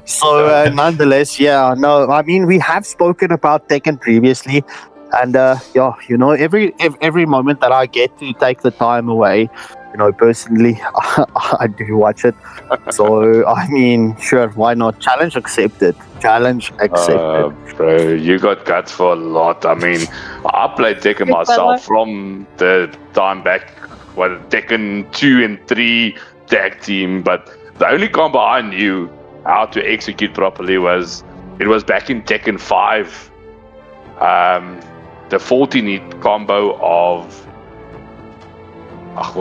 So nonetheless, yeah, no, I mean we have spoken about Tekken previously, and every moment that I get to take the time away, personally, I do watch it. So I mean, sure, why not? Challenge accepted. Challenge accepted. Bro, you got guts for a lot. I mean, I played Tekken myself from the time back, Tekken 2 and 3 tag team, but the only combo I knew how to execute properly was back in Tekken 5. The 14-hit combo of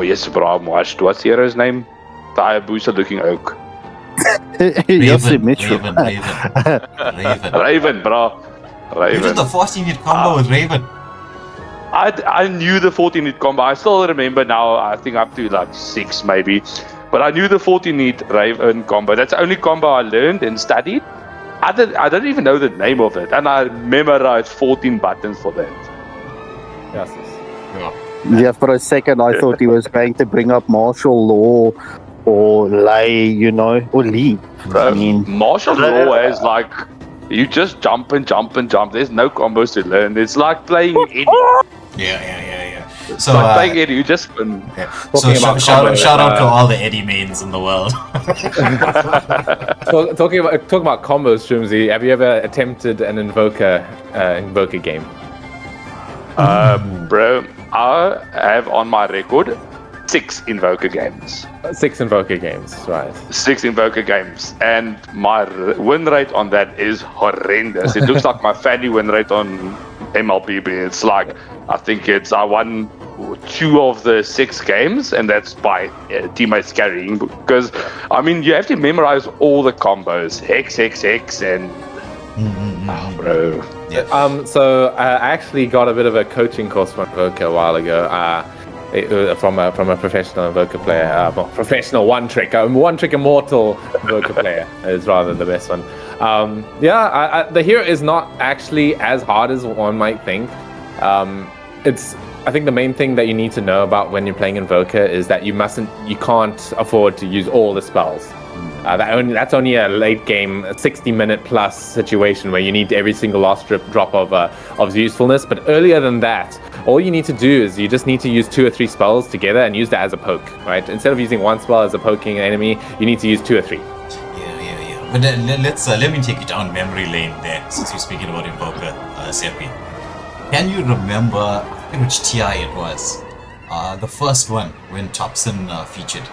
yes, bro, what's the hero's name? The Hayabusa looking oak. Raven, bro. Raven. You did the 14-hit combo with Raven. I knew the 14-hit combo. I still remember now, I think up to like 6 maybe. But I knew the 14-hit Raven combo. That's the only combo I learned and studied. I don't even know the name of it. And I memorized 14 buttons for that. Yes. Yeah, for a second I thought he was going to bring up martial law or lay, or Lee. Bro, I mean, martial law is like, you just jump and jump and jump. There's no combos to learn. It's like playing Eddie. Yeah. So like playing Eddie, you just... So shout out to all the Eddie mains in the world. Talking about combos, Shroomsy, have you ever attempted an invoker game? Bro, I have on my record 6 invoker games. 6 invoker games, right. 6 invoker games. And my win rate on that is horrendous. It looks like my fanny win rate on Mlbb. It's like, I think I won 2 of the 6 games, and that's by teammates carrying. Because, I mean, you have to memorize all the combos. Hex, and... Oh, bro. Yeah. So I actually got a bit of a coaching course from Invoker a while ago. From a professional Invoker player, professional one-trick immortal Invoker player is rather the best one. The hero is not actually as hard as one might think. I think the main thing that you need to know about when you're playing Invoker is that you can't afford to use all the spells. That's only a late game, 60-minute plus situation where you need every single last drop of usefulness. But earlier than that, all you need to do is you just need to use 2 or 3 spells together and use that as a poke, right? Instead of using 1 spell as a poking enemy, you need to use 2 or 3. Yeah. But then let me take you down memory lane there, since you're speaking about Invoker, Seppi. Can you remember which TI it was? The first one when Thompson featured.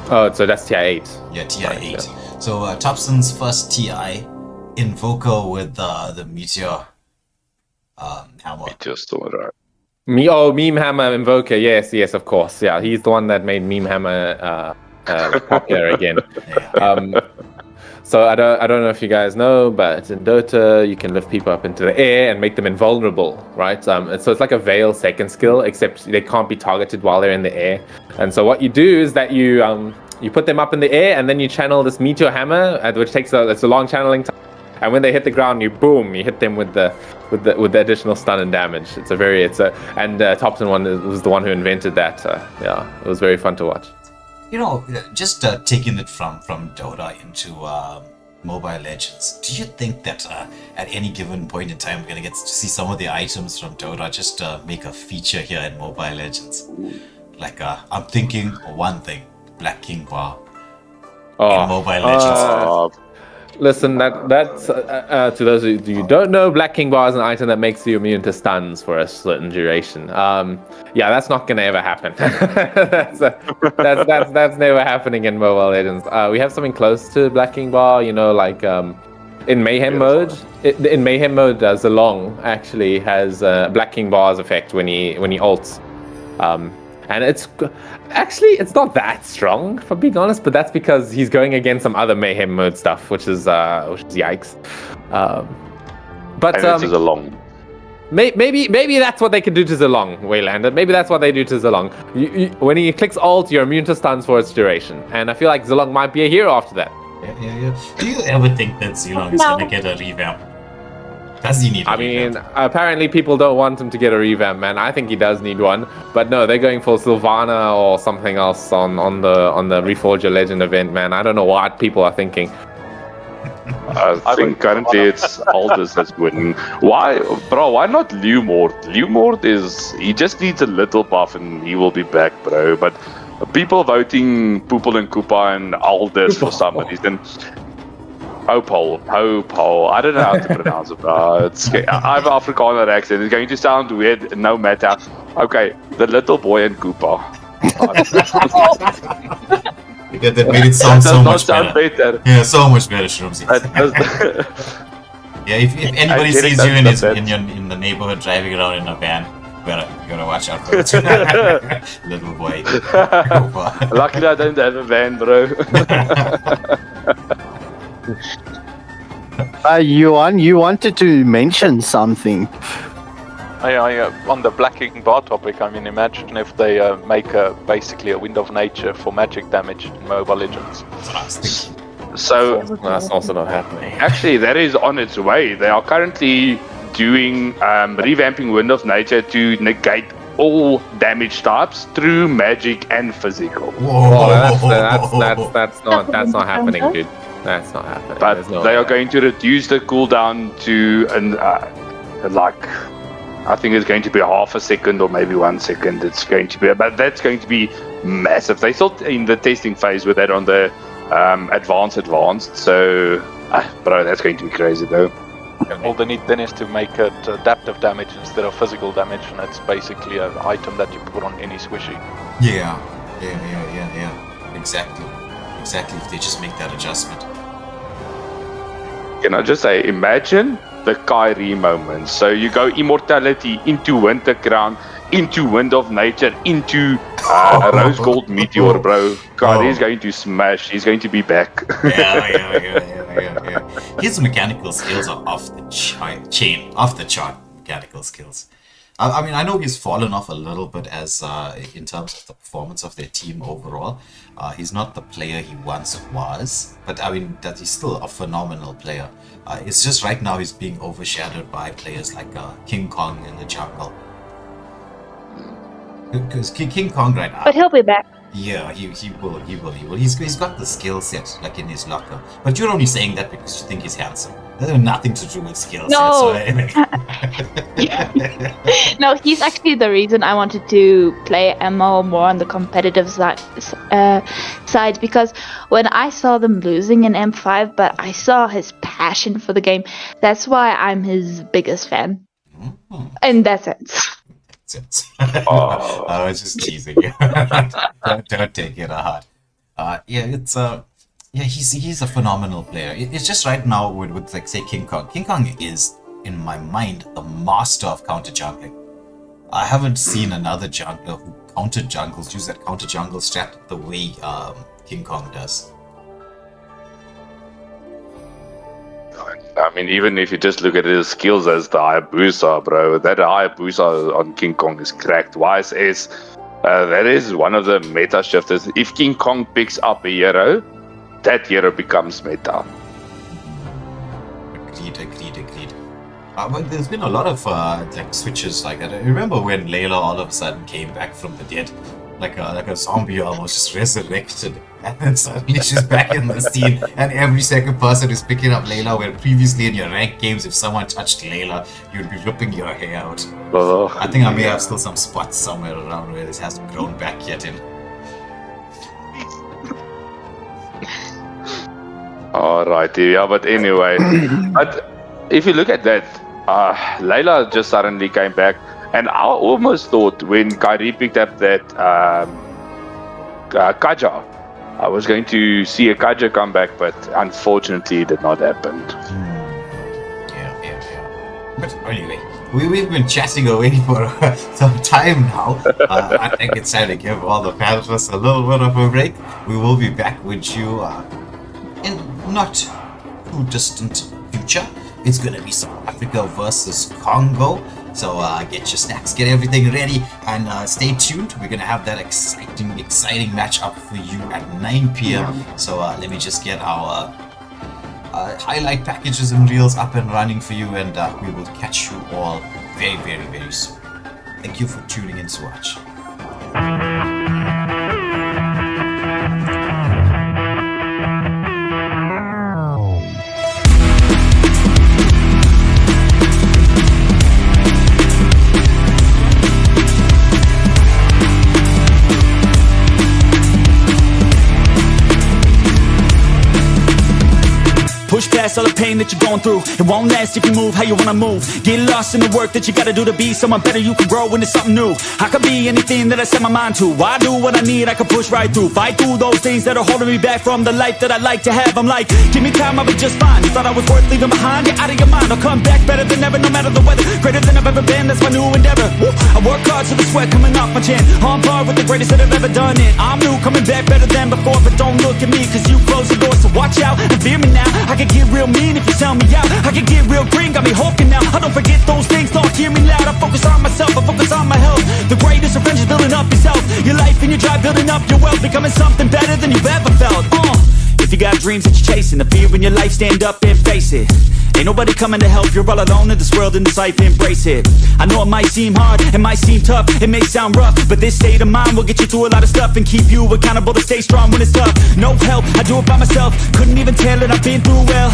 Oh, so that's TI-8. Yeah, TI-8. Right, yeah. So Thompson's first TI, Invoker with the Meteor hammer. Meteor Storm, right? Meme Hammer Invoker, yes, of course. Yeah, he's the one that made Meme Hammer popular again. So I don't know if you guys know, but in Dota, you can lift people up into the air and make them invulnerable, right? So it's like a Veil second skill, except they can't be targeted while they're in the air. And so what you do is that you put them up in the air, and then you channel this Meteor Hammer, which takes it's a long channeling time. And when they hit the ground, you hit them with the additional stun and damage. And Thompson was the one who invented that. It was very fun to watch. Just taking it from Dota into Mobile Legends, do you think that at any given point in time we're going to get to see some of the items from Dota just make a feature here in Mobile Legends? Like, I'm thinking one thing, Black King Bar in Mobile Legends. Listen, that's to those of you who don't know, Black King Bar is an item that makes you immune to stuns for a certain duration. That's not gonna ever happen. that's never happening in Mobile Legends. We have something close to Black King Bar, like in Mayhem mode. In Mayhem mode, Zilong actually has Black King Bar's effect when he ults. And it's not that strong, for being honest, but that's because he's going against some other Mayhem mode stuff, which is yikes. But and it is a long. Maybe that's what they can do to Zilong, Waylander. Maybe that's what they do to Zilong. When he clicks ult, you're immune to stuns for its duration, and I feel like Zilong might be a hero after that. Yeah. Do you ever think that Zilong is gonna get a revamp? Does he need a I mean, revamp? apparently people don't want him to get a revamp, man. I think he does need one, but no, they're going for Sylvana or something else on the Reforge a Legend event, man. I don't know what people are thinking. I think currently it's Aldous that's winning. Why, bro? Why not Lumord? Lumord he just needs a little buff and he will be back, bro. But people voting Poopel and Koopa and Aldous for some reason. Hopol. I don't know how to pronounce it, bro. I have an Afrikaner accent. It's going to sound weird no matter. Okay, the little boy and Koopa. Yeah, that made it sound so much sound better. Yeah, so much better, Shroomsy. Yeah, if anybody sees you in the neighborhood driving around in a van, you gotta watch out for it. Little boy. Luckily I don't have a van, bro. Yuan, you wanted to mention something. On the Black King bar topic, I mean, imagine if they make basically a Wind of Nature for magic damage in Mobile Legends. So That's also not happening. actually, that is on its way. They are currently doing revamping Wind of Nature to negate all damage types through magic and physical. Whoa. That's not happening, dude. That's not happening. But There's no they way. are going to reduce the cooldown to I think it's going to be half a second or maybe 1 second. It's going to be, but that's going to be massive. They still in the testing phase with that on the advanced. So, bro, that's going to be crazy though. All they need then is to make it adaptive damage instead of physical damage, and it's basically an item that you put on any squishy. Yeah. Exactly. If they just make that adjustment. Can I just say, imagine the Kyrie moments. So you go Immortality into Winter Crown, into Wind of Nature, into a Rose Gold Meteor, bro. Kyrie is going to smash. He's going to be back. Yeah. His mechanical skills are off the chart mechanical skills. I mean, I know he's fallen off a little bit as in terms of the performance of their team overall. He's not the player he once was, but I mean that he's still a phenomenal player. It's just right now he's being overshadowed by players like King Kong in the jungle. Because King Kong right now. But he'll be back. Yeah, he will. He's got the skill set like in his locker. But you're only saying that because you think he's handsome. That has nothing to do with skill No. sets. No, he's actually the reason I wanted to play MMO more on the competitive side, because when I saw them losing in M5, but I saw his passion for the game, that's why I'm his biggest fan. In that sense. I was just teasing you. don't take it hard. He's a phenomenal player. It's just right now with like say King Kong. King Kong is, in my mind, the master of counter jungling. I haven't seen another jungler who use that counter jungle strat the way King Kong does. I mean, even if you just look at his skills as the Hayabusa, bro, that Hayabusa on King Kong is cracked. YSS, that is one of the meta shifters. If King Kong picks up a hero, that hero becomes meta. Agreed. But there's been a lot of like switches like that. I remember when Layla all of a sudden came back from the dead, like a zombie almost, just resurrected, and then suddenly she's back in the scene, and every second person is picking up Layla, where previously in your ranked games, if someone touched Layla, you'd be ripping your hair out. I think I may have still some spots somewhere around where this hasn't grown back yet in. Alrighty, yeah, but anyway, but if you look at that, Layla just suddenly came back, and I almost thought when Kyrie picked up that Kaja, I was going to see a Kaja come back, but unfortunately it did not happen. Yeah. But anyway, we've been chatting away for some time now. I think it's time to give all the panelists a little bit of a break. We will be back with you in not too distant future. It's gonna be South Africa versus Congo. So get your snacks, get everything ready, and stay tuned. We're gonna have that exciting match up for you at 9 p.m. So let me just get our highlight packages and reels up and running for you, and we will catch you all very, very, very soon. Thank you for tuning in to watch. Push past all the pain that you're going through. It won't last if you move how you wanna move. Get lost in the work that you gotta do to be someone better. You can grow into something new. I could be anything that I set my mind to. I do what I need, I can push right through. Fight through those things that are holding me back from the life that I like to have. I'm like, give me time, I'll be just fine. You thought I was worth leaving behind? Get out of your mind, I'll come back better than ever, no matter the weather. Greater than I've ever been, that's my new endeavor. Woo. I work hard so the sweat coming off my chin. On par with the greatest that have ever done it. I'm new, coming back better than before. But don't look at me, cause you closed the door. So watch out and fear me now. I can get real mean if you sell me out. I can get real green, got me hulking now. I don't forget those things, don't hear me loud. I focus on myself, I focus on my health. The greatest revenge is building up yourself. Your life and your drive, building up your wealth. Becoming something better than you've ever felt. If you got dreams that you're chasing, the fear in your life, stand up and face it. Ain't nobody coming to help, you're all alone in this world, in this life, embrace it. I know it might seem hard, it might seem tough, it may sound rough, but this state of mind will get you through a lot of stuff and keep you accountable to stay strong when it's tough. No help, I do it by myself, couldn't even tell it, I've been through well.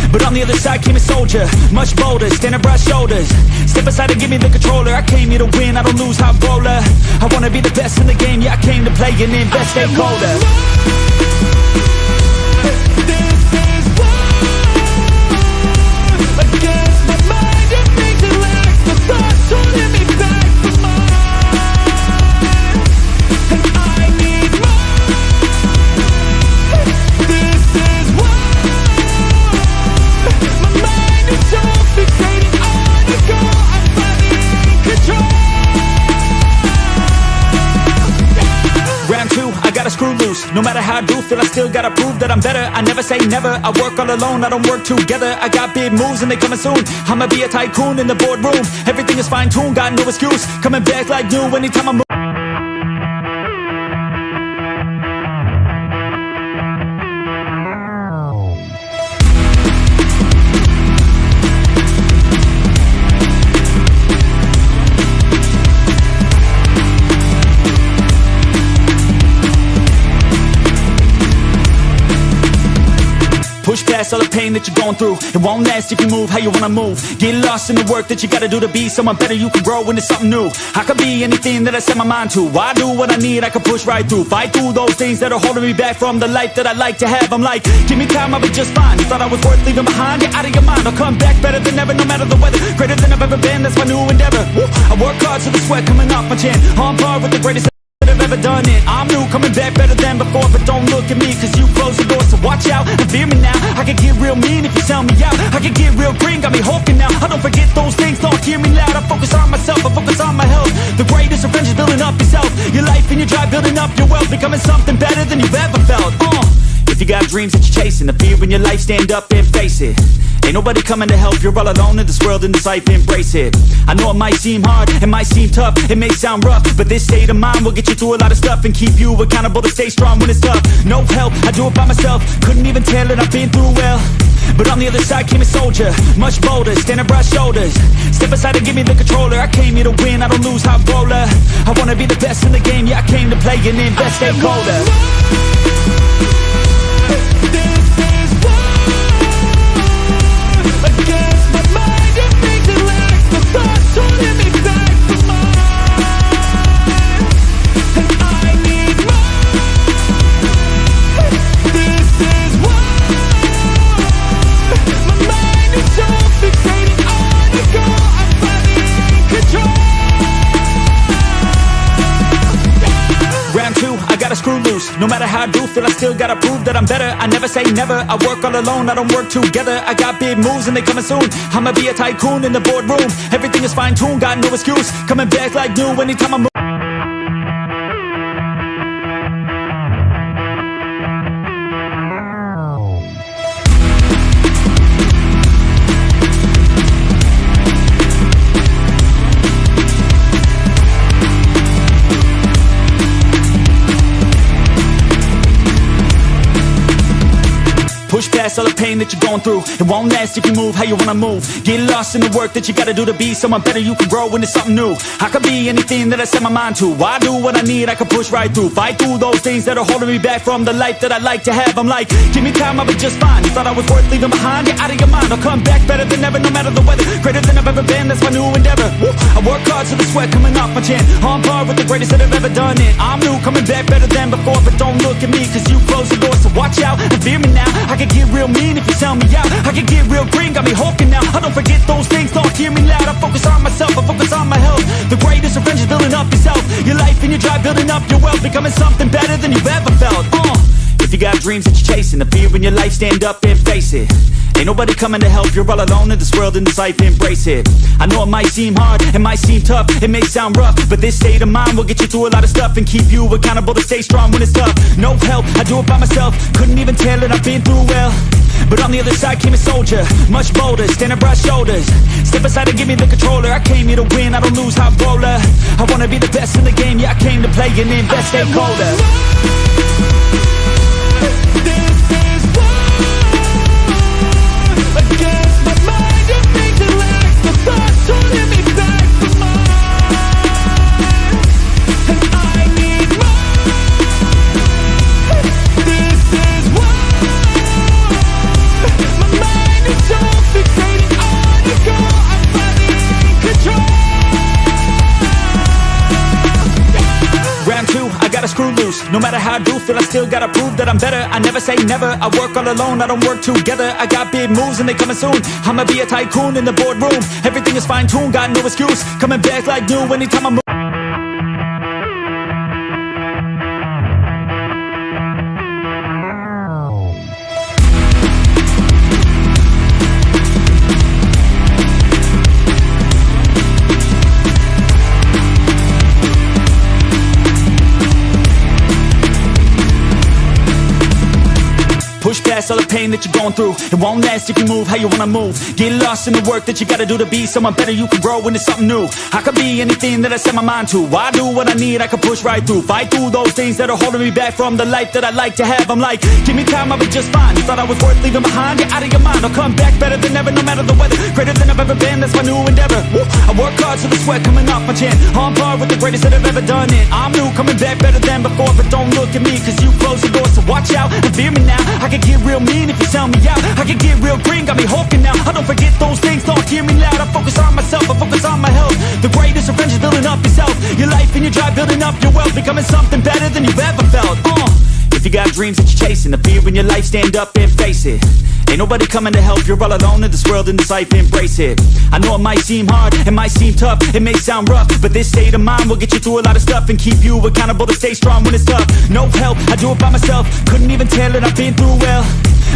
But on the other side came a soldier, much bolder, standing broad shoulders. Step aside and give me the controller, I came here to win, I don't lose, high roller. I wanna be the best in the game, yeah, I came to play and invest, stay colder. Screw loose, no matter how I do feel, I still gotta prove that I'm better. I never say never, I work all alone, I don't work together. I got big moves and they coming soon. I'ma be a tycoon in the boardroom. Everything is fine-tuned, got no excuse. Coming back like new anytime I move. Push past all the pain that you're going through. It won't last if you move how you wanna move. Get lost in the work that you gotta do to be someone better. You can grow into something new. I could be anything that I set my mind to. I do what I need, I can push right through. Fight through those things that are holding me back from the life that I like to have. I'm like, give me time, I'll be just fine. You thought I was worth leaving behind? Get out of your mind, I'll come back better than ever, no matter the weather. Greater than I've ever been, that's my new endeavor. Woo. I work hard so the sweat coming off my chin. On par with the greatest that have ever done it. I'm new, coming back better than before. But don't look at me, cause you closed the door. So watch out and fear me now. I can get real mean if you sell me out. I can get real green, got me hulking now. I don't forget those things, don't hear me loud. I focus on myself, I focus on my health. The greatest revenge is building up yourself. Your life and your drive, building up your wealth. Becoming something better than you've ever felt. If you got dreams that you're chasing, the fear in your life, stand up and face it. Ain't nobody coming to help, you're all alone in this world, in this life, embrace it. I know it might seem hard, it might seem tough, it may sound rough, but this state of mind will get you through a lot of stuff and keep you accountable to stay strong when it's tough. No help, I do it by myself, couldn't even tell it, I've been through well. But on the other side came a soldier, much bolder, standing broad shoulders. Step aside and give me the controller, I came here to win, I don't lose, high roller. I wanna be the best in the game, yeah, I came to play and invest, stay colder. No matter how I do feel, I still gotta prove that I'm better. I never say never, I work all alone, I don't work together. I got big moves and they coming soon. I'ma be a tycoon in the boardroom. Everything is fine-tuned, got no excuse. Coming back like new anytime I move. Push past past all the pain that you're going through. It won't last if you move how you wanna move. Get lost in the work that you gotta do to be someone better. You can grow into something new. I could be anything that I set my mind to. I do what I need, I can push right through. Fight through those things that are holding me back from the life that I like to have. I'm like, give me time, I'll be just fine. You thought I was worth leaving behind? Get out of your mind, I'll come back better than ever, no matter the weather. Greater than I've ever been, that's my new endeavor. Woo. I work hard so the sweat coming off my chin. On par with the greatest that have ever done it. I'm new, coming back better than before. But don't look at me, cause you close the door. So watch out and fear me now. I can get real mean if you sell me out. I can get real green, got me hulking now. I don't forget those things, don't hear me loud. I focus on myself, I focus on my health. The greatest revenge is building up yourself. Your life and your drive, building up your wealth. Becoming something better than you've ever felt. If you got dreams that you're chasing, the fear in your life, stand up and face it. Ain't nobody coming to help, you're all alone in this world, in this life, embrace it. I know it might seem hard, it might seem tough, it may sound rough, but this state of mind will get you through a lot of stuff and keep you accountable to stay strong when it's tough. No help, I do it by myself, couldn't even tell that I've been through well. But on the other side came a soldier, much bolder, standing broad shoulders. Step aside and give me the controller, I came here to win, I don't lose, high roller. I wanna be the best in the game, yeah, I came to play and invest, stay colder. No matter how I do feel, I still gotta prove that I'm better. I never say never, I work all alone, I don't work together. I got big moves and they coming soon. I'ma be a tycoon in the boardroom. Everything is fine-tuned, got no excuse. Coming back like new anytime I move. Push past all the pain that you're going through. It won't last if you move how you wanna move. Get lost in the work that you gotta do to be someone better. You can grow into something new. I could be anything that I set my mind to. I do what I need, I can push right through. Fight through those things that are holding me back from the life that I like to have. I'm like, give me time, I'll be just fine. You thought I was worth leaving behind? Get out of your mind, I'll come back better than ever, no matter the weather. Greater than I've ever been, that's my new endeavor. Woo. I work hard so the sweat coming off my chin. On par with the greatest that have ever done it. I'm new, coming back better than before. But don't look at me, cause you close the door. So watch out and fear me now. I can get real mean if you sell me out. I can get real green, got me hulking now. I don't forget those things, don't hear me loud. I focus on myself, I focus on my health. The greatest revenge is building up yourself. Your life and your drive, building up your wealth. Becoming something better than you've ever felt. If you got dreams that you're chasing, the fear in your life, stand up and face it. Ain't nobody coming to help, you're all alone in this world, in this life, embrace it. I know it might seem hard, it might seem tough, it may sound rough, but this state of mind will get you through a lot of stuff and keep you accountable to stay strong when it's tough. No help, I do it by myself, couldn't even tell that I've been through well.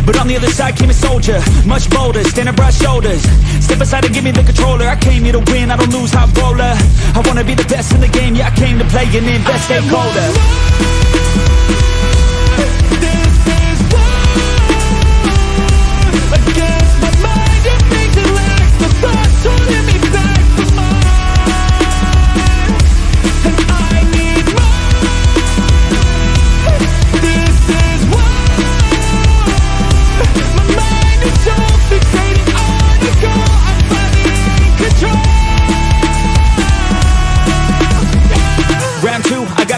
But on the other side came a soldier, much bolder, standing broad shoulders. Step aside and give me the controller, I came here to win, I don't lose, high roller. I wanna be the best in the game, yeah, I came to play and invest, stay colder.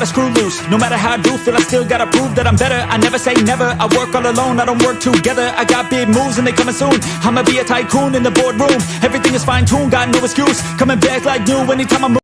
Screw loose. No matter how I do feel, I still gotta prove that I'm better. I never say never, I work all alone, I don't work together. I got big moves and they coming soon. I'ma be a tycoon in the boardroom. Everything is fine-tuned, got no excuse. Coming back like new anytime I move.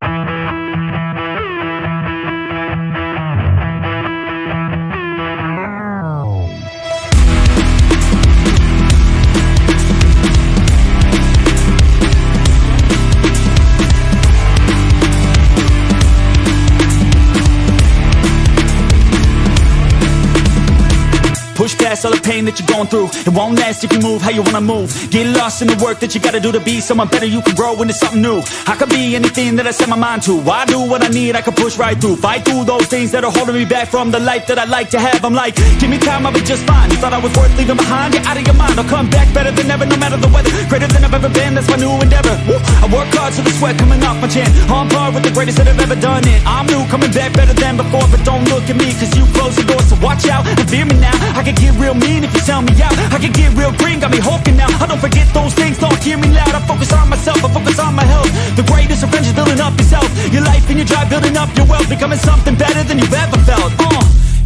Push past all the pain that you're going through. It won't last if you move how you wanna move. Get lost in the work that you gotta do to be someone better. You can grow into something new. I could be anything that I set my mind to. I do what I need, I can push right through. Fight through those things that are holding me back from the life that I like to have. I'm like, give me time, I'll be just fine. You thought I was worth leaving behind? Get out of your mind, I'll come back better than ever, no matter the weather. Greater than I've ever been, that's my new endeavor. Woo! I work hard so the sweat coming off my chin. On par with the greatest that have ever done it. I'm new, coming back better than before. But don't look at me, cause you close the door. So watch out and fear me now. I can get real mean if you tell me out. I can get real green, got me hulking now. I don't forget those things, don't hear me loud. I focus on myself, I focus on my health. The greatest revenge is building up yourself. Your life and your drive, building up your wealth. Becoming something better than you've ever felt.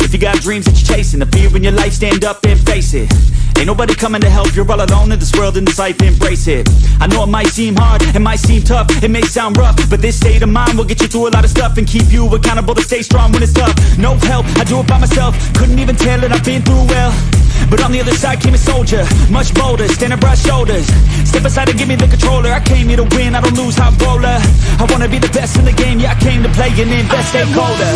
If you got dreams that you're chasing, the fear in your life, stand up and face it. Ain't nobody coming to help, you're all alone in this world, in this life, embrace it. I know it might seem hard, it might seem tough, it may sound rough, but this state of mind will get you through a lot of stuff and keep you accountable to stay strong when it's tough. No help, I do it by myself, couldn't even tell it, I've been through well. But on the other side came a soldier, much bolder, standing broad shoulders. Step aside and give me the controller, I came here to win, I don't lose, hot roller. I wanna be the best in the game, yeah I came to play and invest, stay colder.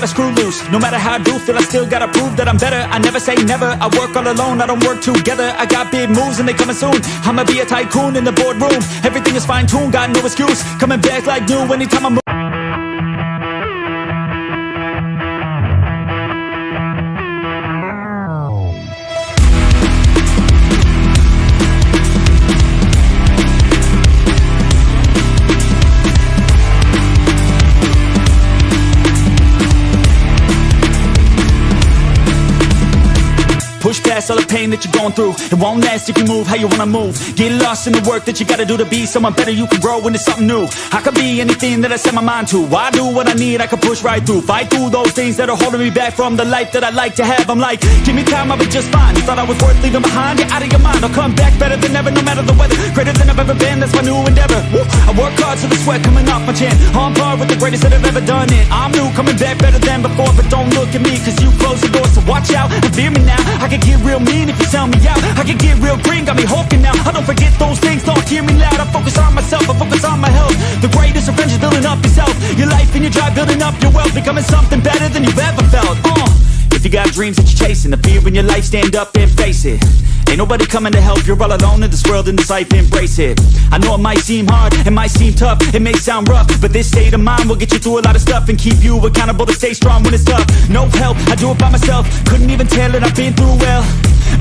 Screw loose, no matter how I do feel, I still gotta prove that I'm better. I never say never, I work all alone, I don't work together. I got big moves and they coming soon. I'ma be a tycoon in the boardroom. Everything is fine-tuned, got no excuse. Coming back like new anytime I move. Push past all the pain that you're going through. It won't last if you move how you wanna move. Get lost in the work that you gotta do to be someone better. You can grow into something new. I could be anything that I set my mind to. I do what I need, I can push right through. Fight through those things that are holding me back from the life that I like to have. I'm like, give me time, I'll be just fine. You thought I was worth leaving behind? Get out of your mind, I'll come back better than ever, no matter the weather. Greater than I've ever been, that's my new endeavor. Woo! I work hard so the sweat coming off my chin. On par with the greatest that have ever done it. I'm new, coming back better than before. But don't look at me, cause you close the door. So watch out and fear me now. I can get real mean if you tell me out. I can get real green, got me hulking now. I don't forget those things, don't hear me loud. I focus on myself, I focus on my health. The greatest revenge is building up yourself. Your life and your drive, building up your wealth. Becoming something better than you've ever felt. If you got dreams that you're chasing, the fear in your life, stand up and face it. Ain't nobody coming to help, you're all alone in this world, in this life, embrace it. I know it might seem hard, it might seem tough, it may sound rough, but this state of mind will get you through a lot of stuff and keep you accountable to stay strong when it's tough. No help, I do it by myself, couldn't even tell it, I've been through well.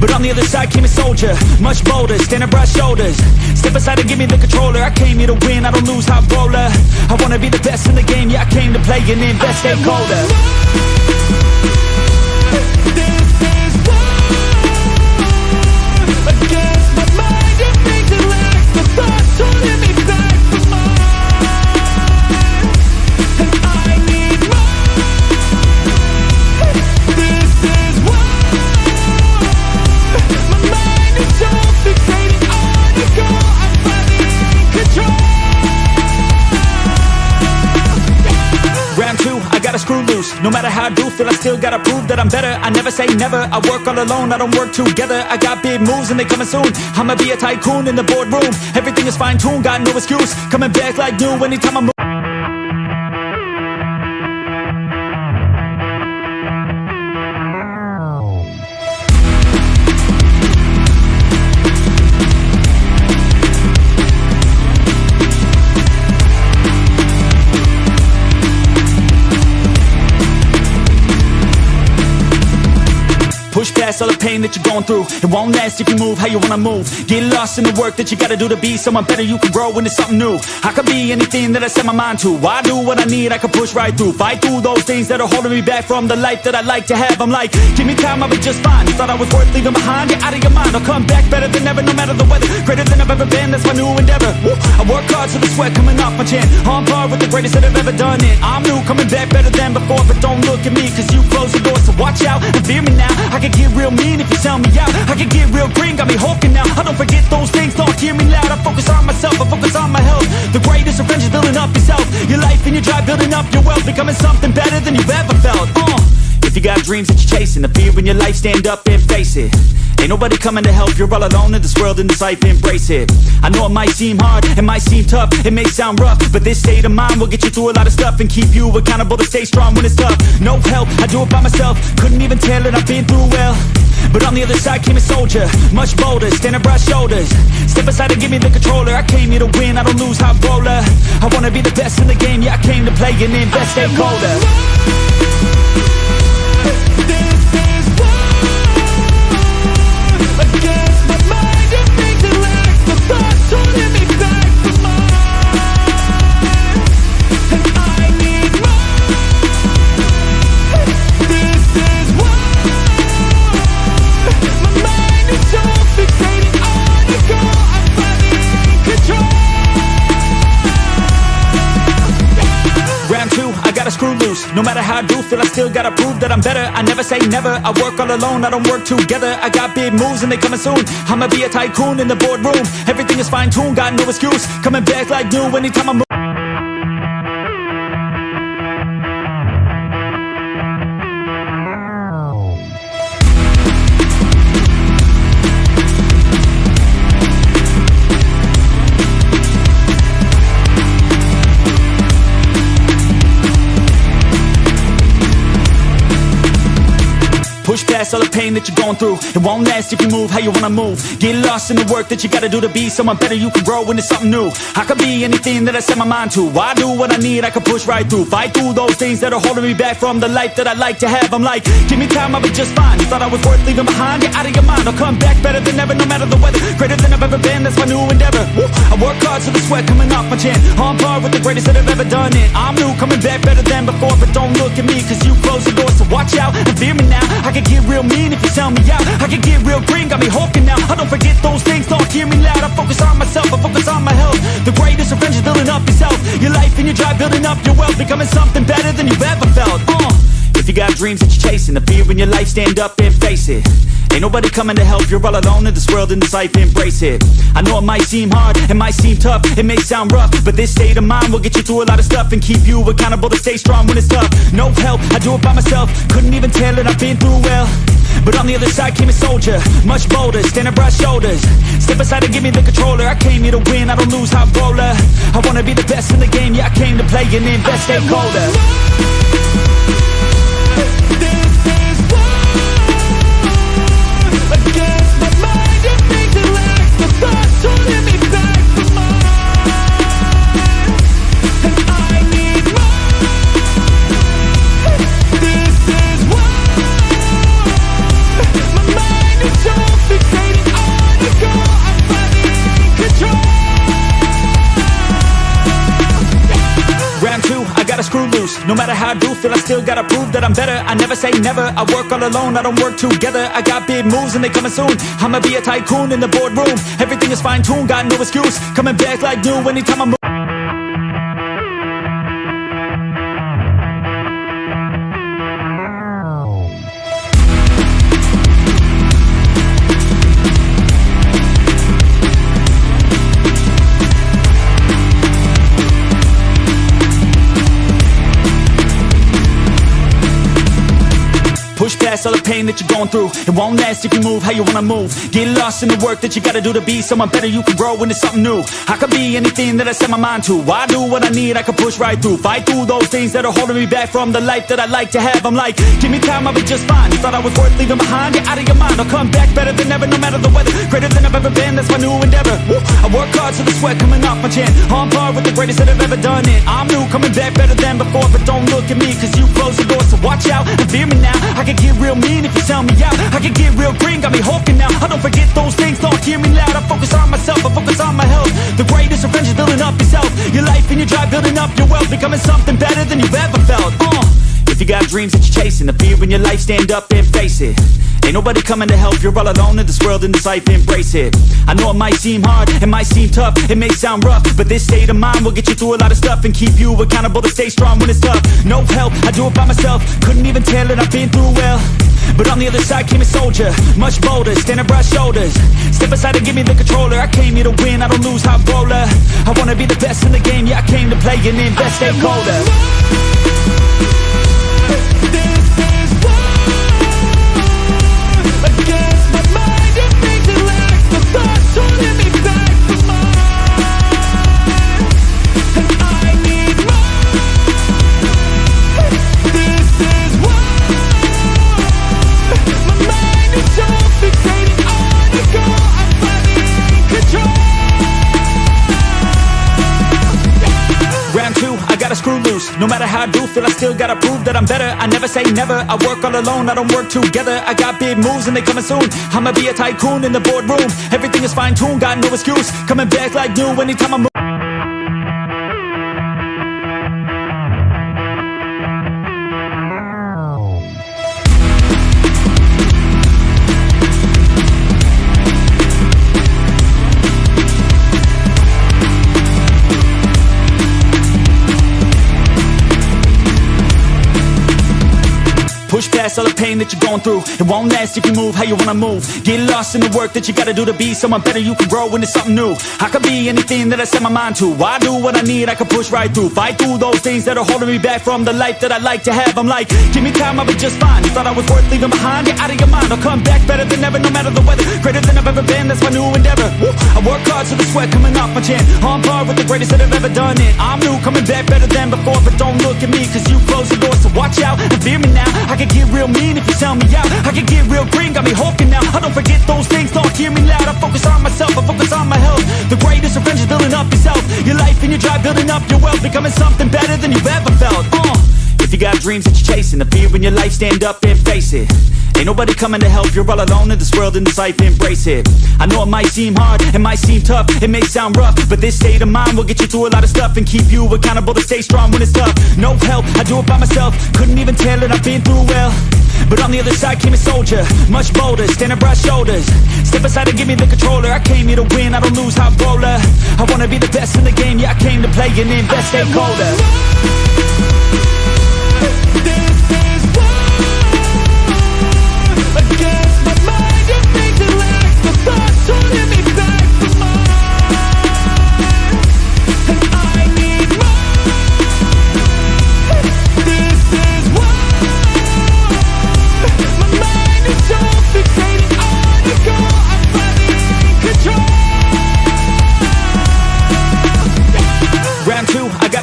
But on the other side came a soldier, much bolder, standing broad shoulders. Step aside and give me the controller, I came here to win, I don't lose, hot roller. I wanna be the best in the game, yeah I came to play and invest, stay colder. Screw loose, no matter how I do feel, I still gotta prove that I'm better. I never say never, I work all alone, I don't work together. I got big moves and they coming soon. I'ma be a tycoon in the boardroom. Everything is fine-tuned, got no excuse. Coming back like new anytime I move. Push past all the pain that you're going through. It won't last if you move how you wanna move. Get lost in the work that you gotta do to be someone better. You can grow into something new. I could be anything that I set my mind to. I do what I need, I can push right through. Fight through those things that are holding me back from the life that I like to have. I'm like, give me time, I'll be just fine. You thought I was worth leaving behind? Get out of your mind, I'll come back better than ever, no matter the weather. Greater than I've ever been, that's my new endeavor. Woo! I work hard so the sweat coming off my chin. On par with the greatest that have ever done it. I'm new, coming back better than before. But don't look at me, cause you close the door. So watch out and fear me now. I can get real mean if you tell me out. I can get real green, got me hulking now. I don't forget those things, don't hear me loud. I focus on myself, I focus on my health. The greatest revenge is building up yourself. Your life and your drive, building up your wealth. Becoming something better than you've ever felt. If you got dreams that you're chasing, the fear in your life, stand up and face it. Ain't nobody coming to help, you're all alone in this world and this life, embrace it. I know it might seem hard, it might seem tough, it may sound rough, but this state of mind will get you through a lot of stuff and keep you accountable to stay strong when it's tough. No help, I do it by myself, couldn't even tell it, I've been through well. But on the other side came a soldier, much bolder, standing broad shoulders. Step aside and give me the controller, I came here to win, I don't lose, high roller. I wanna be the best in the game, yeah, I came to play and invest, stay colder. No matter how I do feel, I still gotta prove that I'm better. I never say never, I work all alone, I don't work together. I got big moves and they coming soon. I'ma be a tycoon in the boardroom. Everything is fine-tuned, got no excuse. Coming back like new anytime I move. Push past all the pain that you're going through. It won't last if you move how you wanna move. Get lost in the work that you gotta do to be someone better. You can grow into something new. I could be anything that I set my mind to. I do what I need, I can push right through. Fight through those things that are holding me back from the life that I like to have. I'm like, give me time, I'll be just fine. You thought I was worth leaving behind? Get out of your mind, I'll come back better than ever, no matter the weather. Greater than I've ever been, that's my new endeavor. Woo. I work hard so the sweat coming off my chin. On par with the greatest that have ever done it. I'm new, coming back better than before, but don't look at me, cause you closed the door, so watch out and fear me now. I can get real mean if you sell me out. I can get real green, got me hulking now. I don't forget those things, don't hear me loud. I focus on myself, I focus on my health. The greatest revenge is building up yourself. Your life and your drive, building up your wealth. Becoming something better than you've ever felt. If you got dreams that you're chasing, the fear in your life, stand up and face it. Ain't nobody coming to help, you're all alone in this world and this life, embrace it. I know it might seem hard, it might seem tough, it may sound rough, but this state of mind will get you through a lot of stuff and keep you accountable to stay strong when it's tough. No help, I do it by myself, couldn't even tell it, I've been through well. But on the other side came a soldier, much bolder, standing broad shoulders. Step aside and give me the controller, I came here to win, I don't lose, high roller. I wanna be the best in the game, yeah, I came to play and invest, stay colder. No matter how I do feel, I still gotta prove that I'm better. I never say never, I work all alone, I don't work together. I got big moves and they coming soon. I'ma be a tycoon in the boardroom. Everything is fine-tuned, got no excuse. Coming back like new anytime I move. Push past all the pain that you're going through. It won't last if you move how you wanna move. Get lost in the work that you gotta do to be someone better. You can grow into something new. I could be anything that I set my mind to. I do what I need, I can push right through. Fight through those things that are holding me back from the life that I like to have. I'm like, give me time, I'll be just fine. You thought I was worth leaving behind? Get out of your mind, I'll come back better than ever, no matter the weather. Greater than I've ever been, that's my new endeavor. Woo. I work hard so the sweat coming off my chin. On par with the greatest that have ever done it. I'm new, coming back better than before, but don't look at me, cause you closed the door, so watch out and fear me now. I can get real mean if you sell me out. I can get real green, got me hulking now. I don't forget those things, don't hear me loud. I focus on myself, I focus on my health. The greatest revenge is building up yourself. Your life and your drive, building up your wealth. Becoming something better than you've ever felt. If you got dreams that you're chasing, the fear in your life, stand up and face it. Ain't nobody coming to help, you're all alone in this world and this life, embrace it. I know it might seem hard, it might seem tough, it may sound rough, but this state of mind will get you through a lot of stuff and keep you accountable to stay strong when it's tough. No help, I do it by myself, couldn't even tell it, I've been through well. But on the other side came a soldier, much bolder, standing broad shoulders. Step aside and give me the controller, I came here to win, I don't lose, high roller. I wanna be the best in the game, yeah, I came to play and invest, stay colder. This is war against my mind. screw loose. No matter how I do feel, I still gotta prove that I'm better. I never say never, I work all alone, I don't work together. I got big moves and they coming soon. I'ma be a tycoon in the boardroom. Everything is fine-tuned, got no excuse. Coming back like new anytime I move. Push past all the pain that you're going through. It won't last if you move how you wanna move. Get lost in the work that you gotta do to be someone better. You can grow into something new. I could be anything that I set my mind to. I do what I need, I can push right through. Fight through those things that are holding me back from the life that I like to have. I'm like, give me time, I'll be just fine. You thought I was worth leaving behind? Get out of your mind, I'll come back better than ever, no matter the weather. Greater than I've ever been, that's my new endeavor. Woo. I work hard so the sweat coming off my chin. On par with the greatest that have ever done it. I'm new, coming back better than before. But don't look at me, cause you closed the door. So watch out and fear me now. I can get real mean if you sell me out. I can get real green, got me hulking now. I don't forget those things, don't hear me loud. I focus on myself, I focus on my health. The greatest revenge is building up yourself. Your life and your drive, building up your wealth. Becoming something better than you've ever felt. If you got dreams that you're chasing, the fear in your life, stand up and face it. Ain't nobody coming to help, you're all alone in this world, in this life, embrace it. I know it might seem hard, it might seem tough, it may sound rough, but this state of mind will get you through a lot of stuff and keep you accountable to stay strong when it's tough. No help, I do it by myself, couldn't even tell it, I've been through well. But on the other side came a soldier, much bolder, standing broad shoulders. Step aside and give me the controller, I came here to win, I don't lose, high roller. I wanna be the best in the game, yeah I came to play and invest, stay colder.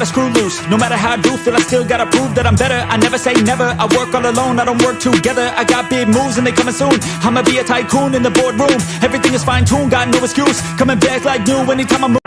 Screw loose. No matter how I do feel, I still gotta prove that I'm better. I never say never, I work all alone, I don't work together. I got big moves and they coming soon. I'ma be a tycoon in the boardroom. Everything is fine-tuned, got no excuse. Coming back like new anytime I move.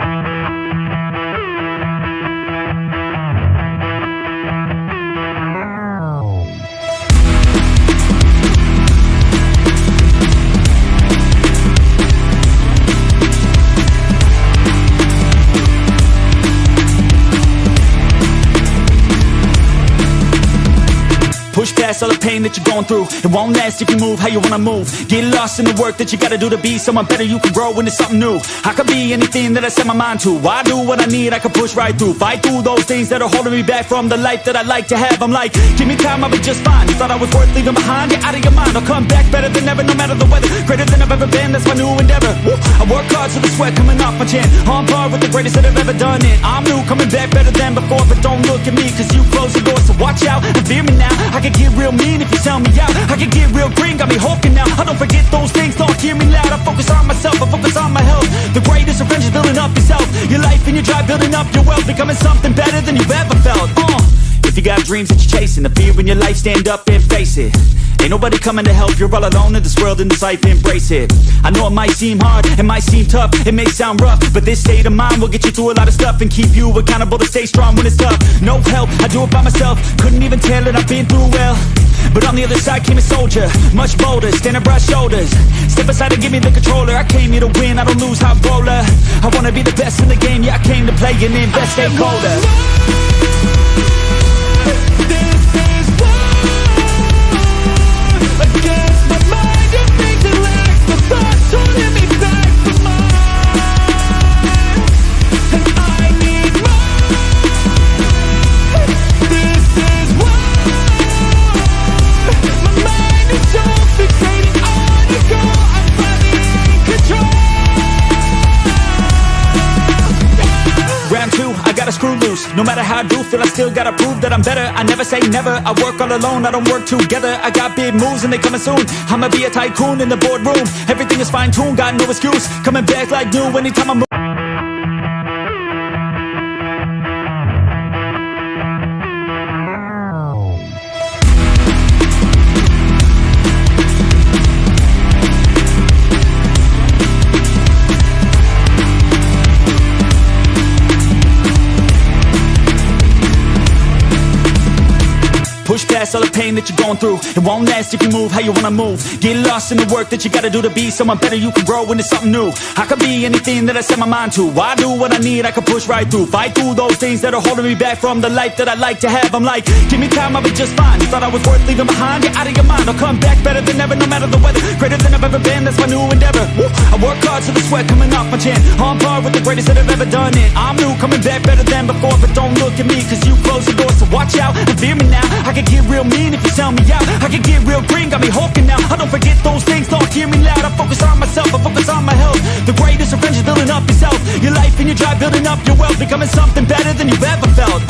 Push past all the pain that you're going through. It won't last if you move how you wanna move. Get lost in the work that you gotta do to be someone better. You can grow into something new. I could be anything that I set my mind to. I do what I need, I can push right through. Fight through those things that are holding me back from the life that I like to have. I'm like, give me time, I'll be just fine. You thought I was worth leaving behind? Get out of your mind, I'll come back better than ever, no matter the weather. Greater than I've ever been, that's my new endeavor. Woo. I work hard so the sweat coming off my chin. On par with the greatest that have ever done it. I'm new, coming back better than before. But don't look at me, cause you closed the door. So watch out and fear me now. I can get real mean if you sell me out. I can get real green, got me hulking now. I don't forget those things, don't hear me loud. I focus on myself, I focus on my health. The greatest revenge is building up yourself. Your life and your drive, building up your wealth. Becoming something better than you've ever felt. If you got dreams that you're chasing, the fear in your life, stand up and face it. Ain't nobody coming to help, you're all alone in this world, in this life, embrace it. I know it might seem hard, it might seem tough, it may sound rough, but this state of mind will get you through a lot of stuff and keep you accountable to stay strong when it's tough. No help, I do it by myself, couldn't even tell it, I've been through well. But on the other side came a soldier, much bolder, standing broad shoulders. Step aside and give me the controller, I came here to win, I don't lose, high roller. I wanna be the best in the game, yeah I came to play and invest, stay colder. Screw loose. No matter how I do feel, I still gotta prove that I'm better. I never say never, I work all alone, I don't work together. I got big moves and they coming soon. I'ma be a tycoon in the boardroom. Everything is fine-tuned, got no excuse. Coming back like new anytime I move. past all the pain that you're going through. It won't last if you move how you wanna move. Get lost in the work that you gotta do to be someone better. You can grow into something new. I could be anything that I set my mind to. I do what I need, I can push right through. Fight through those things that are holding me back from the life that I like to have. I'm like, give me time, I'll be just fine. You thought I was worth leaving behind? Get out of your mind, I'll come back better than ever, no matter the weather. Greater than I've ever been, that's my new endeavor. Woo. I work hard so the sweat coming off my chin. On par with the greatest that have ever done it. I'm new, coming back better than before. But don't look at me, cause you closed the door. So watch out and fear me now. I can get real mean if you sell me out. I can get real green, got me hulking now. I don't forget those things, don't hear me loud. I focus on myself, I focus on my health. The greatest revenge is building up yourself. Your life and your drive, building up your wealth. Becoming something better than you've ever felt.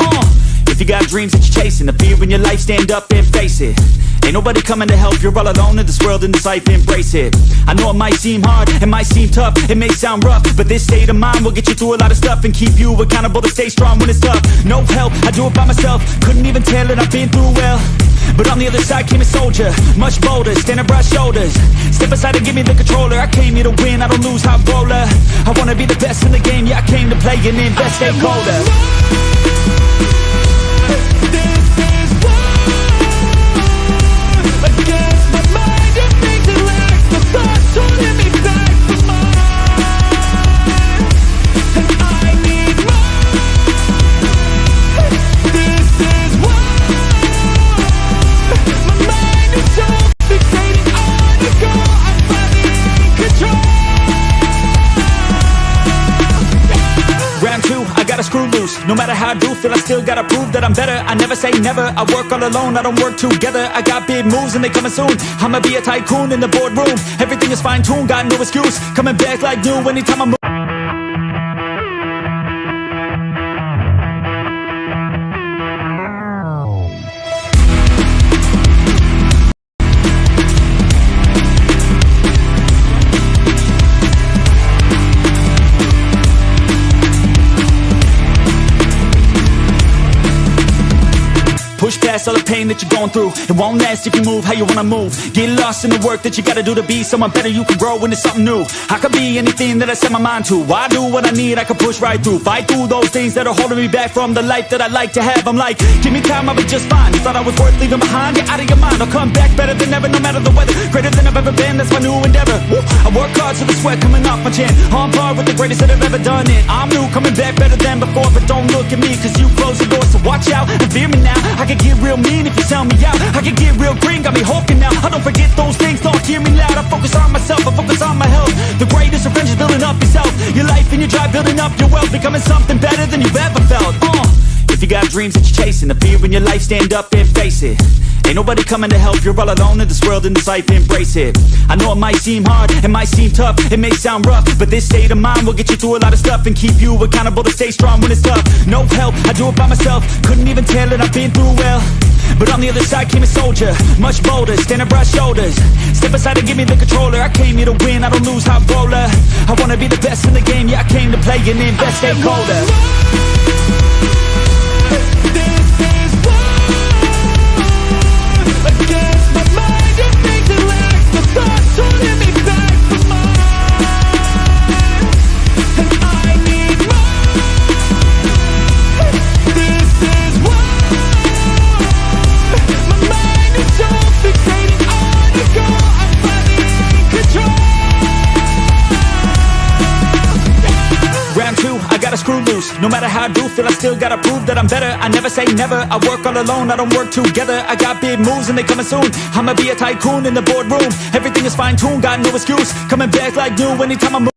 If you got dreams that you're chasing, the fear in your life, stand up and face it. Ain't nobody coming to help, you're all alone in this world, in this life, embrace it. I know it might seem hard, it might seem tough, it may sound rough, but this state of mind will get you through a lot of stuff and keep you accountable to stay strong when it's tough. No help, I do it by myself, couldn't even tell it, I've been through well. But on the other side came a soldier, much bolder, standing broad shoulders. Step aside and give me the controller, I came here to win, I don't lose, high roller. I wanna be the best in the game, yeah I came to play and invest, stay colder. No matter how I do feel, I still gotta prove that I'm better. I never say never, I work all alone, I don't work together. I got big moves and they coming soon. I'ma be a tycoon in the boardroom. Everything is fine-tuned, got no excuse. Coming back like new anytime I move. Push past all the pain that you're going through. It won't last if you move how you wanna move. Get lost in the work that you gotta do to be someone better. You can grow into something new. I could be anything that I set my mind to. I do what I need, I can push right through. Fight through those things that are holding me back from the life that I like to have. I'm like, give me time, I'll be just fine. You thought I was worth leaving behind? Get out of your mind, I'll come back better than ever, no matter the weather. Greater than I've ever been, that's my new endeavor. Woo. I work hard so the sweat coming off my chin. On par with the greatest that have ever done it. I'm new, coming back better than before. But don't look at me, cause you closed the door. So watch out and fear me now. I can get real mean if you sell me out. I can get real green, got me hulking now. I don't forget those things, don't hear me loud. I focus on myself, I focus on my health. The greatest revenge is building up yourself. Your life and your drive, building up your wealth. Becoming something better than you've ever felt. If you got dreams that you're chasing, the fear in your life, stand up and face it. Ain't nobody coming to help, you're all alone in this world, in this life, embrace it. I know it might seem hard, it might seem tough, it may sound rough, but this state of mind will get you through a lot of stuff and keep you accountable to stay strong when it's tough. No help, I do it by myself, couldn't even tell it, I've been through well. But on the other side came a soldier, much bolder, standing broad shoulders. Step aside and give me the controller, I came here to win, I don't lose, high roller. I wanna be the best in the game, yeah I came to play and invest, stay colder. Screw loose. No matter how I do feel, I still gotta prove that I'm better. I never say never, I work all alone, I don't work together. I got big moves and they coming soon. I'ma be a tycoon in the boardroom. Everything is fine-tuned, got no excuse. Coming back like new anytime I move.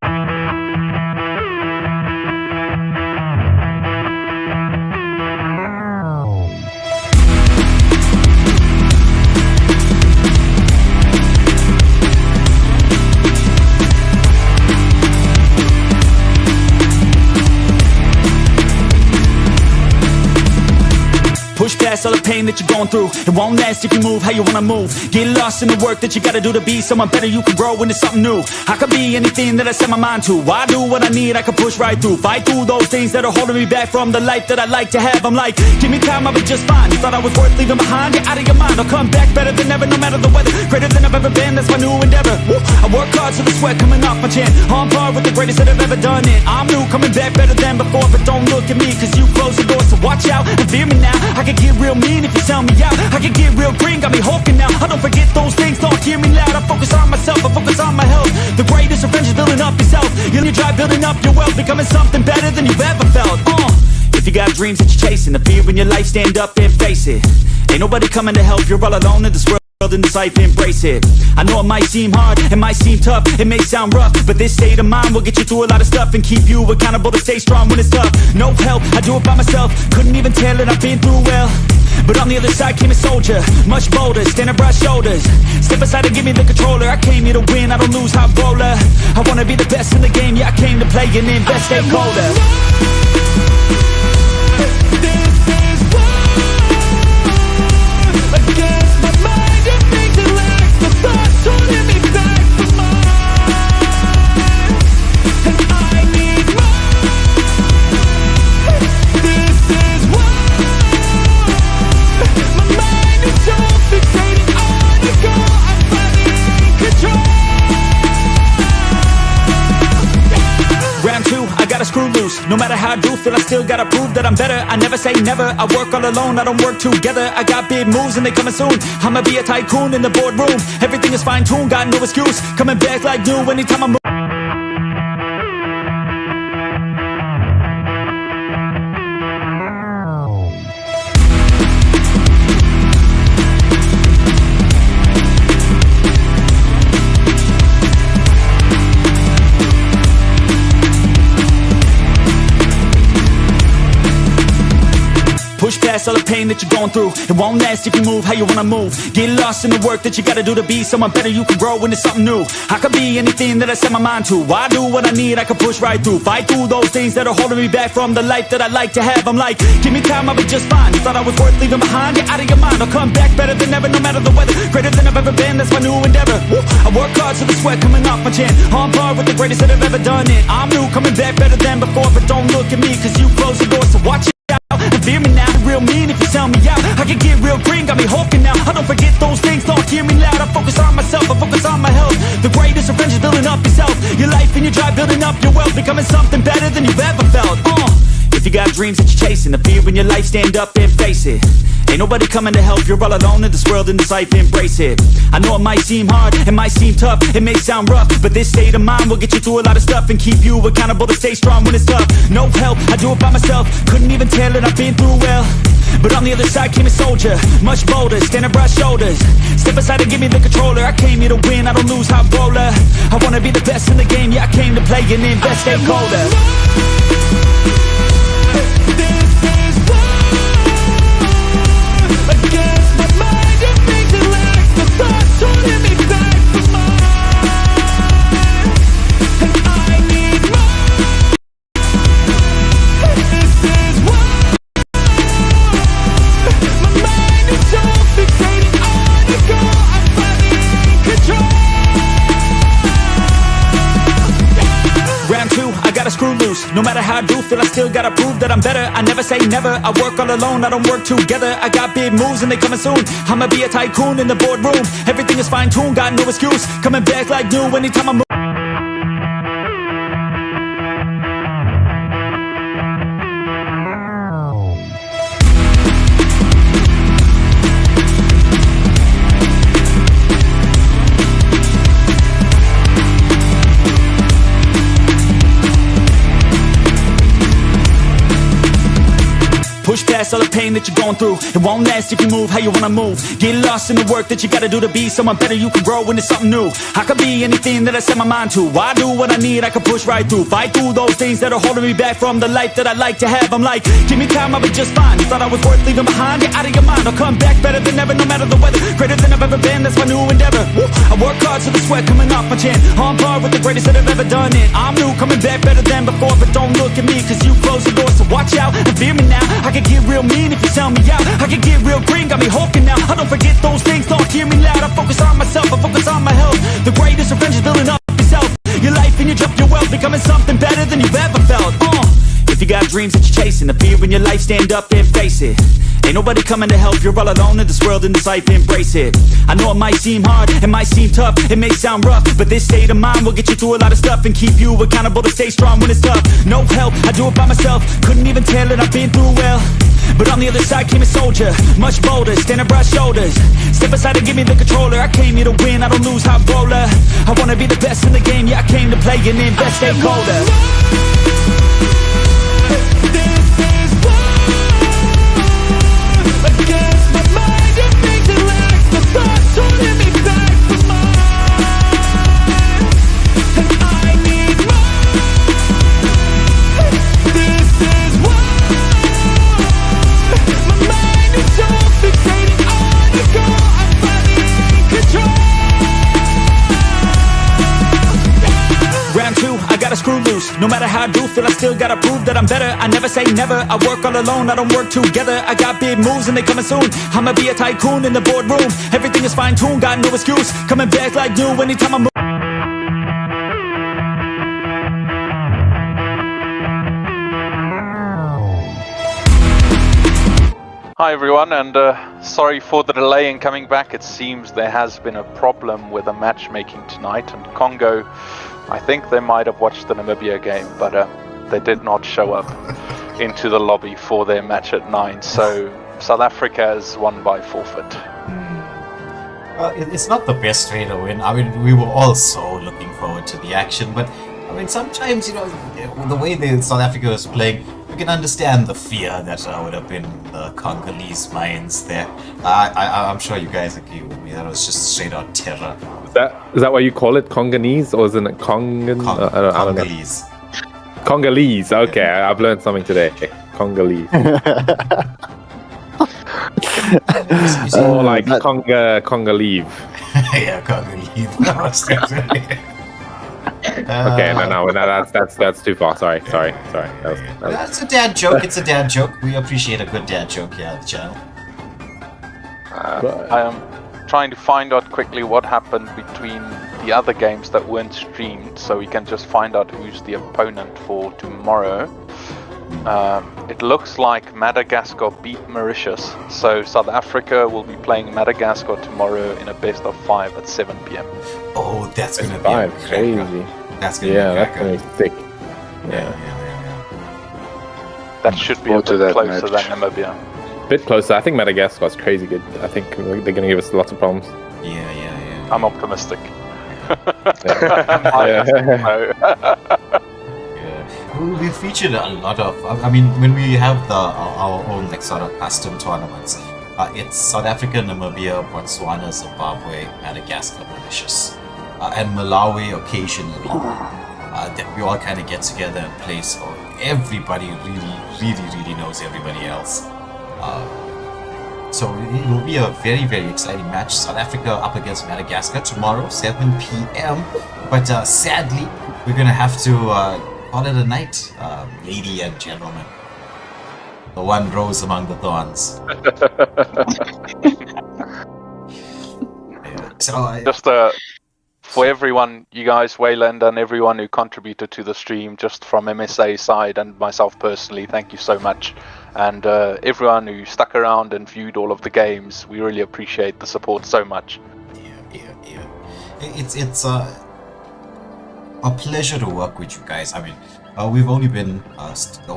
Push past all the pain that you're going through. It won't last if you move how you wanna move. Get lost in the work that you gotta do to be someone better. You can grow into something new. I could be anything that I set my mind to. I do what I need, I can push right through. Fight through those things that are holding me back from the life that I like to have. I'm like, give me time, I'll be just fine. You thought I was worth leaving behind? Get out of your mind, I'll come back better than ever, no matter the weather. Greater than I've ever been, that's my new endeavor. Woo. I work hard so the sweat coming off my chin. On par with the greatest that have ever done it. I'm new, coming back better than before. But don't look at me, cause you closed the door. So watch out and fear me now. I can get real mean if you tell me out. I can get real green, got me hulking now. I don't forget those things, don't hear me loud. I focus on myself, I focus on my health. The greatest revenge is building up yourself. You try building up your wealth, becoming something better than you've ever felt. If you got dreams that you're chasing, the fear in your life, stand up and face it. Ain't nobody coming to help, you're all alone in this world. In this life, embrace it. I know it might seem hard, it might seem tough, it may sound rough, but this state of mind will get you through a lot of stuff and keep you accountable to stay strong when it's tough. No help, I do it by myself, couldn't even tell it, I've been through well. But on the other side came a soldier, much bolder, standing broad shoulders. Step aside and give me the controller, I came here to win, I don't lose, high roller. I wanna be the best in the game, yeah I came to play and invest, stay colder. No matter how I do feel, I still gotta prove that I'm better. I never say never, I work all alone, I don't work together. I got big moves and they coming soon. I'ma be a tycoon in the boardroom. Everything is fine-tuned, got no excuse. Coming back like new anytime I move. Push past all the pain that you're going through. It won't last if you move how you wanna move. Get lost in the work that you gotta do to be someone better. You can grow into something new. I could be anything that I set my mind to. I do what I need, I can push right through. Fight through those things that are holding me back from the life that I like to have. I'm like, give me time, I'll be just fine. You thought I was worth leaving behind? Get out of your mind, I'll come back better than ever, no matter the weather. Greater than I've ever been, that's my new endeavor. Woo. I work hard so the sweat coming off my chin. On par with the greatest that have ever done it. I'm new, coming back better than before. But don't look at me, cause you closed the door, so watch it. And fear me now, real mean if you tell me out. I can get real green, got me hulking now. I don't forget those things, don't hear me loud. I focus on myself, I focus on my health. The greatest revenge is building up yourself. Your life and your drive, building up your wealth, becoming something better than you've ever felt. If you got dreams that you're chasing, the fear in your life, stand up and face it. Ain't nobody coming to help, you're all alone in this world, in this life, embrace it. I know it might seem hard, it might seem tough, it may sound rough, but this state of mind will get you through a lot of stuff and keep you accountable to stay strong when it's tough. No help, I do it by myself, couldn't even tell it, I've been through well. But on the other side came a soldier, much bolder, standing broad shoulders. Step aside and give me the controller, I came here to win, I don't lose, high roller. I wanna be the best in the game, yeah I came to play and invest, stay colder. Screw loose. No matter how I do feel, I still gotta prove that I'm better. I never say never, I work all alone, I don't work together. I got big moves and they coming soon. I'ma be a tycoon in the boardroom. Everything is fine-tuned, got no excuse. Coming back like new anytime I move. Push past all the pain that you're going through. It won't last if you move how you wanna move. Get lost in the work that you gotta do to be someone better. You can grow into something new. I could be anything that I set my mind to. I do what I need, I can push right through. Fight through those things that are holding me back from the life that I like to have. I'm like, give me time, I'll be just fine. You thought I was worth leaving behind? Get out of your mind, I'll come back better than ever, no matter the weather. Greater than I've ever been, that's my new endeavor. Woo. I work hard so the sweat coming off my chin. On par with the greatest that have ever done it. I'm new, coming back better than before. But don't look at me, cause you closed the door, so watch out and fear me now. I can get real mean if you tell me out. I can get real green, got me hulking now. I don't forget those things, don't hear me loud. I focus on myself, I focus on my health. The greatest revenge is building up yourself. Your life and your job, your wealth, becoming something better than you've ever felt. If you got dreams that you're chasing, the fear in your life, stand up and face it. Ain't nobody coming to help, you're all alone in this world, in this life, embrace it. I know it might seem hard, it might seem tough, it may sound rough, but this state of mind will get you through a lot of stuff and keep you accountable to stay strong when it's tough. No help, I do it by myself, couldn't even tell it, I've been through well. But on the other side came a soldier, much bolder, standing broad shoulders. Step aside and give me the controller. I came here to win, I don't lose, high roller. I wanna be the best in the game, yeah, I came to play and invest, stakeholder. This is war against my mind and things that lack the thoughts holding me back from mine. And I need more. This is war. My mind is so fixated on a goal, I'm finally in control. Round 2, I gotta screw loose. No matter how I do feel, I still gotta prove that I'm better. I never say never, I work all alone, I don't work together. I got big moves and they coming soon. I'ma be a tycoon in the boardroom. Everything is fine-tuned, got no excuse. Coming back like new anytime I move. Hi everyone, and sorry for the delay in coming back. It seems there has been a problem with the matchmaking tonight, and Congo, I think they might have watched the Namibia game, but they did not show up into the lobby for their match at 9, so South Africa has won by forfeit. It's not the best way to win. I mean, we were all so looking forward to the action, but I mean, sometimes, you know, the way South Africa was playing, we can understand the fear that would have been the Congolese minds there. I'm sure you guys agree with me. That was just straight out terror. Is that why you call it Congolese, or isn't it Congan? I don't know. Congolese. Congolese. Okay, yeah. I've learned something today. Congolese. Or like Congolese. Yeah, Congolese. Okay, no, that's too far. Sorry. That's a dad joke. It's a dad joke. We appreciate a good dad joke here at the channel. I am trying to find out quickly what happened between the other games that weren't streamed, so we can just find out who's the opponent for tomorrow. It looks like Madagascar beat Mauritius, so South Africa will be playing Madagascar tomorrow in a best of 5 at 7 p.m. Oh, that's gonna be crazy. That's gonna be sick. Yeah. That should be a bit closer than Namibia. Bit closer. I think Madagascar's crazy good. I think they're gonna give us lots of problems. Yeah. I'm optimistic. We featured a lot of. I mean, when we have our own like sort of custom tournaments, it's South Africa, Namibia, Botswana, Zimbabwe, Madagascar, Mauritius, and Malawi occasionally. That we all kind of get together and play. So everybody really knows everybody else. So it will be a very, very exciting match. South Africa up against Madagascar tomorrow, 7 p.m. But sadly, we're gonna have to call it a night, lady and gentlemen. The one rose among the thorns. So just for everyone, you guys, Wayland, and everyone who contributed to the stream, just from MSA side and myself personally, thank you so much. And everyone who stuck around and viewed all of the games, we really appreciate the support so much. Yeah. It's a pleasure to work with you guys. I mean, we've only been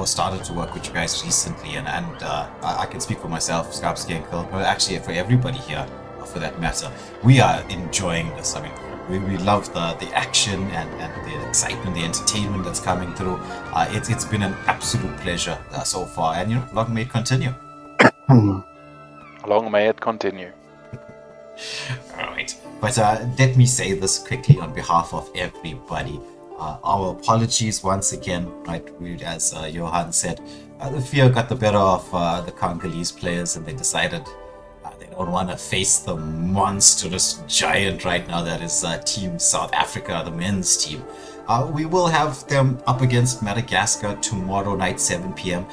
started to work with you guys recently, and I can speak for myself, Skarpsky and Kill, but actually for everybody here, for that matter, we are enjoying this. I mean, we love the action and the excitement, the entertainment that's coming through. It's been an absolute pleasure so far, and long may it continue. Long may it continue. Alright, but let me say this quickly on behalf of everybody. Our apologies once again, right? As Johan said, the fear got the better of the Congolese players, and they decided they don't want to face the monstrous giant right now that is Team South Africa, the men's team. We will have them up against Madagascar tomorrow night, 7 p.m.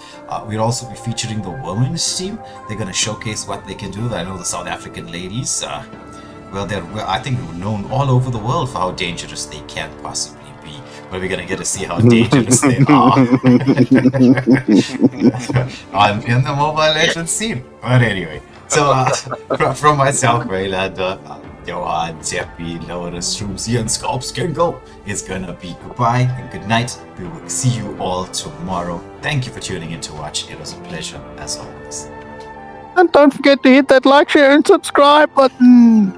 We'll also be featuring the women's team. They're going to showcase what they can do. I know the South African ladies, I think they're known all over the world for how dangerous they can possibly be. But we're going to get to see how dangerous they are in the Mobile Legends scene. But anyway, so from myself, Rayland, Johan, Zeppi, Lotus, Shroomsy, and Scalps can go. It's gonna be goodbye and good night. We will see you all tomorrow. Thank you for tuning in to watch. It was a pleasure as always. And don't forget to hit that like, share, and subscribe button.